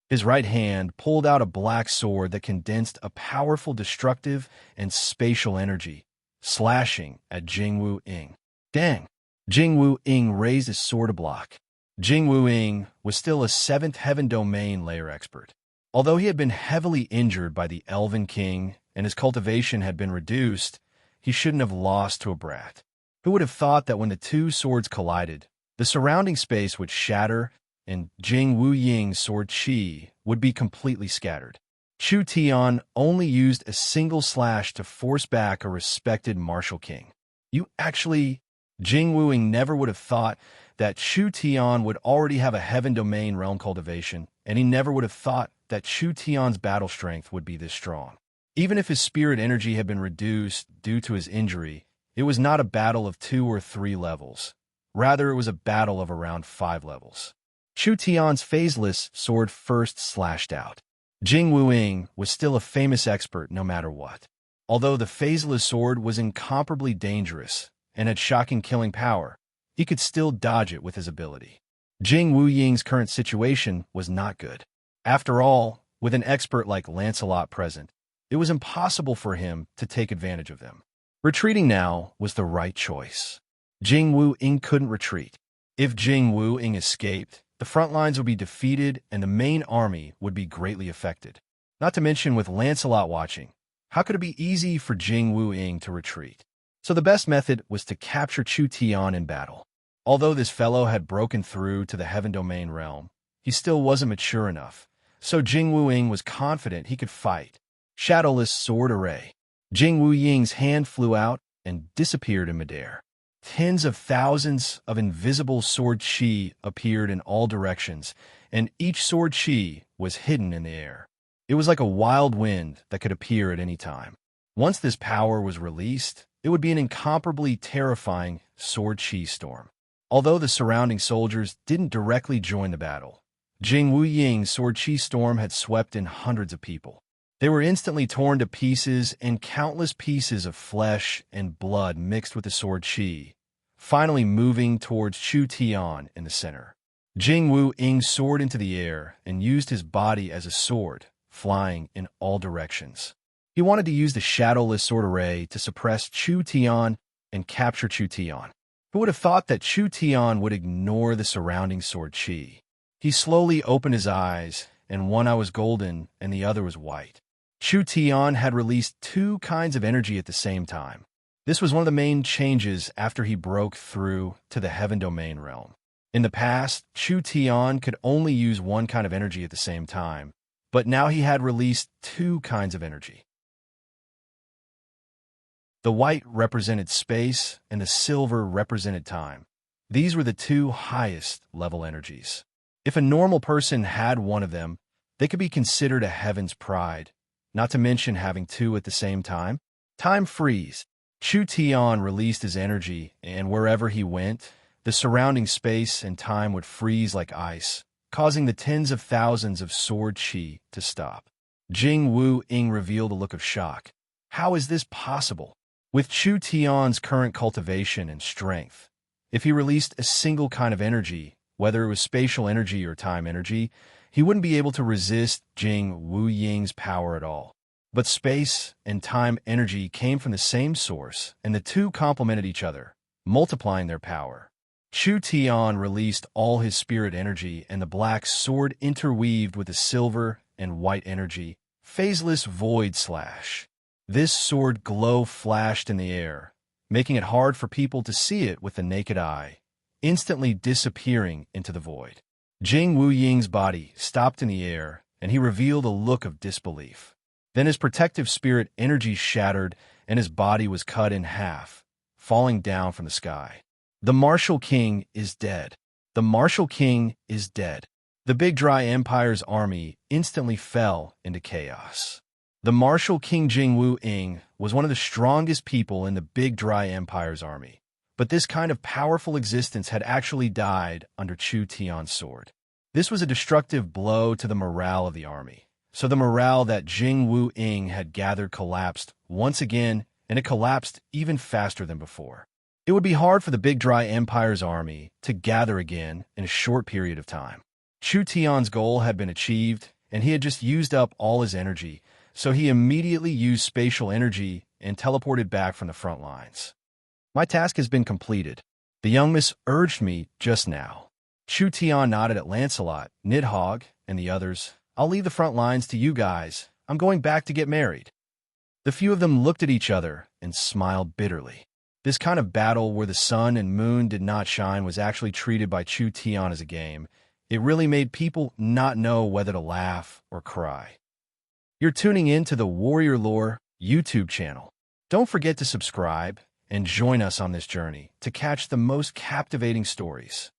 His right hand pulled out a black sword that condensed a powerful destructive and spatial energy, slashing at Jing Wuing. Dang! Jing Wuing raised his sword to block. Jing Wuing was still a 7th Heaven Domain layer expert. Although he had been heavily injured by the Elven King and his cultivation had been reduced, he shouldn't have lost to a brat. Who would have thought that when the two swords collided, the surrounding space would shatter and Jing Wuing's sword Qi would be completely scattered? Chu Tian only used a single slash to force back a respected martial king. Jing Wuing never would have thought that Chu Tian would already have a Heaven Domain realm cultivation, and he never would have thought that Chu Tian's battle strength would be this strong. Even if his spirit energy had been reduced due to his injury, it was not a battle of 2 or 3 levels. Rather, it was a battle of around 5 levels. Chu Tian's phaseless sword first slashed out. Jing Wuing was still a famous expert no matter what. Although the phaseless sword was incomparably dangerous and had shocking killing power, he could still dodge it with his ability. Jing Wuing's current situation was not good. After all, With an expert like Lancelot present, it was impossible for him to take advantage of them. Retreating now was the right choice. Jing Wu-ying couldn't retreat. If Jing Wu-ying escaped, the front lines would be defeated and the main army would be greatly affected. Not to mention with Lancelot watching, how could it be easy for Jing Wu-ying to retreat? So the best method was to capture Chu Tian in battle. Although this fellow had broken through to the Heaven Domain realm, he still wasn't mature enough, so Jing Wu-ying was confident he could fight. Shadowless sword array. Jing Wu-ying's hand flew out and disappeared in midair. Tens of thousands of invisible sword chi appeared in all directions, and each sword chi was hidden in the air. It was like a wild wind that could appear at any time. Once this power was released, it would be an incomparably terrifying sword chi storm. Although the surrounding soldiers didn't directly join the battle, Jing Wu-ying's sword chi storm had swept in hundreds of people. They were instantly torn to pieces, and countless pieces of flesh and blood mixed with the sword chi, finally moving towards Chu Tian in the center. Jing Wu-ying soared into the air and used his body as a sword, flying in all directions. He wanted to use the shadowless sword array to suppress Chu Tian and capture Chu Tian. Who would have thought that Chu Tian would ignore the surrounding sword chi? He slowly opened his eyes, and one eye was golden and the other was white. Chu Tian had released two kinds of energy at the same time. This was one of the main changes after he broke through to the Heaven Domain realm. In the past, Chu Tian could only use one kind of energy at the same time, but now he had released two kinds of energy. The white represented space and the silver represented time. These were the two highest level energies. If a normal person had one of them, they could be considered a heaven's pride, not to mention having two at the same time. Time freeze. Chu Tian released his energy, and wherever he went, the surrounding space and time would freeze like ice, causing the tens of thousands of sword chi to stop. Jing Wu-ying revealed a look of shock. How is this possible? With Chu Tian's current cultivation and strength, if he released a single kind of energy, whether it was spatial energy or time energy, he wouldn't be able to resist Jing Wu-ying's power at all. But space and time energy came from the same source, and the two complemented each other, multiplying their power. Chu Tian released all his spirit energy, and the black sword interweaved with the silver and white energy. Phaseless void slash. This sword glow flashed in the air, making it hard for people to see it with the naked eye, instantly disappearing into the void. Jing Wu-ying's body stopped in the air, and he revealed a look of disbelief. Then his protective spirit energy shattered, and his body was cut in half, falling down from the sky. The Martial King is dead. The Martial King is dead. The Big Dry Empire's army instantly fell into chaos. The Martial King Jing Wu-ying was one of the strongest people in the Big Dry Empire's army, but this kind of powerful existence had actually died under Chu Tian's sword. This was a destructive blow to the morale of the army, so the morale that Jing Wu-ying had gathered collapsed once again, and it collapsed even faster than before. It would be hard for the Big Dry Empire's army to gather again in a short period of time. Chu Tian's goal had been achieved, and he had just used up all his energy, so he immediately used spatial energy and teleported back from the front lines. My task has been completed. The young miss urged me just now. Chu Tian nodded at Lancelot, Nidhogg, and the others. I'll leave the front lines to you guys. I'm going back to get married. The few of them looked at each other and smiled bitterly. This kind of battle where the sun and moon did not shine was actually treated by Chu Tian as a game. It really made people not know whether to laugh or cry. You're tuning in to the Warrior Lore YouTube channel. Don't forget to subscribe and join us on this journey to catch the most captivating stories.